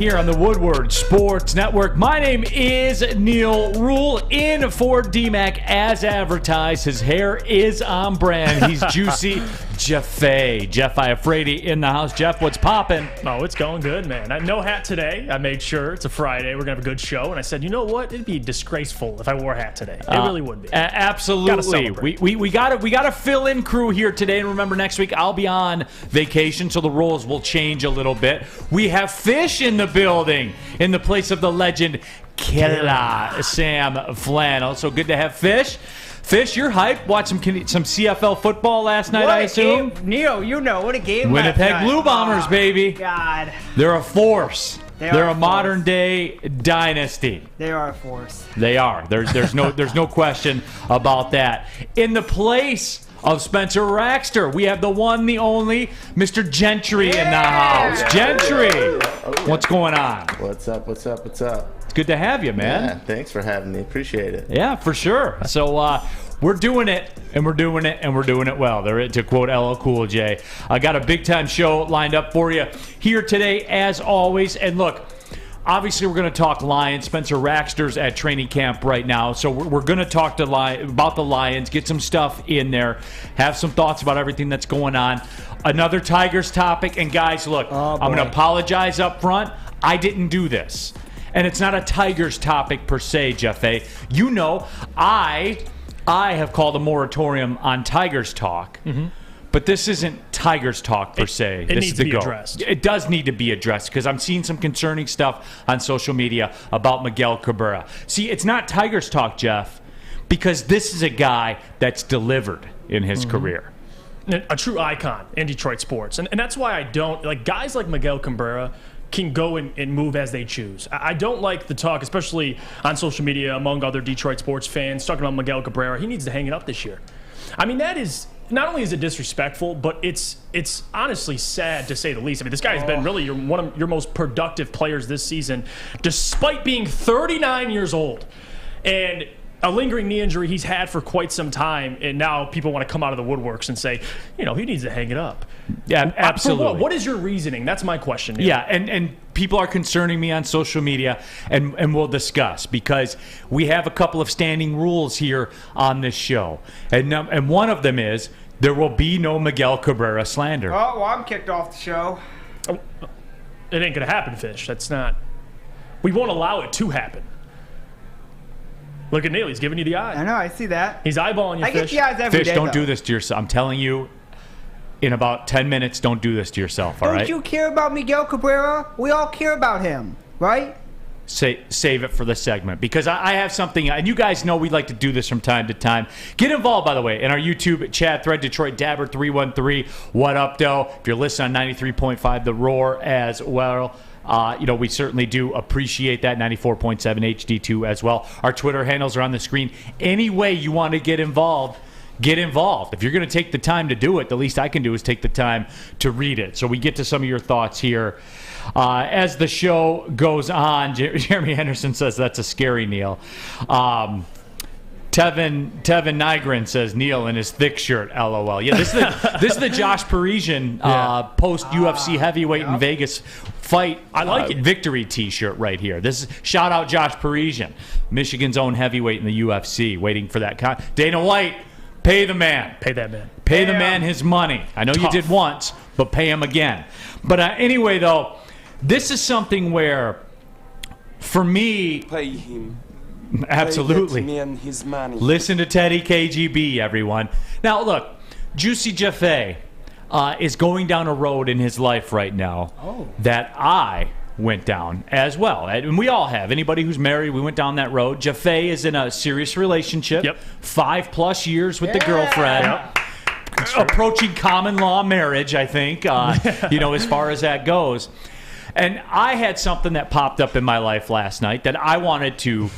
Here on the Woodward Sports Network. My name is Neal. Ruhl in for D-Mac as advertised. His hair is on brand. He's juicy. Jeff Iafrate in the house. Jeff, what's popping? Oh, it's going good, man. I have no hat today. I made sure it's a Friday. We're going to have a good show. And I said, you know what? It'd be disgraceful if I wore a hat today. It really would be. Absolutely. We gotta fill in crew here today. And remember, next week I'll be on vacation, so the roles will change a little bit. We have Fish in the building in the place of the legend Killer Sam Flannel. So good to have Fish. Fish, you're hyped. Watched some CFL football last night, I assume? Neal, you know what a game. Winnipeg Blue Bombers, baby. God. They're a force. They're a modern-day dynasty. They are a force. They are. There's no question about that. In the place of Spencer Raxter, we have the one, the only, Mr. Gentry in the house. Gentry, what's going on? What's up? It's good to have you, man. Yeah, thanks for having me. Appreciate it. Yeah, for sure. So we're doing it, and we're doing it, and we're doing it well. To quote LL Cool J. I got a big-time show lined up for you here today, as always. And look, obviously we're going to talk Lions. Spencer Raxter's at training camp right now, so we're going to talk about the Lions, get some stuff in there, have some thoughts about everything that's going on. Another Tigers topic. And guys, look, I'm going to apologize up front. I didn't do this. And it's not a Tigers topic per se, Jeff A. You know, I have called a moratorium on Tigers talk, but this isn't Tigers talk per se. It needs to be addressed. It does need to be addressed because I'm seeing some concerning stuff on social media about Miguel Cabrera. See, it's not Tigers talk, Jeff, because this is a guy that's delivered in his career. A true icon in Detroit sports. And that's why I don't, like, guys like Miguel Cabrera can go and move as they choose. I don't like the talk, especially on social media among other Detroit sports fans, talking about Miguel Cabrera. He needs to hang it up this year. I mean, that is, not only is it disrespectful, but it's honestly sad to say the least. I mean, this guy has been really one of your most productive players this season, despite being 39 years old. And a lingering knee injury he's had for quite some time, and now people want to come out of the woodworks and say, you know, he needs to hang it up. Yeah, absolutely. What is your reasoning? That's my question. Neal. Yeah, and people are concerning me on social media, and we'll discuss, because we have a couple of standing rules here on this show. And one of them is there will be no Miguel Cabrera slander. Oh, well, I'm kicked off the show. It ain't going to happen, Fish. That's not. We won't allow it to happen. Look at Neal. He's giving you the eye. I know. I see that. He's eyeballing you, I Fish. get the eyes every Fish, day, don't though. do this to yourself. I'm telling you, in about 10 minutes, don't do this to yourself, all right? Don't you care about Miguel Cabrera? We all care about him, right? Save it for the segment, because I have something, and you guys know we like to do this from time to time. Get involved, by the way, in our YouTube chat thread, Detroit Dabber 313. What up, though? If you're listening on 93.5 The Roar as well, we certainly do appreciate that. 94.7 HD2 as well. Our Twitter handles are on the screen. Any way you want to get involved, get involved. If you're going to take the time to do it, the least I can do is take the time to read it. So we get to some of your thoughts here as the show goes on. Jeremy Henderson says that's a scary Neal. Tevin Nygren says Neal in his thick shirt, LOL. Yeah, this is the Josh Parisian post UFC heavyweight in Vegas fight. I like it. Victory T-shirt right here. This is shout out Josh Parisian, Michigan's own heavyweight in the UFC, waiting for that. Dana White, pay the man. Pay that man. Pay the man his money. I know you did once, but pay him again. But anyway, though, this is something where, for me, pay him. Absolutely. Pay that man his money. Listen to Teddy KGB, everyone. Now, look, Juicy Jeff A is going down a road in his life right now that I went down as well. And we all have. Anybody who's married, we went down that road. Jeff A is in a serious relationship. 5+ years with the girlfriend. Approaching common law marriage, I think, as far as that goes. And I had something that popped up in my life last night that I wanted to,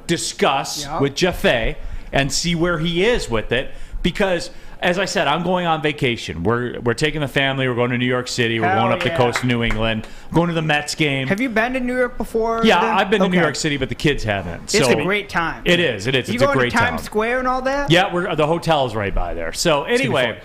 discuss with Jeff A and see where he is with it. Because, as I said, I'm going on vacation. We're taking the family. We're going to New York City. We're going up the coast of New England. Going to the Mets game. Have you been to New York before? Yeah, I've been to New York City, but the kids haven't. It's a great time. It is. You It's a going great to Times time. Square and all that? Yeah, the hotel's right by there. So anyway,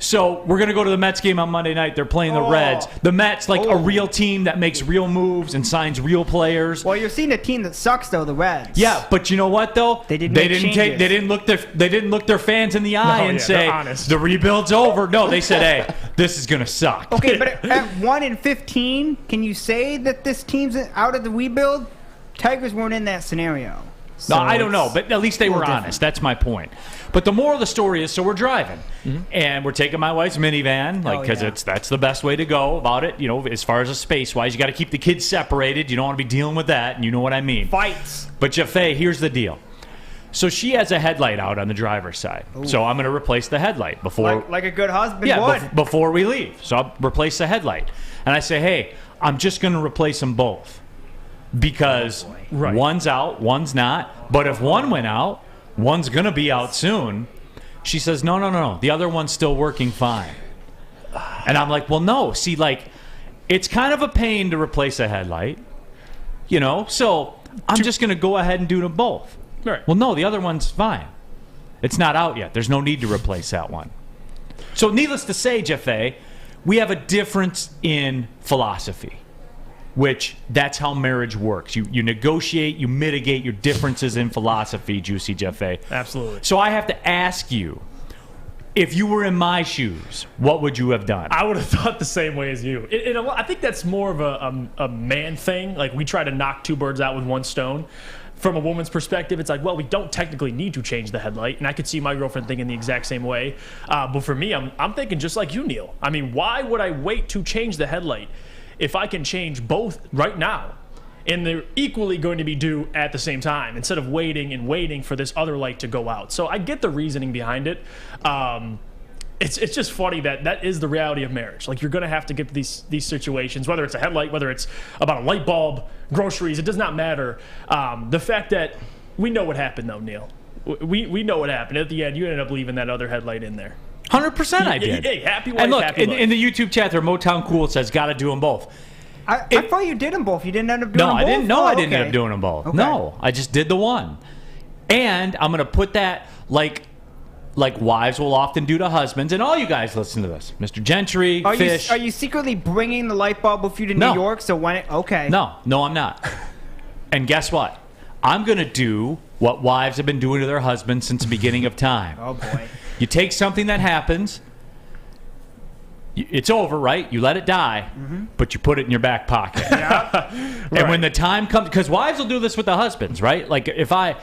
So we're going to go to the Mets game on Monday night. They're playing the Reds. The Mets, like a real team that makes real moves and signs real players. Well, you're seeing a team that sucks, though, the Reds. Yeah, but you know what, though? They didn't look their fans in the eye and say, the rebuild's over. No, they said, hey, this is going to suck. Okay, but at 1-15, can you say that this team's out of the rebuild? Tigers weren't in that scenario. No, I don't know, but at least they were honest. That's my point. But the moral of the story is, so we're driving, and we're taking my wife's minivan, because that's the best way to go about it. You know, as far as a space-wise, you got to keep the kids separated. You don't want to be dealing with that, and you know what I mean. Fights. But Jaffe, here's the deal. So she has a headlight out on the driver's side. Ooh. So I'm going to replace the headlight before, like a good husband would. Before we leave. So I'll replace the headlight, and I say, hey, I'm just going to replace them both. Because one's out, one's not. But if one went out, one's going to be out soon. She says, no. The other one's still working fine. And I'm like, well, no. See, like, it's kind of a pain to replace a headlight. You know? So I'm just going to go ahead and do them both. Right. Well, no, the other one's fine. It's not out yet. There's no need to replace that one. So needless to say, Jaffe, we have a difference in philosophy. Which, that's how marriage works. You negotiate, you mitigate your differences in philosophy, Juicy Jaffe. Absolutely. So I have to ask you, if you were in my shoes, what would you have done? I would have thought the same way as you. I think that's more of a man thing. Like, we try to knock two birds out with one stone. From a woman's perspective, it's like, well, we don't technically need to change the headlight. And I could see my girlfriend thinking the exact same way. But for me, I'm thinking just like you, Neal. I mean, why would I wait to change the headlight if I can change both right now, and they're equally going to be due at the same time, instead of waiting for this other light to go out? So I get the reasoning behind it. It's just funny that is the reality of marriage. Like, you're going to have to get to these situations, whether it's a headlight, whether it's about a light bulb, groceries, it does not matter. The fact that we know what happened, though, Neal. We know what happened. At the end, you ended up leaving that other headlight in there. 100% I did. Hey, happy wife, and look, happy life. In the YouTube chat there, Motown Cool says, got to do them both. I thought you did them both. You didn't end up doing them both? No, I didn't. No, I didn't end up doing them both. Okay. No, I just did the one. And I'm going to put that like wives will often do to husbands. And all you guys listen to this. Mr. Gentry, Fish. Are you secretly bringing the light bulb with you to New York? So when okay. No, I'm not. And guess what? I'm going to do what wives have been doing to their husbands since the beginning of time. Oh, boy. You take something that happens, it's over, right? You let it die, but you put it in your back pocket. Yeah. And when the time comes, because wives will do this with the husbands, right? Like if I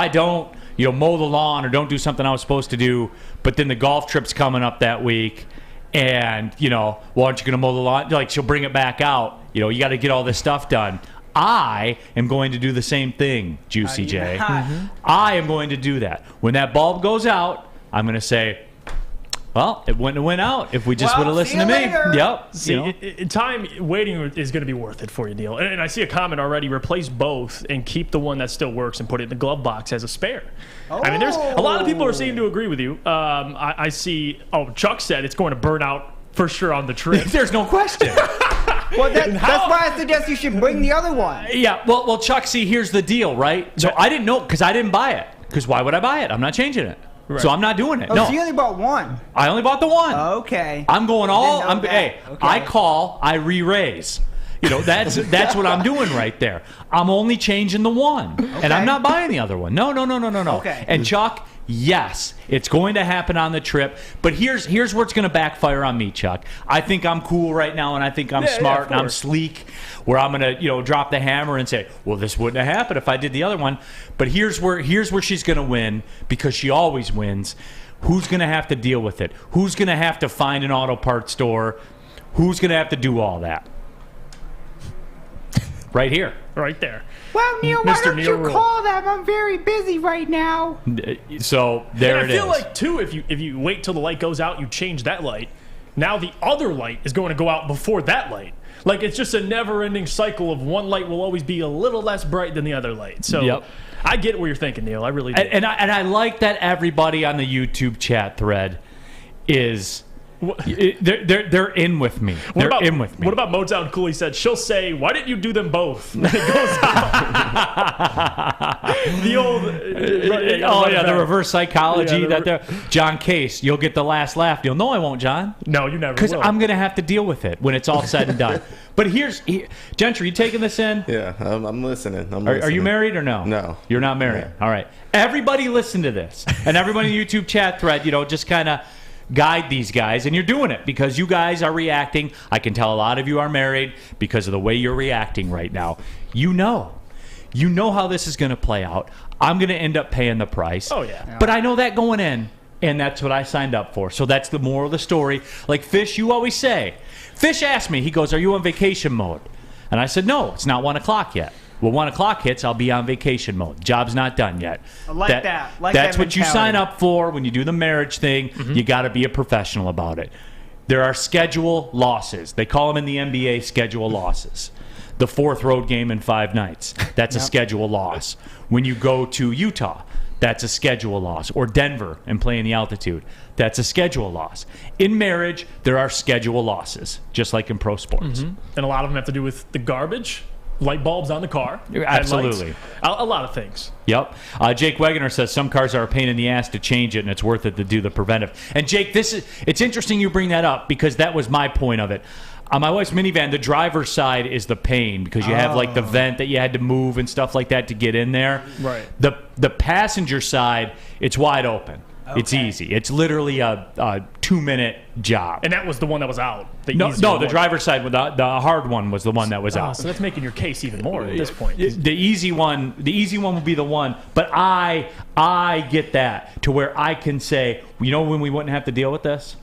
don't, mow the lawn or don't do something I was supposed to do, but then the golf trip's coming up that week, and well, aren't you going to mow the lawn? Like, she'll bring it back out. You got to get all this stuff done. I am going to do the same thing, Juicy J. I am going to do that. When that bulb goes out, I'm going to say, well, it wouldn't have went out if we just would have listened to me. Later. Yep. See, time waiting is going to be worth it for you, Neal. And I see a comment already: replace both and keep the one that still works and put it in the glove box as a spare. I mean, there's a lot of people are seeming to agree with you. I see. Oh, Chuck said it's going to burn out for sure on the trip. There's no question. Well, that's why I suggest you should bring the other one. Yeah. Well, Chuck. See, here's the deal, right? So I didn't know because I didn't buy it. Because why would I buy it? I'm not changing it. Right. So I'm not doing it. Oh, no. so you only bought one. I only bought the one. Okay. I'm going all. Okay. I call. I re-raise. That's what I'm doing right there. I'm only changing the one, and I'm not buying the other one. No. Okay. And Chuck, yes, it's going to happen on the trip. But here's where it's going to backfire on me, Chuck. I think I'm cool right now, and I think I'm smart and I'm sleek. Where I'm going to drop the hammer and say, well, this wouldn't have happened if I did the other one. But here's where she's going to win, because she always wins. Who's going to have to deal with it? Who's going to have to find an auto parts store? Who's going to have to do all that? Right here. Right there. Well, Neal, why don't you call them? I'm very busy right now. So there it is. I feel like, too, if you wait till the light goes out, you change that light, now the other light is going to go out before that light. Like, it's just a never-ending cycle of one light will always be a little less bright than the other light. So I get what you're thinking, Neal. I really do. And I like that everybody on the YouTube chat thread is They're in with me. They're in with me. What about Motown Cool? He said, she'll say, why didn't you do them both? And it goes out. The old... the reverse psychology. John Case, you'll get the last laugh. You'll, no, I won't, John. No, you never will. Because I'm going to have to deal with it when it's all said and done. But Gentry, you taking this in? Yeah, I'm listening. Are you married or no? No. You're not married. No. All right. Everybody listen to this. And everybody in the YouTube chat thread, just kind of guide these guys. And you're doing it because you guys are reacting. I can tell a lot of you are married because of the way you're reacting right now. You know how this is going to play out. I'm going to end up paying the price. Oh, yeah. But I know that going in, and that's what I signed up for. So that's the moral of the story. Like Fish, you always say. Fish asked me, he goes, are you on vacation mode? And I said, no, it's not 1 o'clock yet. Well, 1 o'clock hits, I'll be on vacation mode. Job's not done yet. I like that. That's what you sign up for when you do the marriage thing. Mm-hmm. You got to be a professional about it. There are schedule losses. They call them in the NBA schedule losses. The 4th road game in 5 nights. That's a schedule loss. When you go to Utah, that's a schedule loss. Or Denver and play in the altitude. That's a schedule loss. In marriage, there are schedule losses, just like in pro sports. Mm-hmm. And a lot of them have to do with the garbage. Light bulbs on the car. Absolutely. A lot of things. Yep. Jake Wegener says some cars are a pain in the ass to change it, and it's worth it to do the preventive. And Jake, it's interesting you bring that up because that was my point of it. On my wife's minivan, the driver's side is the pain because you have like the vent that you had to move and stuff like that to get in there. Right. The passenger side, it's wide open. Okay. It's easy. It's literally a 2-minute job. And that was the one that was out. No, the driver's side, the hard one was the one that was out. So that's making your case even more at this point. The easy one will be the one. But I get that to where I can say, when we wouldn't have to deal with this?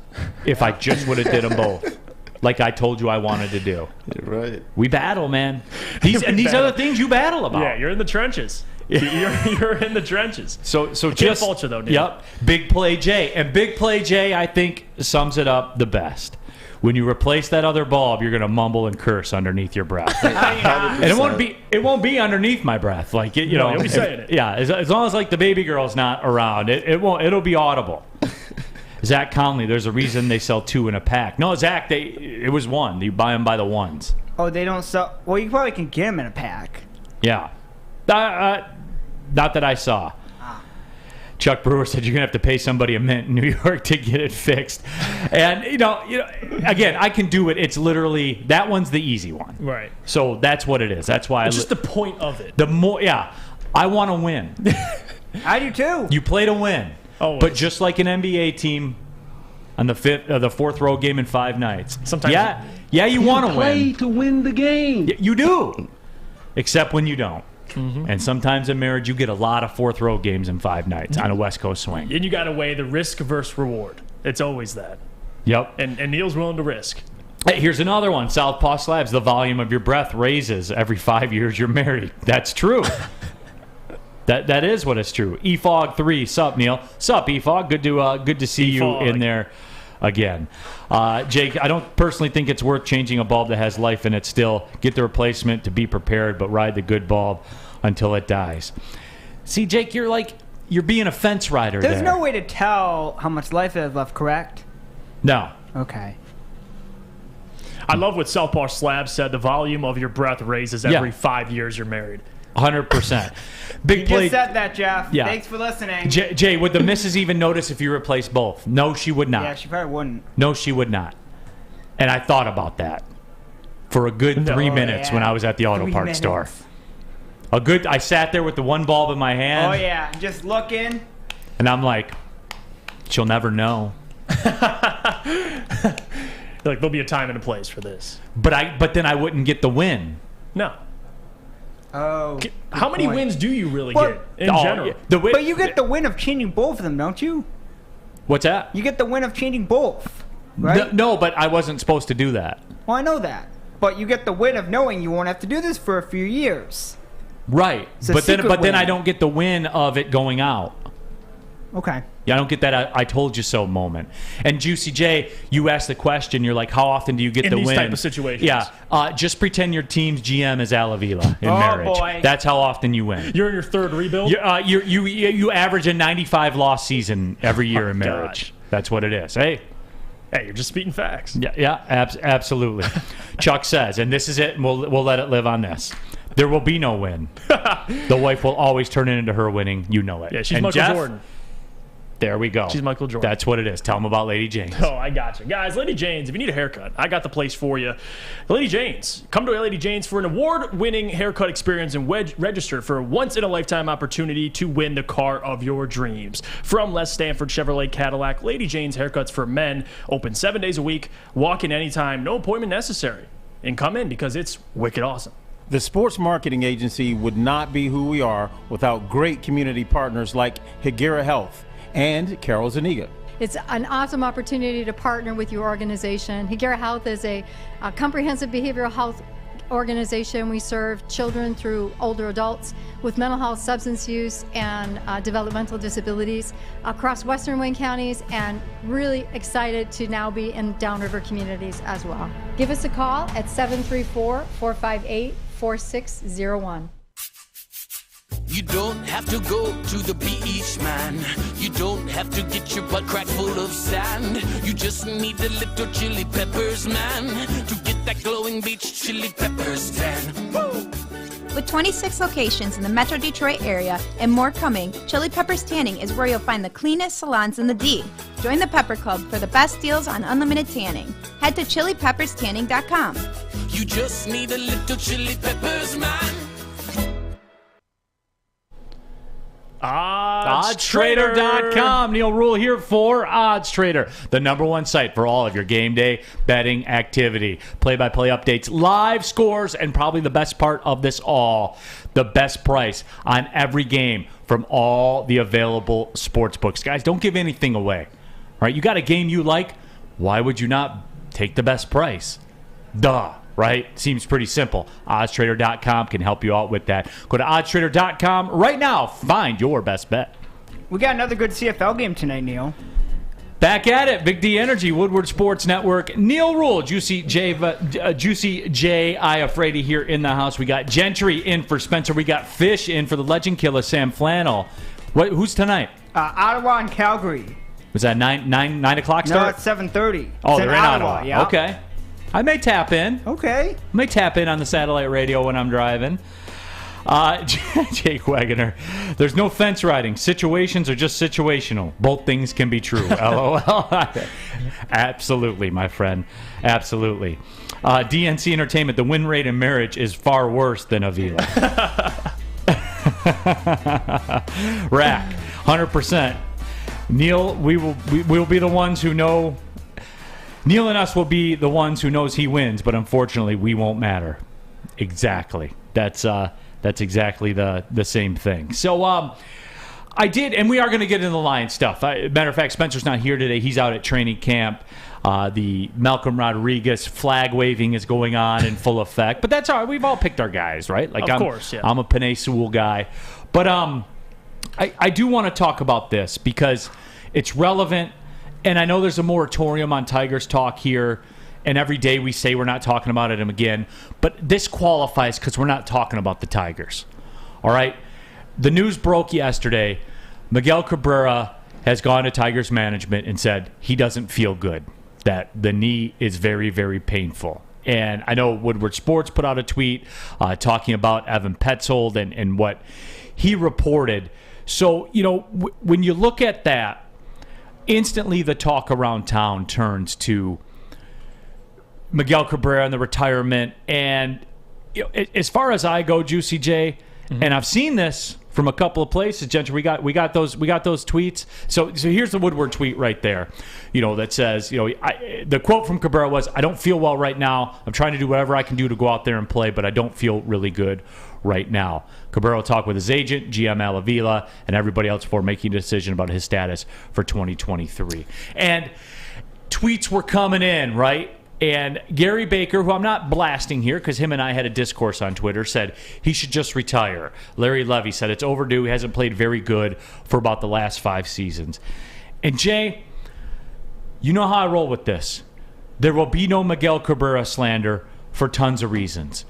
If I just would have did them both. Like I told you I wanted to do. You're right. We battle, man. These other things you battle about. Yeah, you're in the trenches. You're in the trenches. So can't just fault you though, Neal. Yep. Big Play J. And Big Play J, I think, sums it up the best. When you replace that other bulb, you're gonna mumble and curse underneath your breath. And it won't be underneath my breath. Like you'll be saying it. Yeah, as long as like the baby girl's not around, it'll be audible. Zach Conley, there's a reason they sell 2 in a pack. No, Zach, it was 1. You buy them by the ones. Oh, they don't sell. Well, you probably can get them in a pack. Yeah. Not that I saw. Chuck Brewer said you're gonna have to pay somebody a mint in New York to get it fixed. And again, I can do it. It's literally that one's the easy one. Right. So that's what it is. That's why it's just the point of it. I want to win. I do too. You play to win. Always. But just like an NBA team on the 4th road game in 5 nights. Sometimes you want to win. Play to win the game. You do. Except when you don't. Mm-hmm. And sometimes in marriage, you get a lot of 4th road games in 5 nights on a West Coast swing. And you got to weigh the risk versus reward. It's always that. Yep. And Neal's willing to risk. Hey, here's another one. Southpaw Slabs. The volume of your breath raises every 5 years you're married. That's true. That is what is true. EFOG 3. Sup, Neal? Sup, EFOG? Good to see you in there again. Jake, I don't personally think it's worth changing a bulb that has life in it still. Get the replacement to be prepared, but ride the good bulb until it dies. See, Jake, you're being a fence rider There's there. no way to tell how much life is left, correct? No. Okay. I love what Southpaw Slab said. The volume of your breath raises every 5 years you're married. 100%. Big You play. just said that, Jeff. Yeah. Thanks for listening. Jay, would the missus even notice if you replace both? No, she would not. Yeah, she probably wouldn't. No, she would not. And I thought about that for a good 3 minutes when I was at the auto 3 parts minutes. store. I sat there with the one bulb in my hand. Oh, yeah. Just looking. And I'm like, she'll never know. Like, there'll be a time and a place for this. But then I wouldn't get the win. No. Oh. How many wins do you really get in general? Yeah, But you get the win of changing both of them, don't you? What's that? You get the win of changing both, right? No, but I wasn't supposed to do that. Well, I know that. But you get the win of knowing you won't have to do this for a few years. Right. It's a But then secret win. I don't get the win of it going out. Okay. Yeah, I don't get that I told you so moment. And Juicy J, you asked the question, you're like, how often do you get in the these win? type of situations? Yeah. Just pretend your team's GM is Al Avila in marriage. Boy. That's how often you win. You're in your 3rd rebuild? You average a 95 loss season every year in marriage. Gosh. That's what it is. Hey, Hey, you're just speaking facts. Yeah, absolutely. Chuck says, and this is it, and we'll let it live on this. There will be no win. The wife will always turn it into her winning. You know it. Yeah, she's and Michael Jeff, Jordan. There we go. She's Michael Jordan. That's what it is. Tell them about Lady Jane's. Oh, I got you. Guys, Lady Jane's, if you need a haircut, I got the place for you. Lady Jane's. Come to Lady Jane's for an award-winning haircut experience and register for a once-in-a-lifetime opportunity to win the car of your dreams. From Les Stanford Chevrolet Cadillac, Lady Jane's Haircuts for Men, open 7 days a week, walk in anytime, no appointment necessary. And come in because it's wicked awesome. The sports marketing agency would not be who we are without great community partners like Higuera Health and Carol Zaniga. It's an awesome opportunity to partner with your organization. Higuera Health is a comprehensive behavioral health organization. We serve children through older adults with mental health, substance use, and developmental disabilities across Western Wayne counties, and really excited to now be in downriver communities as well. Give us a call at 734-458-4601. You don't have to go to the beach, man. You don't have to get your butt crack full of sand. You just need a little chili peppers, man, to get that glowing beach chili peppers tan. Woo! With 26 locations in the Metro Detroit area and more coming, Chili Peppers Tanning is where you'll find the cleanest salons in the D. Join the Pepper Club for the best deals on unlimited tanning. Head to chilipepperstanning.com. You just need a little chili peppers, man. OddsTrader.com. Neal Ruhl here for OddsTrader, the #1 site for all of your game day betting activity. Play-by-play updates, live scores, and probably the best part of this all, the best price on every game from all the available sports books. Guys, don't give anything away. All right, you got a game you like, why would you not take the best price? Duh. Right? Seems pretty simple. OddsTrader.com can help you out with that. Go to OddsTrader.com right now. Find your best bet. We got another good CFL game tonight, Neal. Back at it. Big D Energy, Woodward Sports Network. Neal Ruhl, Juicy J Iafrate here in the house. We got Gentry in for Spencer. We got Fish in for the legend killer, Sam Flannel. Who's tonight? Ottawa and Calgary. Was that 9 o'clock start? No, it's 7:30. Oh, they're in Ottawa. Yeah. Okay. I may tap in. Okay. May tap in on the satellite radio when I'm driving. Jake Wagoner. There's no fence riding. Situations are just situational. Both things can be true. LOL. Absolutely, my friend. Absolutely. DNC Entertainment. The win rate in marriage is far worse than Avila. Rack. 100%. Neal, we will be the ones who know. Neal and us will be the ones who knows he wins, but unfortunately, we won't matter. Exactly. That's exactly the same thing. So I did, and we are going to get into the Lions stuff. Matter of fact, Spencer's not here today. He's out at training camp. The Malcolm Rodriguez flag waving is going on in full effect. But that's all right. We've all picked our guys, right? Like, of course, yeah. I'm a Penei Sewell guy. But I do want to talk about this because it's relevant. And I know there's a moratorium on Tigers talk here, and every day we say we're not talking about it again. But this qualifies because we're not talking about the Tigers. All right? The news broke yesterday. Miguel Cabrera has gone to Tigers management and said he doesn't feel good, that the knee is very, very painful. And I know Woodward Sports put out a tweet talking about Evan Petzold and what he reported. So, you know, when you look at that, instantly the talk around town turns to Miguel Cabrera and the retirement. And you know, as far as I go, Juicy J, and I've seen this from a couple of places, Gentry, we got those tweets. So here's the Woodward tweet right there, you know, that says, you know, the quote from Cabrera was, "I don't feel well right now. I'm trying to do whatever I can do to go out there and play, but I don't feel really good right now." Cabrera will talk with his agent, GM Al Avila, and everybody else before making a decision about his status for 2023. And tweets were coming in, right? And Gary Baker, who I'm not blasting here because him and I had a discourse on Twitter, said he should just retire. Larry Levy said it's overdue. He hasn't played very good for about the last 5 seasons. And Jay, you know how I roll with this. There will be no Miguel Cabrera slander for tons of reasons.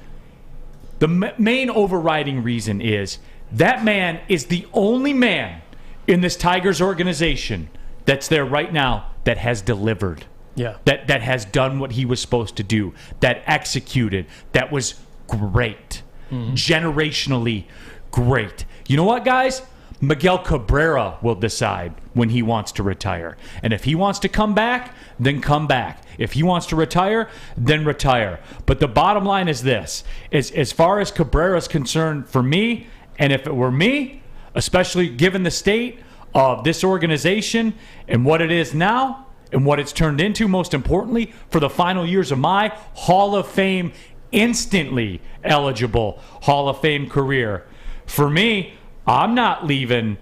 The main overriding reason is that man is the only man in this Tigers organization that's there right now that has delivered. that has done what he was supposed to do, that executed, that was great, generationally great. You know what, guys? Miguel Cabrera will decide when he wants to retire. And if he wants to come back, then come back. If he wants to retire, then retire. But the bottom line is this. As far as Cabrera is concerned, for me, and if it were me, especially given the state of this organization and what it is now and what it's turned into, most importantly, for the final years of my Hall of Fame, instantly eligible Hall of Fame career, for me, I'm not leaving,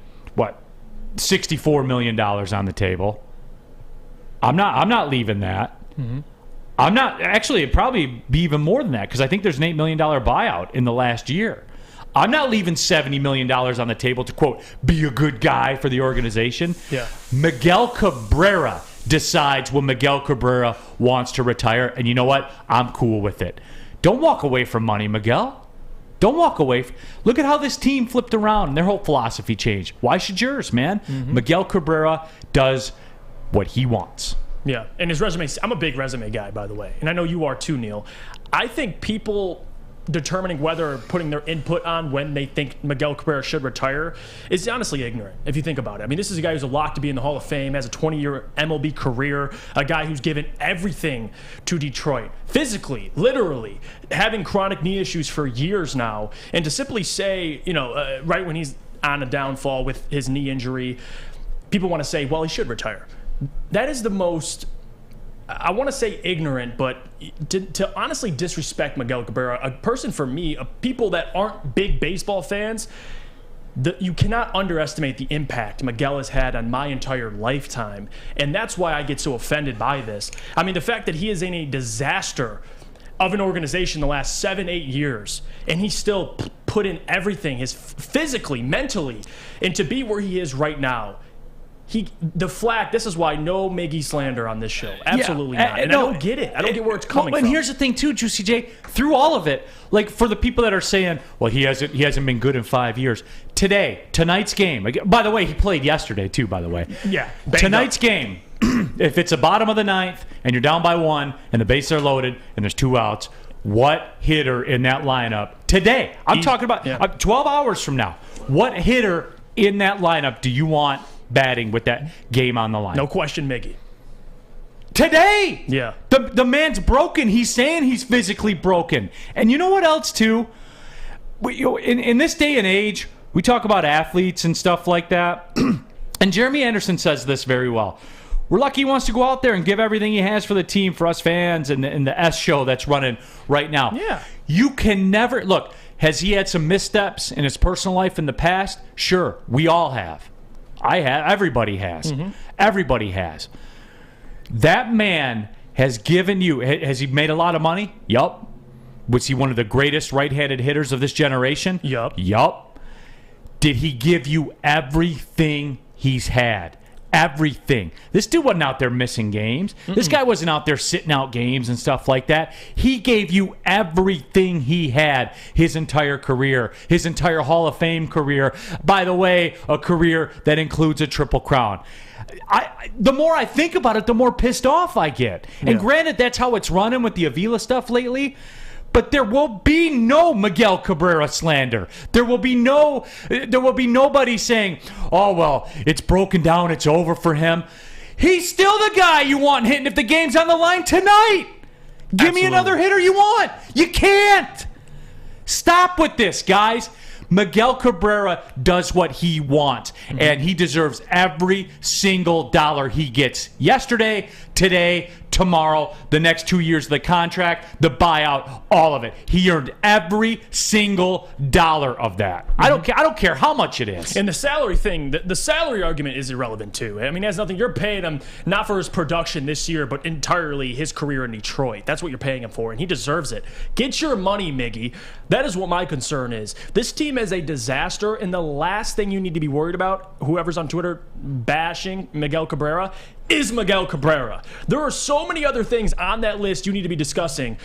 $64 million on the table. I'm not leaving that. I'm not, actually, it'd probably be even more than that because I think there's an $8 million buyout in the last year. I'm not leaving $70 million on the table to, quote, be a good guy for the organization. Yeah. Miguel Cabrera decides when Miguel Cabrera wants to retire, and you know what? I'm cool with it. Don't walk away from money, Miguel. Don't walk away. Look at how this team flipped around and their whole philosophy changed. Why should yours, man? Miguel Cabrera does what he wants. Yeah, and his resume, I'm a big resume guy, by the way, and I know you are too, Neal. I think people determining whether putting their input on when they think Miguel Cabrera should retire is honestly ignorant, if you think about it. I mean, this is a guy who's a lock to be in the Hall of Fame, has a 20-year MLB career, a guy who's given everything to Detroit, physically, literally, having chronic knee issues for years now, and to simply say, right when he's on a downfall with his knee injury, people want to say, well, he should retire. That is the most, I want to say ignorant, but to honestly disrespect Miguel Cabrera, a person for me, people that aren't big baseball fans, you cannot underestimate the impact Miguel has had on my entire lifetime. And that's why I get so offended by this. I mean, the fact that he is in a disaster of an organization the last 7-8 years, and he still put in everything, his physically, mentally, and to be where he is right now. This is why no Miggy slander on this show. Absolutely not. And I don't get it. I don't get where it's coming from. And here's the thing, too, Juicy J. Through all of it, like for the people that are saying, well, he hasn't been good in 5 years. Tonight's game. By the way, he played yesterday, too, by the way. Yeah. Tonight's game, if it's a bottom of the ninth and you're down by 1 and the bases are loaded and there's 2 outs, what hitter in that lineup today? I'm talking about 12 hours from now. What hitter in that lineup do you want batting with that game on the line? No question, Miggy. Today! Yeah. The man's broken. He's saying he's physically broken. And you know what else, too? In this day and age, we talk about athletes and stuff like that. And Jeremy Anderson says this very well. We're lucky he wants to go out there and give everything he has for the team, for us fans, and the S show that's running right now. Yeah. You can never... Look, has he had some missteps in his personal life in the past? Sure. We all have. I have. Everybody has. Everybody has. That man has given you... Has he made a lot of money? Yup. Was he one of the greatest right-handed hitters of this generation? Yup. Yup. Did he give you everything he's had? Everything. This dude wasn't out there missing games. This guy wasn't out there sitting out games and stuff like that. He gave you everything he had his entire career, his entire Hall of Fame career. By the way, a career that includes a Triple Crown. The more I think about it, the more pissed off I get. And granted, that's how it's running with the Avila stuff lately. But there will be no Miguel Cabrera slander. There will be nobody saying, oh, well, it's broken down, it's over for him. He's still the guy you want hitting if the game's on the line tonight. Give me another hitter you want. You can't. Stop with this, guys. Miguel Cabrera does what he wants, and he deserves every single dollar he gets yesterday, today, tomorrow, the next 2 years of the contract, the buyout, all of it. He earned every single dollar of that. I don't care how much it is. And the salary thing, the salary argument is irrelevant too. I mean, it has nothing. You're paying him not for his production this year, but entirely his career in Detroit. That's what you're paying him for, and he deserves it. Get your money, Miggy. That is what my concern is. This team is a disaster, and the last thing you need to be worried about, whoever's on Twitter bashing Miguel Cabrera, is Miguel Cabrera. There are so many other things on that list you need to be discussing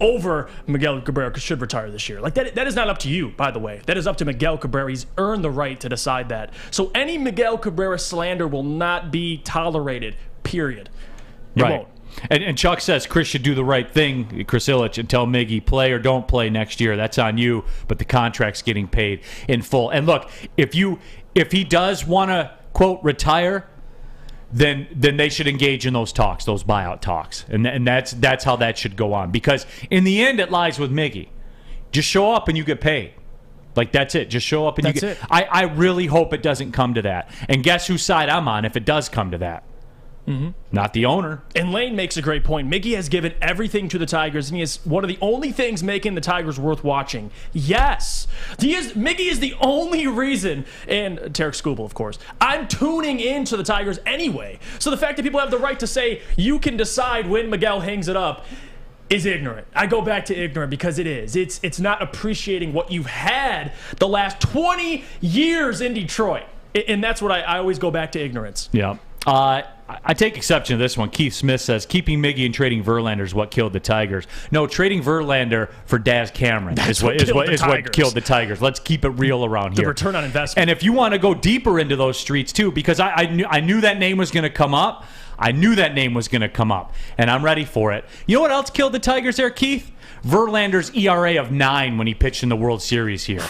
over Miguel Cabrera should retire this year. Like that is not up to you, by the way. That is up to Miguel Cabrera. He's earned the right to decide that. So any Miguel Cabrera slander will not be tolerated, period. It won't. And Chuck says Chris should do the right thing, Chris Illich, and tell Miggy, play or don't play next year. That's on you, but the contract's getting paid in full. And look, if he does want to, quote, retire, then they should engage in those talks, those buyout talks. And that's how that should go on. Because in the end, it lies with Miggy. Just show up and you get paid. Like, that's it. Just show up and you get paid. I really hope it doesn't come to that. And guess whose side I'm on if it does come to that? Mm-hmm. Not the owner. And Lane makes a great point. Miggy has given everything to the Tigers, and he is one of the only things making the Tigers worth watching. Yes. Miggy is the only reason, and Tarek Skubal, of course, I'm tuning into the Tigers anyway. So the fact that people have the right to say you can decide when Miguel hangs it up is ignorant. I go back to ignorant because it is. It's not appreciating what you've had the last 20 years in Detroit. And that's what I always go back to ignorance. Yeah. I take exception to this one. Keith Smith says, keeping Miggy and trading Verlander is what killed the Tigers. No, trading Verlander for Daz Cameron is what killed the Tigers. Let's keep it real around here. The return on investment. And if you want to go deeper into those streets, too, because I knew that name was going to come up. I knew that name was going to come up, and I'm ready for it. You know what else killed the Tigers there, Keith? Verlander's ERA of 9 when he pitched in the World Series here.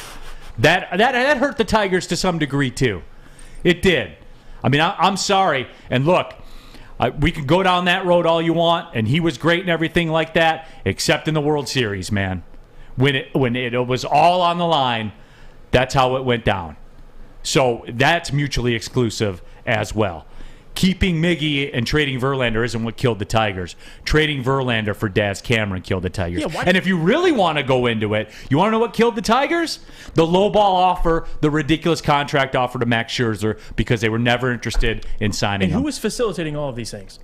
That hurt the Tigers to some degree, too. It did. I mean, I'm sorry. And look, we can go down that road all you want, and he was great and everything like that, except in the World Series, man. When it was all on the line, that's how it went down. So that's mutually exclusive as well. Keeping Miggy and trading Verlander isn't what killed the Tigers. Trading Verlander for Daz Cameron killed the Tigers. Yeah, and if you really want to go into it, you want to know what killed the Tigers? The lowball offer, the ridiculous contract offer to Max Scherzer because they were never interested in signing him. And who was facilitating all of these things?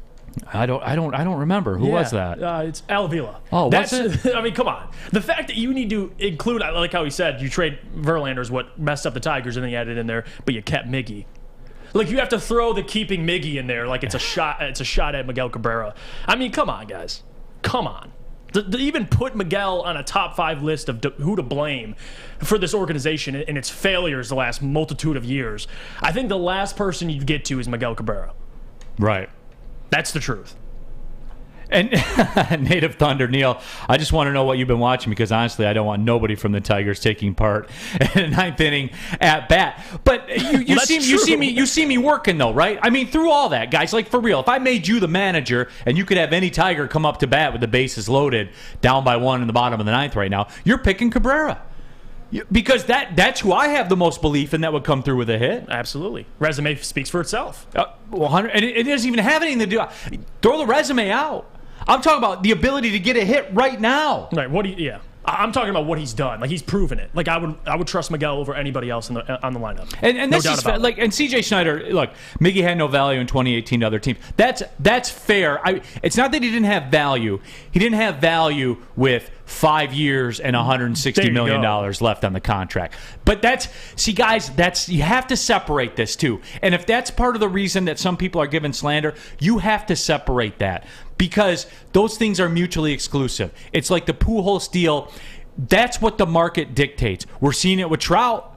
I don't remember. Who was that? It's Al Avila. Oh, was it? I mean, come on. The fact that you need to include, I like how he said, you trade Verlander is what messed up the Tigers, and then you added in there, but you kept Miggy. Like, you have to throw the keeping Miggy in there like it's a shot at Miguel Cabrera. I mean, come on, guys. Come on. To even put Miguel on a top 5 list of who to blame for this organization and its failures the last multitude of years, I think the last person you'd get to is Miguel Cabrera. Right. That's the truth. And Native Thunder, Neal, I just want to know what you've been watching because honestly, I don't want nobody from the Tigers taking part in a 9th inning at bat. But you see me working though, right? I mean, through all that, guys, like for real. If I made you the manager and you could have any Tiger come up to bat with the bases loaded, down by 1 in the bottom of the 9th right now, you're picking Cabrera. Because that's who I have the most belief in that would come through with a hit. Absolutely. Resume speaks for itself. 100, and it doesn't even have anything to do. Throw the resume out. I'm talking about the ability to get a hit right now. Right. Yeah. I'm talking about what he's done. Like, he's proven it. Like, I would trust Miguel over anybody else on the lineup. And no this doubt is about like, and CJ Schneider. Look, Miggy had no value in 2018 to other teams. That's fair. It's not that he didn't have value. He didn't have value with 5 years and $160 million left on the contract. But guys, you have to separate this too. And if that's part of the reason that some people are giving slander, you have to separate that. Because those things are mutually exclusive. It's like the Pujols deal. That's what the market dictates. We're seeing it with Trout.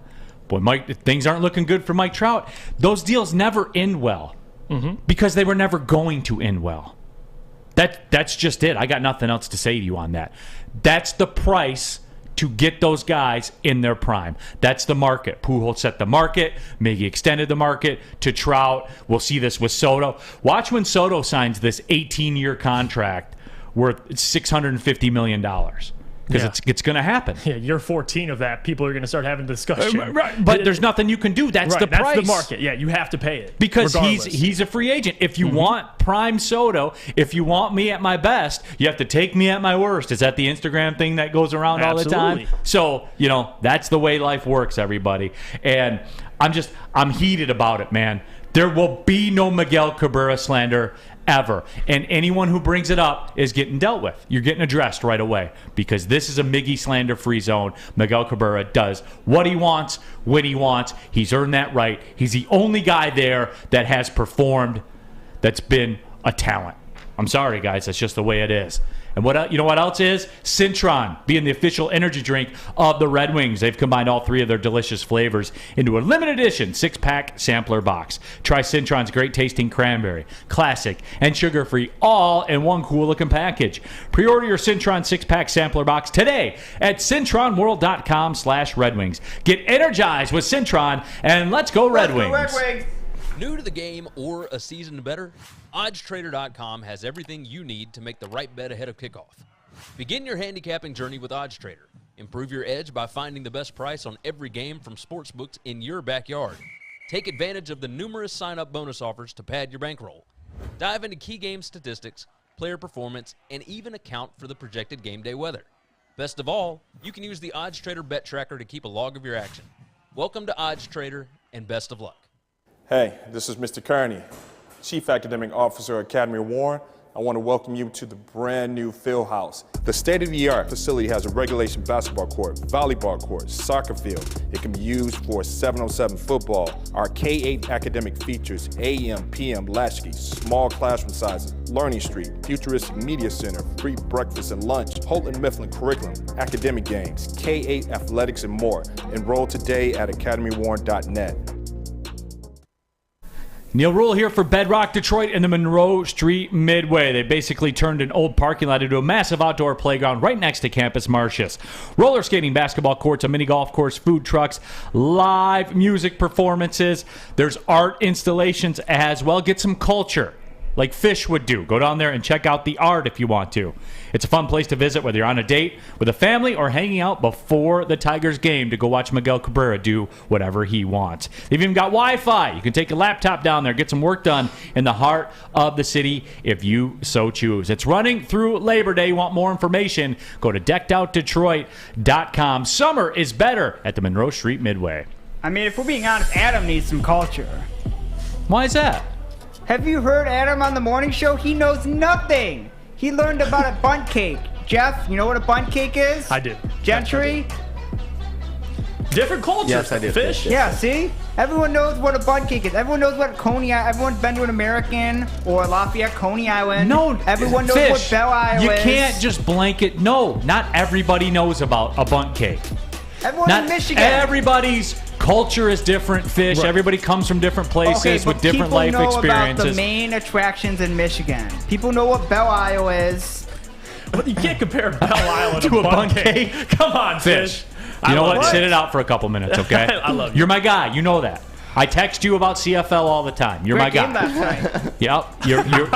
Boy, things aren't looking good for Mike Trout. Those deals never end well because they were never going to end well. That's just it. I got nothing else to say to you on that. That's the price to get those guys in their prime. That's the market. Pujols set the market. Miggy extended the market to Trout. We'll see this with Soto. Watch when Soto signs this 18-year contract worth $650 million. Because it's going to happen. Yeah, year 14 of that, people are going to start having discussion. Right, but there's nothing you can do. That's the price. That's the market. Yeah, you have to pay it. Because he's a free agent. If you want prime Soto, if you want me at my best, you have to take me at my worst. Is that the Instagram thing that goes around all the time? So, that's the way life works, everybody. And I'm heated about it, man. There will be no Miguel Cabrera slander ever. And anyone who brings it up is getting dealt with. You're getting addressed right away because this is a Miggy slander-free zone. Miguel Cabrera does what he wants, when he wants. He's earned that right. He's the only guy there that has performed that's been a talent. I'm sorry, guys. That's just the way it is. And what you know what else is? Cintron, being the official energy drink of the Red Wings. They've combined all 3 of their delicious flavors into a limited edition 6-pack sampler box. Try Cintron's great-tasting cranberry, classic, and sugar-free, all in one cool-looking package. Pre-order your Cintron 6-pack sampler box today at CintronWorld.com/Red Wings. Get energized with Cintron, and let's go Red Wings. Red Wings. New to the game or a season better? OddsTrader.com has everything you need to make the right bet ahead of kickoff. Begin your handicapping journey with OddsTrader. Improve your edge by finding the best price on every game from sportsbooks in your backyard. Take advantage of the numerous sign-up bonus offers to pad your bankroll. Dive into key game statistics, player performance, and even account for the projected game day weather. Best of all, you can use the OddsTrader bet tracker to keep a log of your action. Welcome to OddsTrader, and best of luck. Hey, this is Mr. Kearney, Chief Academic Officer, Academy Warren. I want to welcome you to the brand new field house. The state-of-the-art facility has a regulation basketball court, volleyball court, soccer field. It can be used for 7-on-7 football. Our K-8 academic features AM, PM, latchkey, small classroom sizes, Learning Street, futuristic media center, free breakfast and lunch, Holton Mifflin curriculum, academic games, K-8 athletics, and more. Enroll today at academywarren.net. Neal Ruhl here for Bedrock Detroit and the Monroe Street Midway. They basically turned an old parking lot into a massive outdoor playground right next to Campus Martius. Roller skating, basketball courts, a mini golf course, food trucks, live music performances. There's art installations as well. Get some culture like Fish would do. Go down there and check out the art if you want to. It's a fun place to visit, whether you're on a date with a family or hanging out before the Tigers game to go watch Miguel Cabrera do whatever he wants. They've even got Wi-Fi. You can take a laptop down there, get some work done in the heart of the city if you so choose. It's running through Labor Day. You want more information? Go to deckedoutdetroit.com. Summer is better at the Monroe Street Midway. I mean, if we're being honest, Adam needs some culture. Why is that? Have you heard Adam on the morning show? He knows nothing. He learned about a bunt cake. Jeff, you know what a bunt cake is? I did. Gentry? Different cultures. Yes, I did. Fish. Yeah, see? Everyone knows what a bunt cake is. Everyone knows what Coney Island. Everyone's been to an American or Lafayette, Coney Island. No, everyone knows Fish, what Belle Isle you is. can't just blanket. No, not everybody knows about a bunt cake. Everyone Not in Michigan. everybody's culture is different, Fish. Right. Everybody comes from different places with different life People know experiences. about the main attractions in Michigan. People know what Belle Isle is. You can't compare Belle Isle to a bunt cake. Come on, Fish. Fish. You know what? what? Sit it out for a couple minutes, okay? I love you. You're my guy. You know that. I text you about CFL all the time. You're my Great game guy. last night. Yep.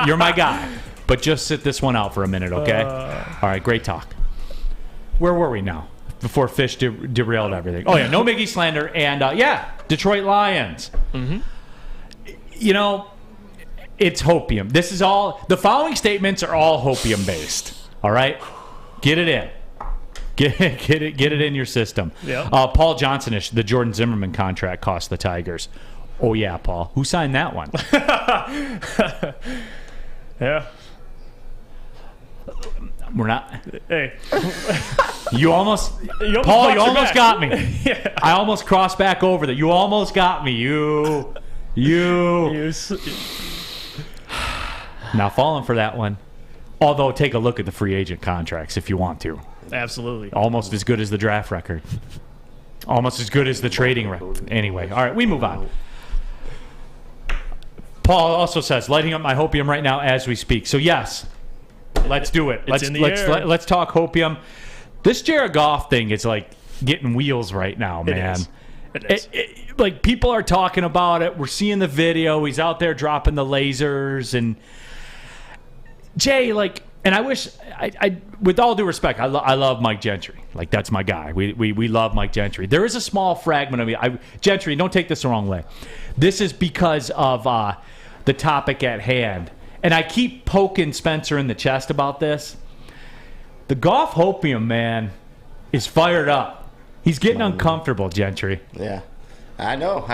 You're my guy. But just sit this one out for a minute, okay? All right. Great talk. Where were we now? Before Fish derailed everything. Oh, yeah, no Miggy slander. And, Detroit Lions. Mm-hmm. You know, it's hopium. This is all, the following statements are all hopium-based. All right? Get it in. Get it in your system. Yeah. Paul Johnson-ish, the Jordan Zimmerman contract cost the Tigers. Oh, yeah, Paul. Who signed that one? Yeah. We're not. Hey. You almost got me. Yeah. I almost crossed back over that. You almost got me. You. Not falling for that one. Although, take a look at the free agent contracts if you want to. Absolutely. Almost as good as the draft record. Almost as good as the trading record. Anyway, all right, we move on. Paul also says, lighting up my hopium right now as we speak. So, yes. Let's do it. Let's talk hopium. This Jared Goff thing is like getting wheels right now, man. It is. Like people are talking about it. We're seeing the video. He's out there dropping the lasers and Jay. Like, and I wish I with all due respect, I love Mike Gentry. Like that's my guy. We love Mike Gentry. There is a small fragment of me. Gentry, don't take this the wrong way. This is because of the topic at hand. And I keep poking Spencer in the chest about this. The Goff hopium, man, is fired up. He's getting uncomfortable, Gentry. Yeah. I know.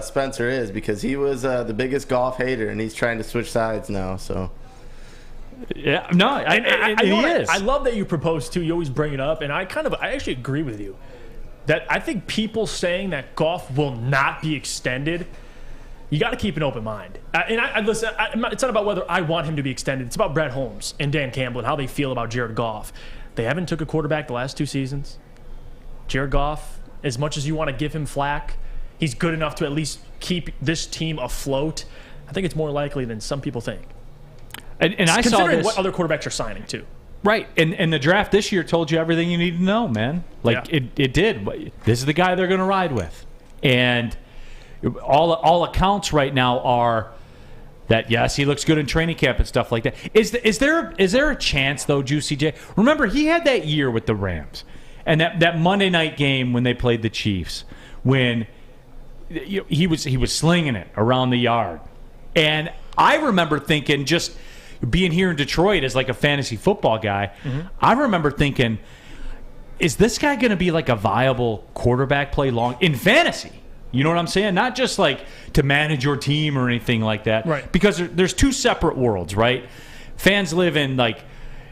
Spencer is because he was the biggest Goff hater, and he's trying to switch sides now. So. Yeah, no, he is. I love that you propose to. You always bring it up, and I actually agree with you that I think people saying that Goff will not be extended you got to keep an open mind. Listen, it's not about whether I want him to be extended. It's about Brett Holmes and Dan Campbell and how they feel about Jared Goff. They haven't took a quarterback the last 2 seasons. Jared Goff, as much as you want to give him flack, he's good enough to at least keep this team afloat. I think it's more likely than some people think. And I saw considering this, what other quarterbacks are signing too. Right, and the draft this year told you everything you need to know, man. Like it did. This is the guy they're going to ride with, and all accounts right now are that yes, he looks good in training camp and stuff like that. Is there a chance though, Juicy J? Remember, he had that year with the Rams, and that Monday night game when they played the Chiefs, when he was slinging it around the yard, and I remember thinking, just being here in Detroit as like a fantasy football guy, I remember thinking, is this guy going to be like a viable quarterback play long in fantasy? You know what I'm saying? Not just like to manage your team or anything like that. Right. Because there's 2 separate worlds, right? Fans live in like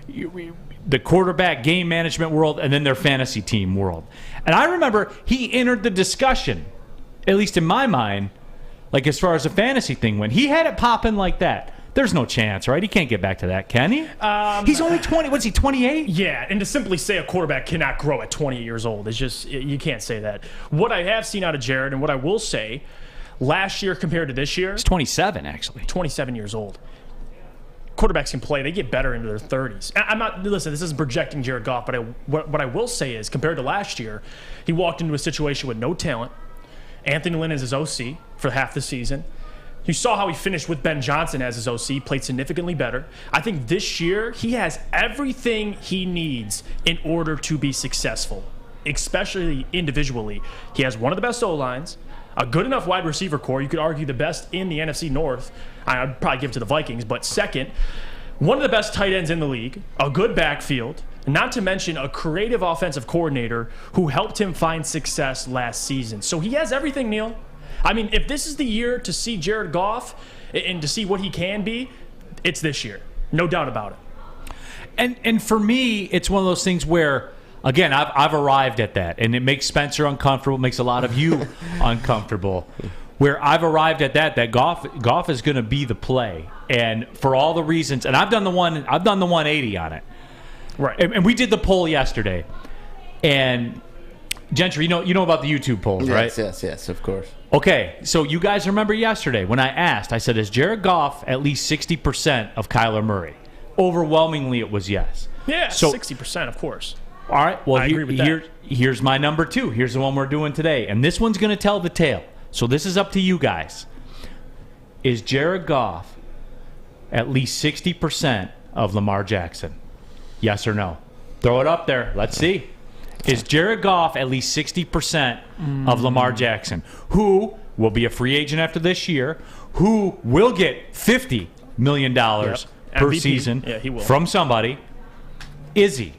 the quarterback game management world and then their fantasy team world. And I remember he entered the discussion, at least in my mind, like as far as the fantasy thing went. He had it popping like that. There's no chance, right? He can't get back to that, can he? He's only 20. What's he, 28? Yeah, and to simply say a quarterback cannot grow at 28 years old is just, you can't say that. What I have seen out of Jared, and what I will say, last year compared to this year. He's 27, actually. 27 years old. Quarterbacks can play. They get better into their 30s. I'm not, listen, this isn't projecting Jared Goff, but what I will say is, compared to last year, he walked into a situation with no talent. Anthony Lynn is his OC for half the season. You saw how he finished with Ben Johnson as his OC, played significantly better. I think this year he has everything he needs in order to be successful, especially individually. He has one of the best O-lines, a good enough wide receiver core. You could argue the best in the NFC North. I'd probably give it to the Vikings, but second, one of the best tight ends in the league, a good backfield, not to mention a creative offensive coordinator who helped him find success last season. So he has everything, Neal. I mean, if this is the year to see Jared Goff and to see what he can be, it's this year. No doubt about it. And for me, it's one of those things where, again, I've arrived at that, and it makes Spencer uncomfortable, makes a lot of you uncomfortable, where I've arrived at that Goff is going to be the play. And for all the reasons, and I've done the 180 on it. Right. And we did the poll yesterday. And Gentry, you know about the YouTube polls, right? Yes, of course. Okay, so you guys remember yesterday when I asked, I said, is Jared Goff at least 60% of Kyler Murray? Overwhelmingly, it was yes. Yeah, so, 60%, of course. All right, well, I agree with that. Here's my number 2. Here's the one we're doing today. And this one's going to tell the tale. So this is up to you guys. Is Jared Goff at least 60% of Lamar Jackson? Yes or no? Throw it up there. Let's see. Is Jared Goff at least 60% of Lamar Jackson, who will be a free agent after this year, who will get $50 million per MVP. season He will. from somebody? Is he?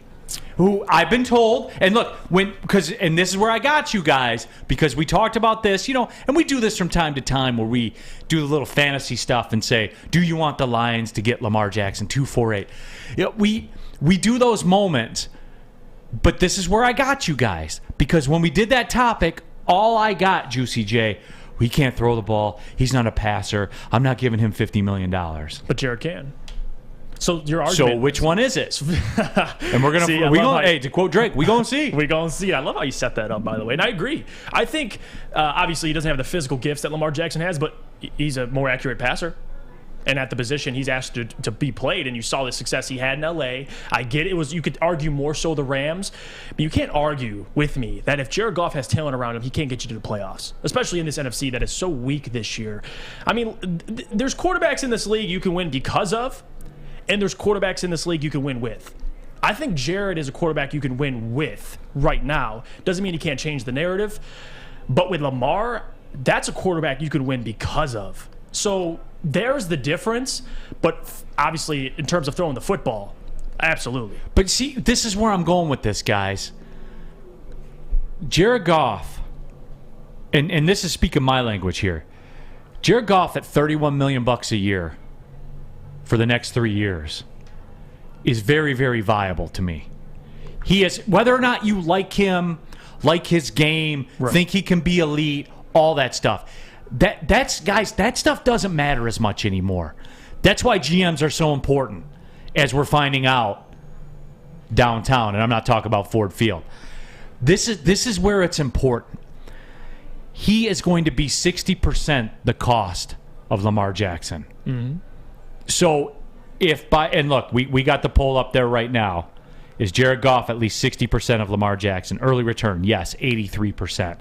Who I've been told, and look, and this is where I got you guys, because we talked about this, and we do this from time to time where we do the little fantasy stuff and say, do you want the Lions to get Lamar Jackson 248? We do those moments. But this is where I got you guys. Because when we did that topic, all I got, Juicy J, he can't throw the ball. He's not a passer. I'm not giving him $50 million. But Jared can. So your argument. So which one is it? And we're gonna hey, to quote Drake, we gonna see. We gonna see. I love how you set that up, by the way, and I agree. I think obviously he doesn't have the physical gifts that Lamar Jackson has, but he's a more accurate passer. And at the position he's asked to be played, and you saw the success he had in L.A. I get it. You could argue more so the Rams, but you can't argue with me that if Jared Goff has talent around him, he can't get you to the playoffs, especially in this NFC that is so weak this year. I mean, there's quarterbacks in this league you can win because of, and there's quarterbacks in this league you can win with. I think Jared is a quarterback you can win with right now. Doesn't mean he can't change the narrative, but with Lamar, that's a quarterback you can win because of. So there's the difference, but obviously in terms of throwing the football, absolutely. But see, this is where I'm going with this, guys. Jared Goff, and this is speaking my language here. Jared Goff at $31 million a year for the next 3 years is very, very viable to me. He is, whether or not you like him, like his game, think he can be elite, all that stuff. That's guys, that stuff doesn't matter as much anymore. That's why GMs are so important, as we're finding out downtown, and I'm not talking about Ford Field. This is where it's important. He is going to be 60% the cost of Lamar Jackson. Mm-hmm. So and look, we got the poll up there right now. Is Jared Goff at least 60% of Lamar Jackson? Early return, yes, 83%.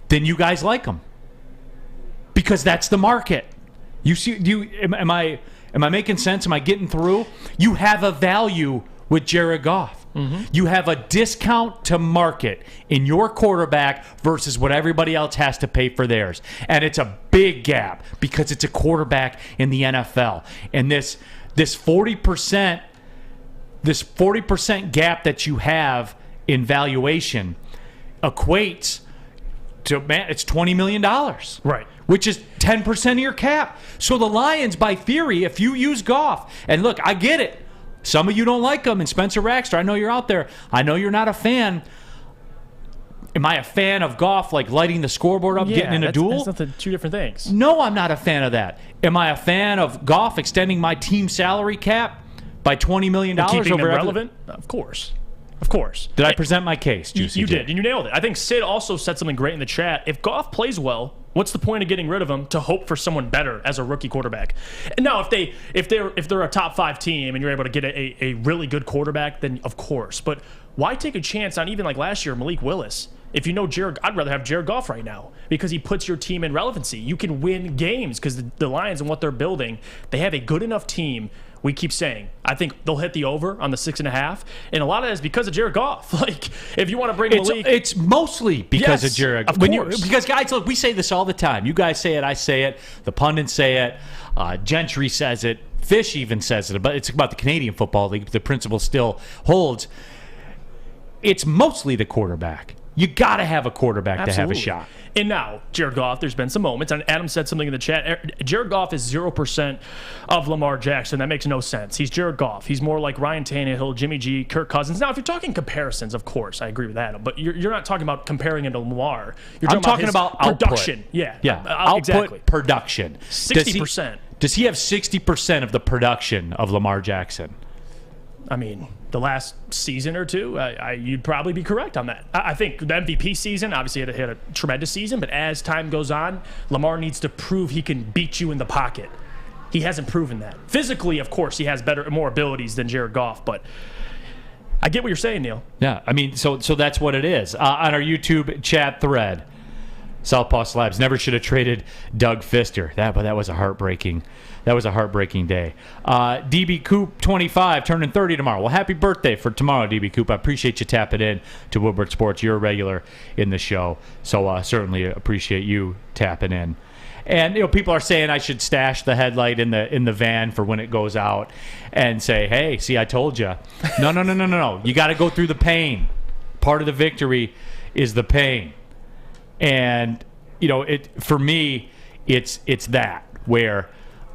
Then you guys like him. Because that's the market. You see, am I making sense? Am I getting through? You have a value with Jared Goff. Mm-hmm. You have a discount to market in your quarterback versus what everybody else has to pay for theirs. And it's a big gap because it's a quarterback in the NFL. And this 40% gap that you have in valuation equates to, man, it's $20 million. Right. Which is 10% of your cap. So the Lions, by theory, if you use Goff, and look, I get it. Some of you don't like him, and Spencer Raxter, I know you're out there. I know you're not a fan. Am I a fan of Goff, like lighting the scoreboard up, getting in a duel? That's two different things. No, I'm not a fan of that. Am I a fan of Goff extending my team salary cap by $20 million? Keeping them relevant? Of course. Of course. Did I present my case, Juicy? You did, and you nailed it. I think Sid also said something great in the chat. If Goff plays well, what's the point of getting rid of him to hope for someone better as a rookie quarterback? And now, if they're a top 5 team and you're able to get a really good quarterback, then of course. But why take a chance on even like last year, Malik Willis? If you know I'd rather have Jared Goff right now because he puts your team in relevancy. You can win games because the Lions and what they're building, they have a good enough team. We keep saying, I think they'll hit the over on the 6.5, and a lot of that is because of Jared Goff. Like, if you want to bring Malik, it's mostly because of Jared. Of course. Because guys, look, we say this all the time. You guys say it, I say it. The pundits say it. Gentry says it. Fish even says it. But it's about the Canadian Football League. The principle still holds. It's mostly the quarterback. You got to have a quarterback to have a shot. And now, Jared Goff, there's been some moments, and Adam said something in the chat. Jared Goff is 0% of Lamar Jackson. That makes no sense. He's Jared Goff. He's more like Ryan Tannehill, Jimmy G, Kirk Cousins. Now, if you're talking comparisons, of course, I agree with Adam, but you're not talking about comparing him to Lamar. I'm talking about production. Output. Yeah, output, exactly. Production. 60%. Does he have 60% of the production of Lamar Jackson? I mean, the last season or two, you'd probably be correct on that. I think the MVP season, obviously, had a tremendous season, but as time goes on, Lamar needs to prove he can beat you in the pocket. He hasn't proven that. Physically, of course, he has more abilities than Jared Goff, but I get what you're saying, Neal. Yeah, I mean, so that's what it is. On our YouTube chat thread, Southpaw Slabs never should have traded Doug Fister. But that was a heartbreaking day. DB Coop 25 turning 30 tomorrow. Well, happy birthday for tomorrow, DB Coop. I appreciate you tapping in to Woodward Sports. You're a regular in the show, so certainly appreciate you tapping in. And people are saying I should stash the headlight in the van for when it goes out, and say, "Hey, see, I told you." No. You got to go through the pain. Part of the victory is the pain. And for me, it's that where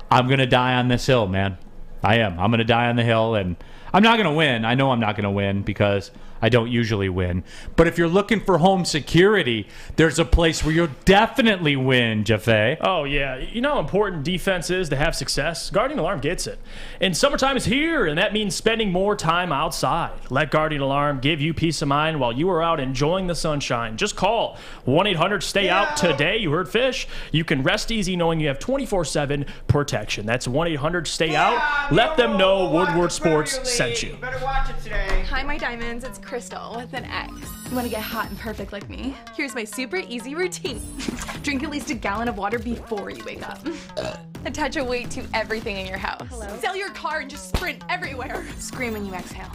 I'm gonna die on this hill, man. I am. I'm gonna die on the hill, and I'm not gonna win. I know I'm not gonna win because I don't usually win. But if you're looking for home security, there's a place where you'll definitely win, Jaffe. Oh, yeah. You know how important defense is to have success? Guardian Alarm gets it. And summertime is here, and that means spending more time outside. Let Guardian Alarm give you peace of mind while you are out enjoying the sunshine. Just call 1-800-STAY-OUT today. You heard Fish. You can rest easy knowing you have 24/7 protection. That's 1-800-STAY-OUT. Let them know Woodward Sports sent you. Better watch it today. Hi, my diamonds. It's Crystal with an X. You want to get hot and perfect like me? Here's my super easy routine. Drink at least a gallon of water before you wake up. Attach a weight to everything in your house. Hello? Sell your car and just sprint everywhere. Scream when you exhale.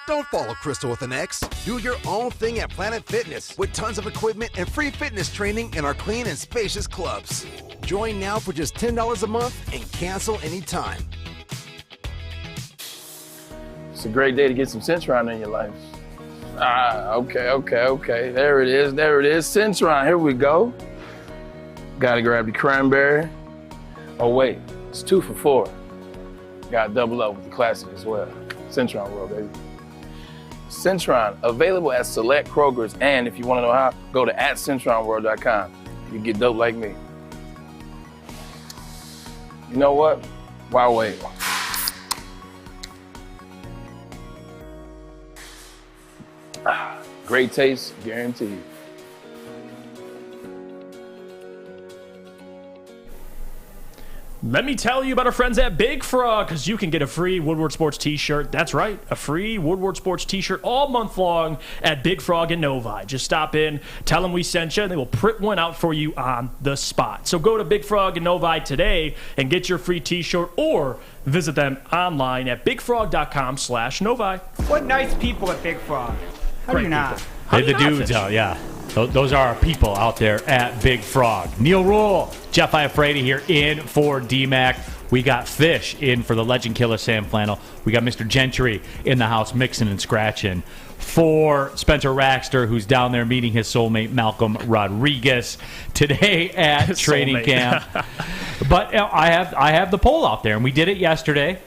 Don't follow Crystal with an X. Do your own thing at Planet Fitness with tons of equipment and free fitness training in our clean and spacious clubs. Join now for just $10 a month and cancel anytime. It's a great day to get some Centron in your life. Okay. There it is. Centron, here we go. Gotta grab the cranberry. Oh wait, it's 2 for $4. Gotta double up with the classic as well. Centron World, baby. Centron, available at select Krogers. And if you want to know how, go to @CentronWorld.com. You get dope like me. You know what? Why wait? Great taste, guaranteed. Let me tell you about our friends at Big Frog, because you can get a free Woodward Sports t-shirt. That's right, a free Woodward Sports t-shirt all month long at Big Frog in Novi. Just stop in, tell them we sent you, and they will print one out for you on the spot. So go to Big Frog in Novi today and get your free t-shirt, or visit them online at bigfrog.com/Novi. What nice people at Big Frog. How do you not? They're the dudes out, yeah. Those are our people out there at Big Frog. Neal, Ruhl, Jeff Iafrate here in for D-Mac. We got Fish in for the Legend Killer Sam Flannel. We got Mr. Gentry in the house mixing and scratching for Spencer Raxter, who's down there meeting his soulmate Malcolm Rodriguez today at training camp. But I have the poll out there, and we did it yesterday,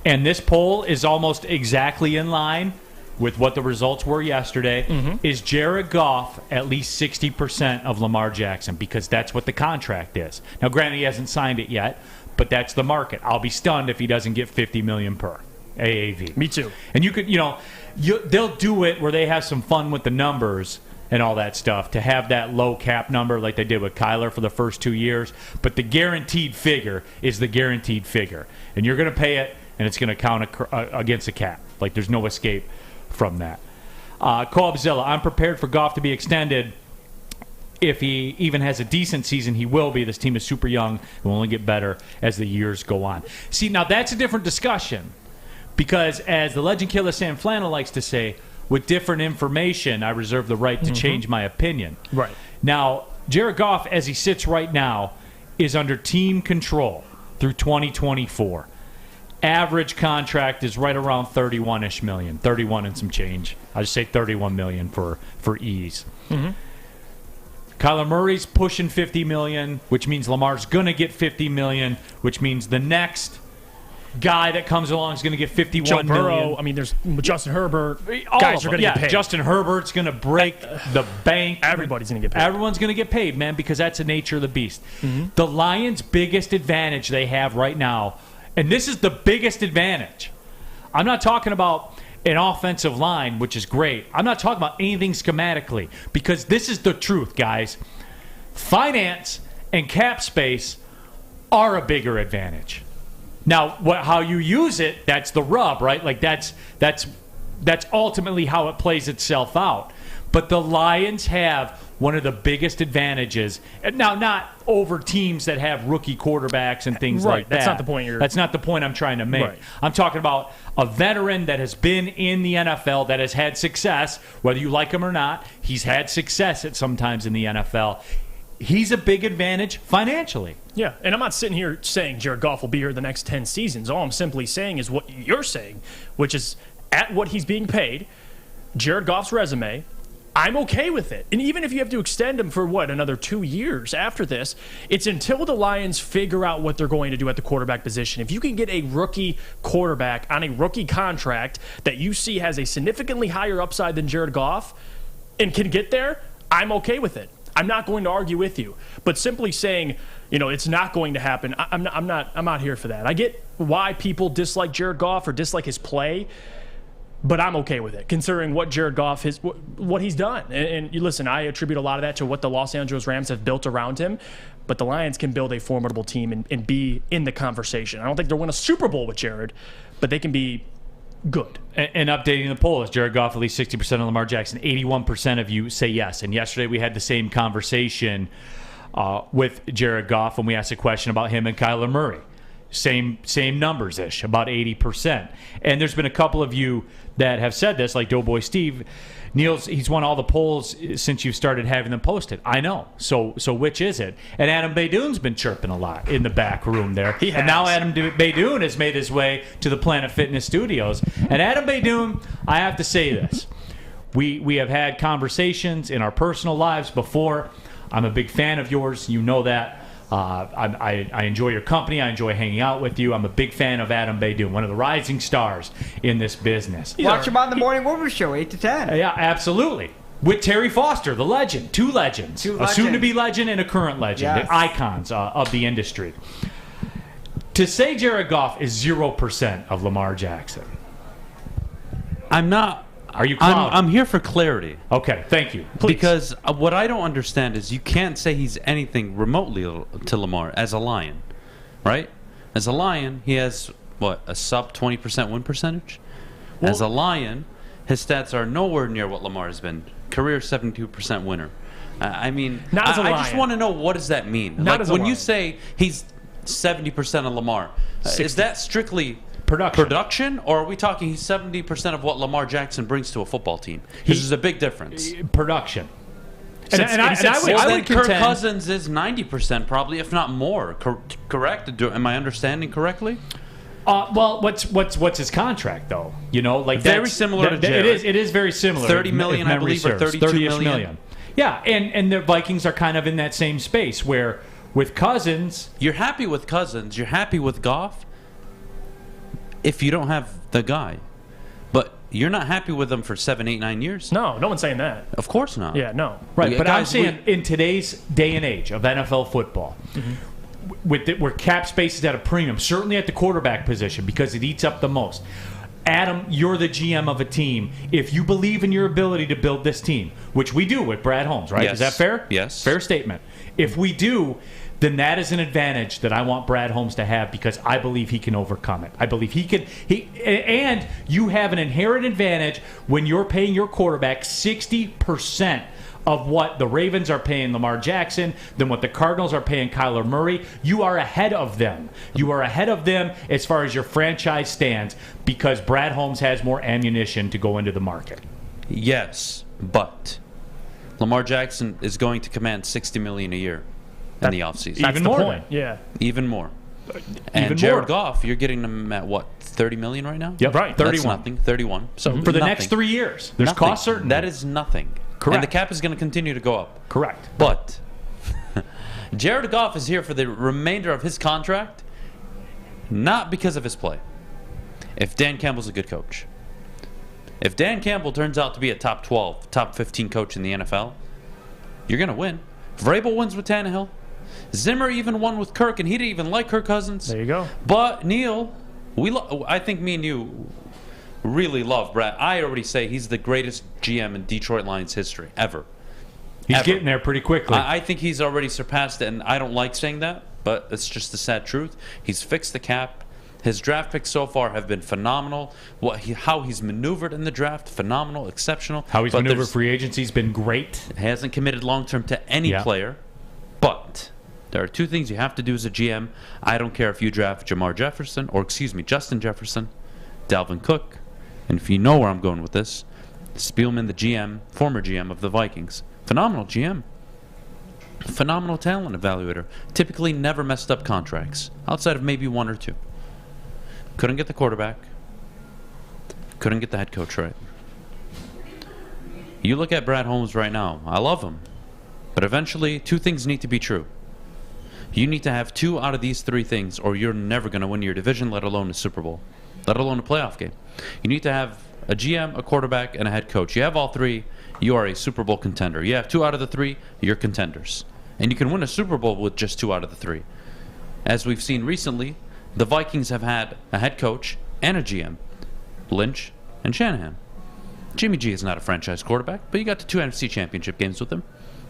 and this poll is almost exactly in line with what the results were yesterday. Is Jared Goff at least 60% of Lamar Jackson? Because that's what the contract is. Now, granted, he hasn't signed it yet, but that's the market. I'll be stunned if he doesn't get $50 million per AAV. Me too. And you could, they'll do it where they have some fun with the numbers and all that stuff to have that low cap number like they did with Kyler for the first 2 years. But the guaranteed figure is the guaranteed figure. And you're going to pay it, and it's going to count against the cap. Like, there's no escape from that. Co-opzilla, I'm prepared for Goff to be extended. If he even has a decent season, he will be. This team is super young and will only get better as the years go on. See, now that's a different discussion, because as the Legend Killer Sam Flannel likes to say, with different information, I reserve the right to change my opinion. Right. Now, Jared Goff, as he sits right now, is under team control through 2024. Average contract is right around 31-ish million, 31 and some change. I just say 31 million for ease. Kyler Murray's pushing 50 million, which means Lamar's going to get 50 million, which means the next guy that comes along is going to get 51 Joe Burrow, million. I mean, there's Justin Herbert. All Guys of are them. going to get paid. Justin Herbert's going to break the bank. Everybody's going to get paid. Everyone's going to get paid, man, because that's the nature of the beast. The Lions' biggest advantage they have right now, and this is the biggest advantage. I'm not talking about an offensive line, which is great. I'm not talking about anything schematically, because this is the truth, guys. Finance and cap space are a bigger advantage. Now, how you use it, that's the rub, right? Like that's ultimately how it plays itself out. But the Lions have one of the biggest advantages. Now, not over teams that have rookie quarterbacks and things like that. That's not the point That's not the point I'm trying to make. Right. I'm talking about a veteran that has been in the NFL, that has had success, whether you like him or not. He's had success at sometimes in the NFL. He's a big advantage financially. Yeah, and I'm not sitting here saying Jared Goff will be here the next 10 seasons. All I'm simply saying is what you're saying, which is at what he's being paid, Jared Goff's resume, I'm okay with it. And even if you have to extend him for, another 2 years after this, it's until the Lions figure out what they're going to do at the quarterback position. If you can get a rookie quarterback on a rookie contract that you see has a significantly higher upside than Jared Goff and can get there, I'm okay with it. I'm not going to argue with you. But simply saying, it's not going to happen, I'm not here for that. I get why people dislike Jared Goff or dislike his play, but I'm okay with it, considering what Jared Goff what he's done. And you listen, I attribute a lot of that to what the Los Angeles Rams have built around him. But the Lions can build a formidable team and be in the conversation. I don't think they'll win a Super Bowl with Jared, but they can be good. And updating the poll, is Jared Goff at least 60% of Lamar Jackson? 81% of you say yes. And yesterday we had the same conversation with Jared Goff when we asked a question about him and Kyler Murray. Same numbers-ish, about 80%. And there's been a couple of you that have said this, like Doughboy Steve. Neal's, he's won all the polls since you started having them posted. I know. So which is it? And Adam Beydoun's been chirping a lot in the back room there. He has. And now Adam Beydoun has made his way to the Planet Fitness studios. And Adam Beydoun, I have to say this. We have had conversations in our personal lives before. I'm a big fan of yours. You know that. I enjoy your company. I enjoy hanging out with you. I'm a big fan of Adham Beydoun, one of the rising stars in this business. Watch him on the Morning Woodward Show, 8 to 10. Yeah, absolutely. With Terry Foster, the legend. Two legends. A soon-to-be legend and a current legend. Yes. The icons of the industry. To say Jared Goff is 0% of Lamar Jackson. I'm not. Are you clouded? I'm here for clarity. Okay, thank you. Please. Because what I don't understand is you can't say he's anything remotely to Lamar as a Lion, right? As a Lion, he has, what, a sub 20% win percentage? Well, as a Lion, his stats are nowhere near what Lamar has been. Career 72% winner. I mean, Not as a I just Lion. want to know, what does that mean? Not Like as a when you Lion. say he's 70% of Lamar, is that strictly production, or are we talking he's 70% of what Lamar Jackson brings to a football team? This is a big difference. Production. And I would Kirk contend, Cousins is 90% probably, if not more. Correct? Am I understanding correctly? Well, what's his contract though? You know, like Very that's- similar to Jared. It is very similar. 30 if million, I memory believe, or serves. 32 30-ish million. Yeah, and the Vikings are kind of in that same space where with Cousins, you're happy with Cousins, you're happy with Goff if you don't have the guy. But you're not happy with him for 7, 8, 9 years? No one's saying that. Of course not. Yeah, no. right? Yeah, But I'm guys, saying in today's day and age of NFL football, where cap space is at a premium, certainly at the quarterback position because it eats up the most. Adam, you're the GM of a team. If you believe in your ability to build this team, which we do with Brad Holmes, right? Yes. Is that fair? Yes. Fair statement. If we do, then that is an advantage that I want Brad Holmes to have because I believe he can overcome it. I believe he can. And you have an inherent advantage when you're paying your quarterback 60% of what the Ravens are paying Lamar Jackson, than what the Cardinals are paying Kyler Murray. You are ahead of them. You are ahead of them as far as your franchise stands because Brad Holmes has more ammunition to go into the market. Yes, but Lamar Jackson is going to command $60 million a year in the offseason. That's the point. Yeah. Even more. And Jared Goff, you're getting him at what, 30 million right now? Yep, right. 31. That's nothing. 31. So For the nothing. next 3 years. There's Nothing. cost certainty. That is nothing. Correct. And the cap is going to continue to go up. Correct. But Jared Goff is here for the remainder of his contract, not because of his play. If Dan Campbell's a good coach. If Dan Campbell turns out to be a top 12, top 15 coach in the NFL, you're going to win. Vrabel wins with Tannehill. Zimmer even won with Kirk, and he didn't even like Kirk Cousins. There you go. But Neal, I think me and you really love Brad. I already say he's the greatest GM in Detroit Lions history ever. He's getting there pretty quickly. I think he's already surpassed it, and I don't like saying that, but it's just the sad truth. He's fixed the cap. His draft picks so far have been phenomenal. How he's maneuvered in the draft, phenomenal, exceptional. How he's maneuvered free agency's been great. He hasn't committed long-term to any player, but there are two things you have to do as a GM. I don't care if you draft Justin Jefferson, Dalvin Cook, and if you know where I'm going with this, Spielman, the GM, former GM of the Vikings, phenomenal GM, phenomenal talent evaluator, typically never messed up contracts, outside of maybe one or two. Couldn't get the quarterback, couldn't get the head coach right. You look at Brad Holmes right now, I love him, but eventually two things need to be true. You need to have 2 out of these 3 things, or you're never going to win your division, let alone a Super Bowl, let alone a playoff game. You need to have a GM, a quarterback, and a head coach. You have all 3, you are a Super Bowl contender. You have 2 out of the 3, you're contenders. And you can win a Super Bowl with just 2 out of the 3. As we've seen recently, the Vikings have had a head coach and a GM, Lynch and Shanahan. Jimmy G is not a franchise quarterback, but you got to 2 NFC championship games with him.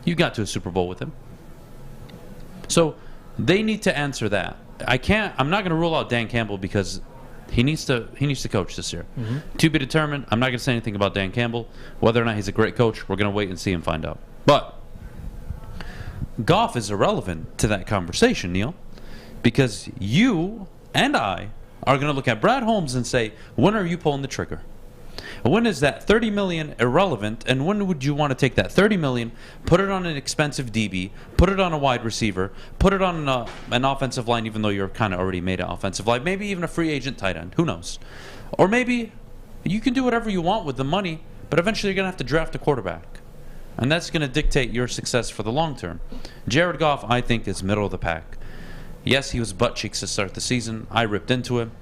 You got to a Super Bowl with him. So they need to answer that. I'm not going to rule out Dan Campbell because he needs to coach this year. To be determined. I'm not going to say anything about Dan Campbell. Whether or not he's a great coach, we're going to wait and see and find out. But Goff is irrelevant to that conversation, Neal, because you and I are going to look at Brad Holmes and say, when are you pulling the trigger? When is that $30 million irrelevant, and when would you want to take that $30 million, put it on an expensive DB, put it on a wide receiver, put it on an offensive line, even though you're kind of already made an offensive line, maybe even a free agent tight end, who knows? Or maybe you can do whatever you want with the money, but eventually you're going to have to draft a quarterback. And that's going to dictate your success for the long term. Jared Goff, I think, is middle of the pack. Yes, he was butt cheeks to start the season. I ripped into him.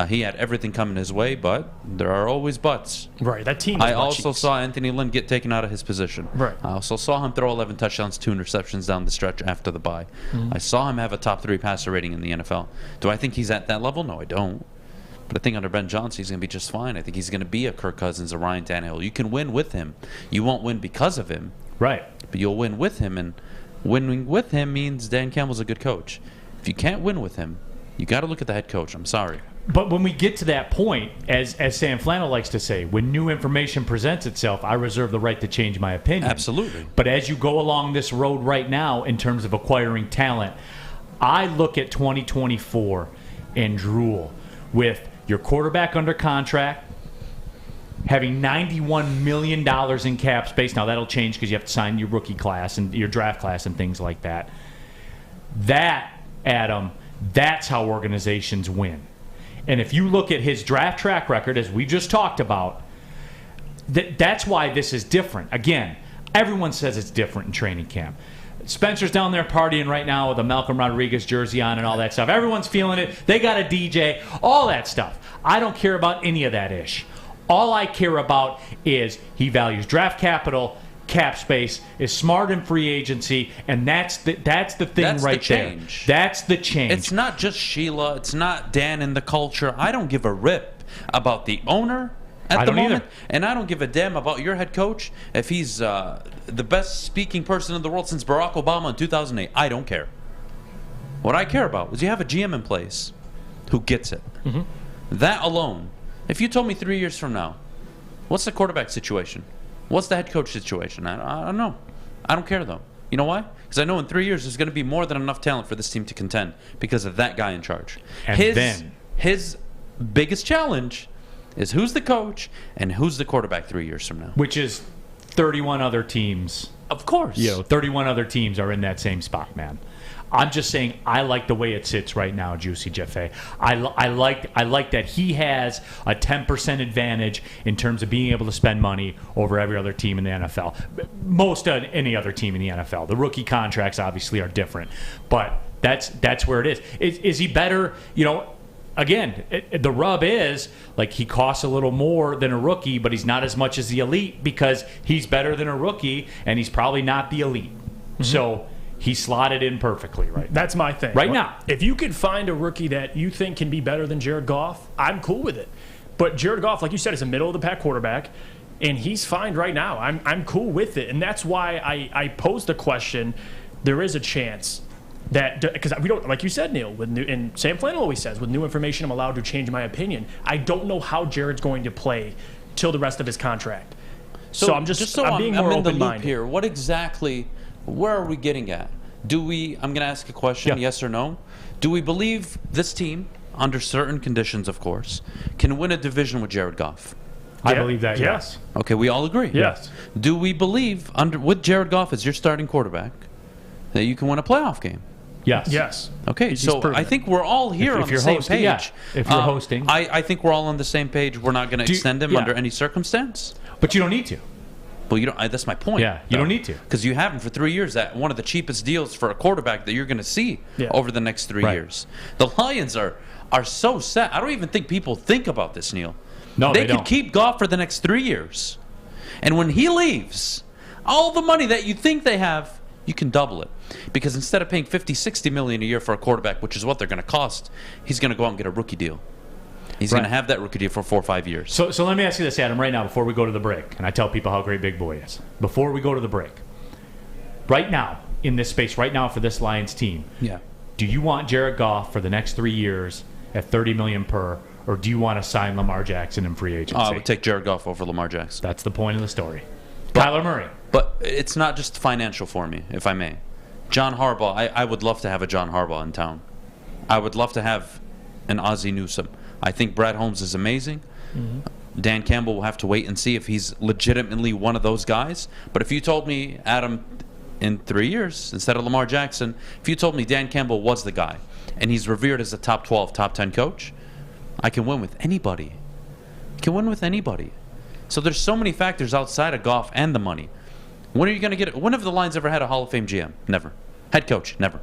He had everything coming his way, but there are always buts. Right, that team. I also saw Anthony Lynn get taken out of his position. Right. I also saw him throw 11 touchdowns, 2 interceptions down the stretch after the bye. I saw him have a top 3 passer rating in the NFL. Do I think he's at that level? No, I don't. But I think under Ben Johnson, he's going to be just fine. I think he's going to be a Kirk Cousins, a Ryan Tannehill. You can win with him. You won't win because of him. Right. But you'll win with him, and winning with him means Dan Campbell's a good coach. If you can't win with him, you got to look at the head coach. I'm sorry. But when we get to that point, as Sam Flannel likes to say, when new information presents itself, I reserve the right to change my opinion. Absolutely. But as you go along this road right now in terms of acquiring talent, I look at 2024 and Ruhl with your quarterback under contract, having $91 million in cap space. Now, that'll change because you have to sign your rookie class and your draft class and things like that. That, Adam, that's how organizations win. And if you look at his draft track record, as we just talked about, that's why this is different. Again, everyone says it's different in training camp. Spencer's down there partying right now with a Malcolm Rodriguez jersey on and all that stuff. Everyone's feeling it. They got a DJ, all that stuff. I don't care about any of that ish. All I care about is he values draft capital, cap space, is smart in free agency, and that's the thing That's right the change. there. That's the change. It's not just Sheila. It's not Dan and the culture. I don't give a rip about the owner at the moment, and I don't give a damn about your head coach if he's the best speaking person in the world since Barack Obama in 2008. I don't care. What I care about is you have a GM in place who gets it. That alone. If you told me 3 years from now, what's the quarterback situation? What's the head coach situation? I don't know. I don't care, though. You know why? Because I know in 3 years there's going to be more than enough talent for this team to contend because of that guy in charge. And his biggest challenge is who's the coach and who's the quarterback 3 years from now. Which is 31 other teams. Of course. 31 other teams are in that same spot, man. I'm just saying I like the way it sits right now, Juicy Jaffe. I like that he has a 10% advantage in terms of being able to spend money over every other team in the NFL. Most any other team in the NFL. The rookie contracts obviously are different, but that's where it is. Is he better? Again, the rub is like he costs a little more than a rookie, but he's not as much as the elite because he's better than a rookie, and he's probably not the elite. So he slotted in perfectly right now. That's my thing. Right now. If you could find a rookie that you think can be better than Jared Goff, I'm cool with it. But Jared Goff, like you said, is a middle-of-the-pack quarterback, and he's fine right now. I'm cool with it, and that's why I posed the question. There is a chance that, because we don't, like you said, Neal, and Sam Flannel always says, with new information, I'm allowed to change my opinion. I don't know how Jared's going to play till the rest of his contract. So I'm being more in the open-minded loop here. What exactly? Where are we getting at? I'm going to ask a question, yes or no. Do we believe this team, under certain conditions, of course, can win a division with Jared Goff? I believe that, yes. Okay, we all agree. Yes. Do we believe, with Jared Goff as your starting quarterback, that you can win a playoff game? Yes. Yes. Okay, so I think we're all here on the same page. Yeah. If you're hosting. I think we're all on the same page. We're not going to extend him under any circumstance. But you don't need to. Well, you don't. That's my point. Yeah, you don't need to. Because you have him for 3 years at one of the cheapest deals for a quarterback that you're going to see over the next 3 years. The Lions are so set. I don't even think people think about this, Neal. No, they don't. could keep Goff for the next 3 years. And when he leaves, all the money that you think they have, you can double it. Because instead of paying $50, $60 million a year for a quarterback, which is what they're going to cost, he's going to go out and get a rookie deal. He's going to have that rookie deal for 4 or 5 years. So let me ask you this, Adam, right now before we go to the break, and I tell people how great Big Boy is. Before we go to the break, right now, in this space, right now for this Lions team, do you want Jared Goff for the next 3 years at $30 million per, or do you want to sign Lamar Jackson in free agency? I would take Jared Goff over Lamar Jackson. That's the point of the story. Kyler Murray. But it's not just financial for me, if I may. John Harbaugh, I would love to have a John Harbaugh in town. I would love to have an Ozzie Newsome. I think Brad Holmes is amazing. Dan Campbell will have to wait and see if he's legitimately one of those guys. But if you told me, Adam, in 3 years, instead of Lamar Jackson, if you told me Dan Campbell was the guy, and he's revered as a top 12, top 10 coach, I can win with anybody. I can win with anybody. So there's so many factors outside of Goff and the money When are you going to get it? When have the Lions ever had a Hall of Fame GM? Never. Head coach? Never.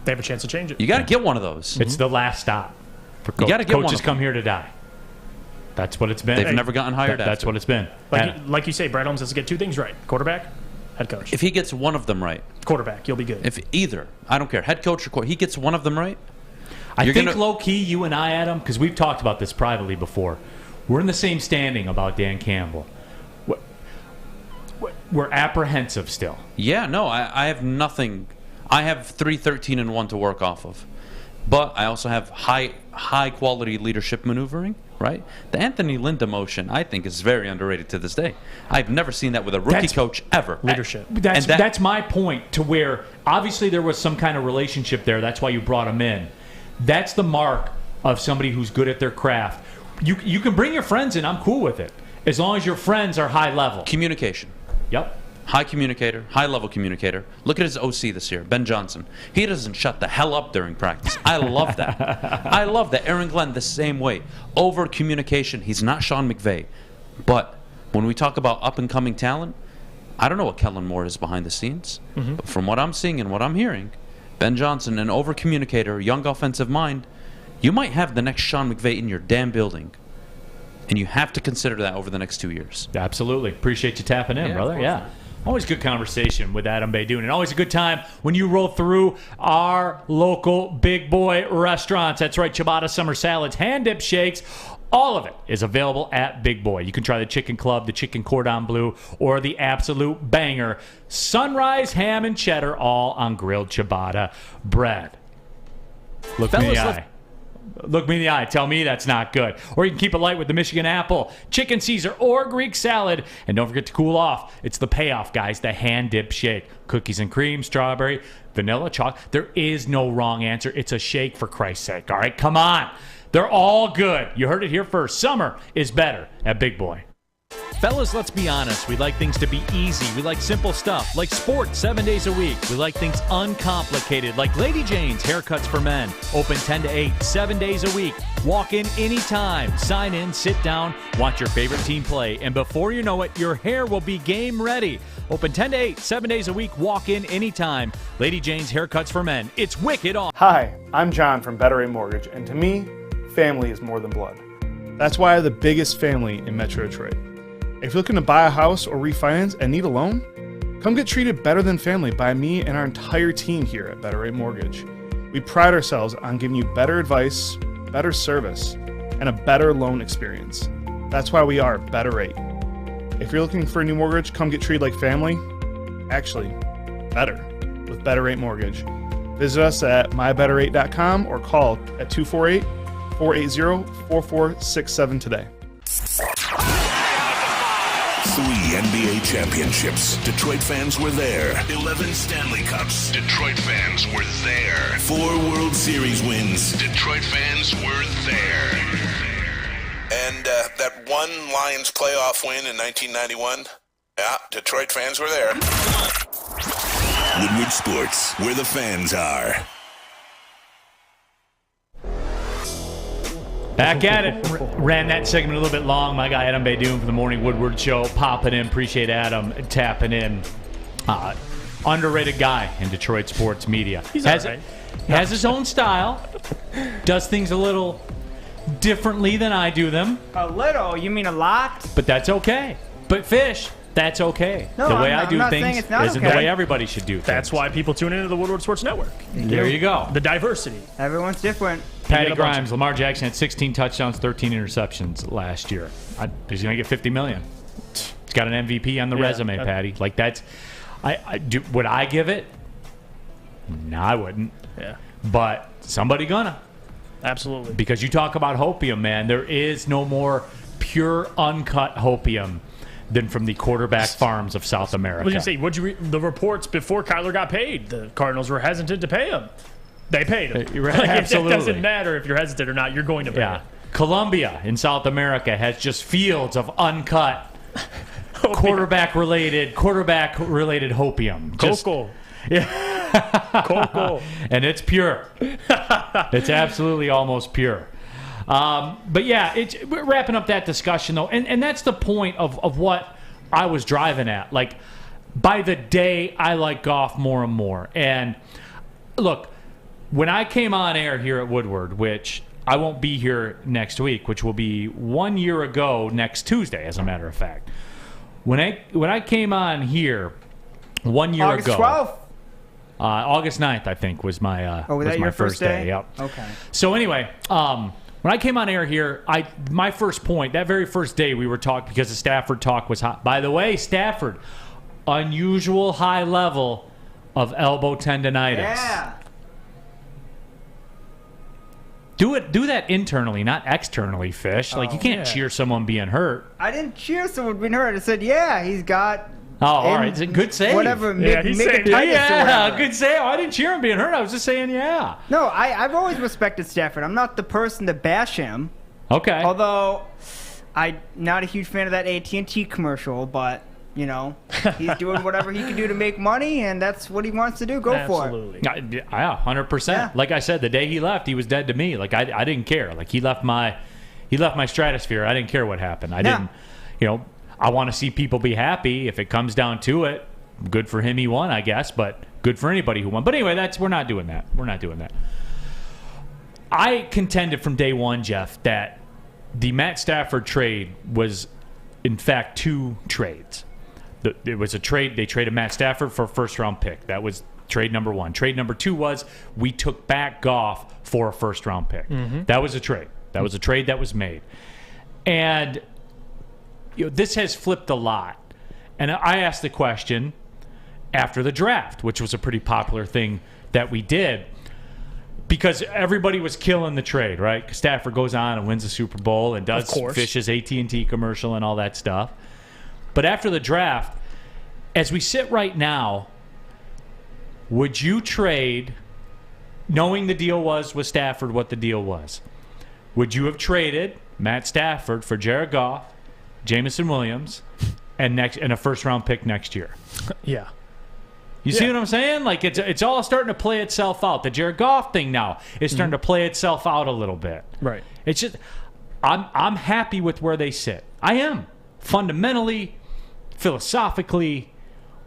They have a chance to change it. You got to get one of those. It's the last stop for You gotta get one coaches of come here to die. That's what it's been. They've never gotten hired That's after. what it's been. Like you say, Brad Holmes has to get two things right: quarterback, head coach. If he gets one of them right, quarterback, you'll be good. If either, I don't care, head coach or quarterback, he gets one of them right. I think low-key, you and I, Adam, because we've talked about this privately before, we're in the same standing about Dan Campbell. We're apprehensive still. Yeah, no, I have nothing. I have 3-13-1 to work off of. But I also have high quality leadership maneuvering, right? The Anthony Lynn demotion, I think, is very underrated to this day. I've never seen that with a rookie coach ever. Leadership. That's my point, to where obviously there was some kind of relationship there. That's why you brought him in. That's the mark of somebody who's good at their craft. You can bring your friends in. I'm cool with it, as long as your friends are high level. Communication. Yep. High communicator, high-level communicator. Look at his OC this year, Ben Johnson. He doesn't shut the hell up during practice. I love that. I love that. Aaron Glenn, the same way. Over communication. He's not Sean McVay. But when we talk about up-and-coming talent, I don't know what Kellen Moore is behind the scenes. But from what I'm seeing and what I'm hearing, Ben Johnson, an over-communicator, young offensive mind, you might have the next Sean McVay in your damn building. And you have to consider that over the next 2 years. Absolutely. Appreciate you tapping in, brother. Yeah. Always good conversation with Adham Beydoun, and always a good time when you roll through our local big boy restaurants. That's right, ciabatta, summer salads, hand dip shakes. All of it is available at Big Boy. You can try the Chicken Club, the Chicken Cordon Bleu, or the absolute banger, Sunrise Ham and Cheddar, all on grilled ciabatta bread. Look me in the eye. Look me in the eye. Tell me that's not good. Or you can keep it light with the Michigan apple, chicken Caesar, or Greek salad. And don't forget to cool off. It's the payoff, guys, the hand dip shake. Cookies and cream, strawberry, vanilla, chocolate. There is no wrong answer. It's a shake, for Christ's sake. All right, come on. They're all good. You heard it here first. Summer is better at Big Boy. Fellas, let's be honest. We like things to be easy. We like simple stuff, like sports 7 days a week. We like things uncomplicated, like Lady Jane's Haircuts for Men. Open 10 to 8, 7 days a week. Walk in anytime. Sign in, sit down, watch your favorite team play. And before you know it, your hair will be game ready. Open 10 to 8, 7 days a week. Walk in anytime. Lady Jane's Haircuts for Men. It's wicked awesome. Hi, I'm John from Better Rate Mortgage, and to me, family is more than blood. That's why I have the biggest family in Metro Detroit. If you're looking to buy a house or refinance and need a loan, come get treated better than family by me and our entire team here at Better Rate Mortgage. We pride ourselves on giving you better advice, better service, and a better loan experience. That's why we are Better Rate. If you're looking for a new mortgage, come get treated like family. Actually, better with Better Rate Mortgage. Visit us at mybetterrate.com or call at 248-480-4467 today. 3 NBA championships. Detroit fans were there. 11 Stanley Cups. Detroit fans were there. 4 World Series wins. Detroit fans were there. And that one Lions playoff win in 1991. Yeah, Detroit fans were there. Woodward Sports, where the fans are. Back at it. Ran that segment a little bit long. My guy Adham Beydoun from the Morning Woodward Show popping in. Appreciate Adam tapping in. Underrated guy in Detroit sports media. He's has his own style. Does things a little differently than I do them. A little? You mean a lot? But that's okay. But Fish, that's okay. No, the way I'm I do not things saying it's not isn't okay. the way everybody should do things. That's why people tune into the Woodward Sports Network. There you go. The diversity. Everyone's different. Patty Grimes, Lamar Jackson had 16 touchdowns, 13 interceptions last year. He's going to get $50 million. He's got an MVP on the resume, Patty. Like that's, would I give it? No, I wouldn't. Yeah. But somebody gonna. Absolutely. Because you talk about hopium, man. There is no more pure, uncut hopium than from the quarterback farms of South America. I was going to say, what'd you read? The reports before Kyler got paid, the Cardinals were hesitant to pay him. They paid him. Absolutely. It doesn't matter if you're hesitant or not. You're going to pay him. Colombia in South America has just fields of uncut quarterback-related hopium. Coco. Coco. And it's pure. It's absolutely almost pure. But yeah, we're wrapping up that discussion, though. And that's the point of what I was driving at. Like, by the day, I like Goff more and more. And look, when I came on air here at Woodward, which I won't be here next week, which will be 1 year ago next Tuesday, as a matter of fact. When I came on here 1 year August ago, 12th? August 9th, I think, was my was that my your first day. Yep. Okay. So anyway, when I came on air here, my first point, that very first day we were talking, because the Stafford talk was hot. By the way, Stafford, unusual high level of elbow tendonitis. Yeah. Do that internally, not externally, Fish. Like, you can't cheer someone being hurt. I didn't cheer someone being hurt. I said, yeah, he's got... Oh, all right. It's a good save. Whatever. Good save. I didn't cheer him being hurt. I was just saying, yeah. No, I've always respected Stafford. I'm not the person to bash him. Okay. Although, I'm not a huge fan of that AT&T commercial, but... You know, he's doing whatever he can do to make money, and that's what he wants to do. Go for it. Yeah, 100%. Yeah. Like I said, the day he left, he was dead to me. Like I didn't care. Like he left my stratosphere. I didn't care what happened. I didn't. You know, I want to see people be happy. If it comes down to it, good for him. He won, I guess. But good for anybody who won. But anyway, we're not doing that. We're not doing that. I contended from day one, Jeff, that the Matt Stafford trade was, in fact, two trades. It was a trade. They traded Matt Stafford for a first-round pick. That was trade number one. Trade number two was we took back Goff for a first-round pick. Mm-hmm. That was a trade. That was a trade that was made. And this has flipped a lot. And I asked the question after the draft, which was a pretty popular thing that we did, because everybody was killing the trade, right? Stafford goes on and wins the Super Bowl and does Fish's AT&T commercial and all that stuff. But after the draft, as we sit right now, would you trade, knowing the deal was with Stafford what the deal was, would you have traded Matt Stafford for Jared Goff, Jameson Williams, and a first-round pick next year? Yeah. You see what I'm saying? Like, it's all starting to play itself out. The Jared Goff thing now is starting to play itself out a little bit. Right. It's just, I'm happy with where they sit. I am. Fundamentally, philosophically,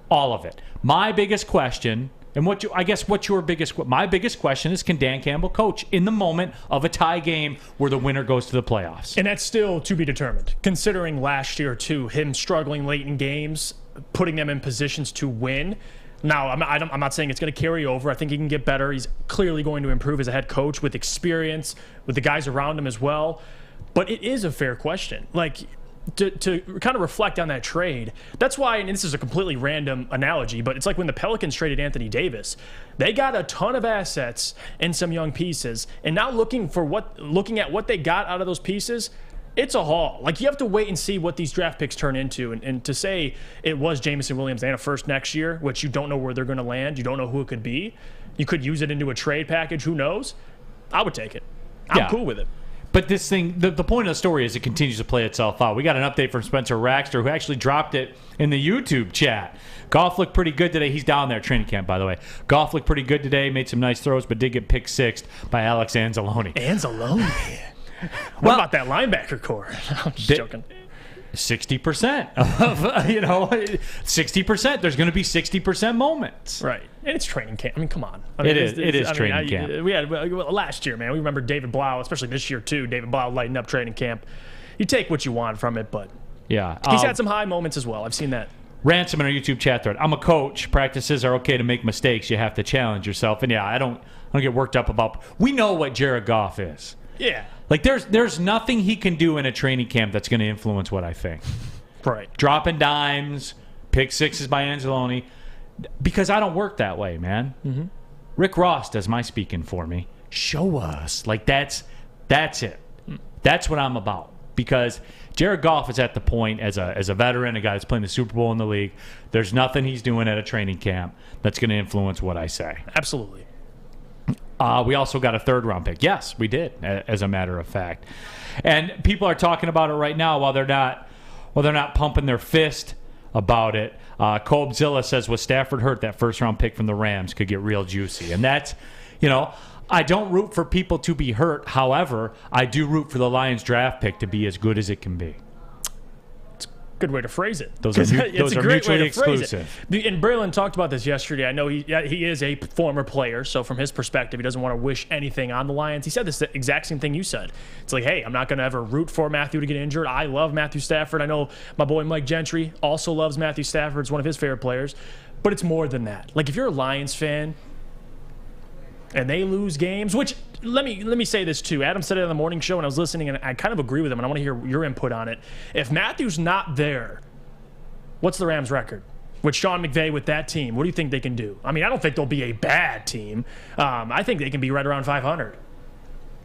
all of it. My biggest question, and my biggest question is, can Dan Campbell coach in the moment of a tie game where the winner goes to the playoffs? And that's still to be determined, considering last year, too, him struggling late in games, putting them in positions to win. Now, I'm not saying it's going to carry over. I think he can get better. He's clearly going to improve as a head coach with experience, with the guys around him as well. But it is a fair question. Like, to kind of reflect on that trade, that's why, and this is a completely random analogy, but it's like when the Pelicans traded Anthony Davis. They got a ton of assets and some young pieces, and now looking at what they got out of those pieces, it's a haul. Like, you have to wait and see what these draft picks turn into, and to say it was Jameson Williams and a first next year, which you don't know where they're going to land, you don't know who it could be, you could use it into a trade package, who knows? I would take it. I'm cool with it. But this thing, the point of the story is it continues to play itself out. We got an update from Spencer Raxter, who actually dropped it in the YouTube chat. Goff looked pretty good today. He's down there at training camp, by the way. Goff looked pretty good today, made some nice throws, but did get picked sixth by Alex Anzalone. What about that linebacker core? I'm just joking. 60% of 60%. There's going to be 60% moments. Right. And it's training camp. I mean, come on. It is training camp. We had last year, man. We remember David Blau, especially this year too. David Blau lighting up training camp. You take what you want from it, but yeah, he's had some high moments as well. I've seen that. Ransom in our YouTube chat thread. I'm a coach. Practices are okay to make mistakes. You have to challenge yourself. And yeah, I don't get worked up about. We know what Jared Goff is. Yeah. Like, there's nothing he can do in a training camp that's going to influence what I think. Right. Dropping dimes, pick sixes by Anzalone, because I don't work that way, man. Mm-hmm. Rick Ross does my speaking for me. Show us. Like, that's it. That's what I'm about. Because Jared Goff is at the point, as a veteran, a guy that's playing the Super Bowl in the league, there's nothing he's doing at a training camp that's going to influence what I say. Absolutely. We also got a third-round pick. Yes, we did, as a matter of fact. And people are talking about it right now while they're not pumping their fist about it. Colbzilla says, with Stafford hurt, that first-round pick from the Rams could get real juicy. And that's, I don't root for people to be hurt. However, I do root for the Lions draft pick to be as good as it can be. Good way to phrase it. Those are mutually exclusive. And Braylon talked about this yesterday. I know he is a former player, so from his perspective, he doesn't want to wish anything on the Lions. He said this exact same thing you said. It's like, hey, I'm not going to ever root for Matthew to get injured. I love Matthew Stafford. I know my boy Mike Gentry also loves Matthew Stafford. It's one of his favorite players. But it's more than that. Like, if you're a Lions fan and they lose games, which let me say this too. Adam said it on the morning show, and I was listening, and I kind of agree with him, and I want to hear your input on it. If Matthew's not there, what's the Rams' record? With Sean McVay, with that team, what do you think they can do? I mean, I don't think they'll be a bad team. I think they can be right around 500.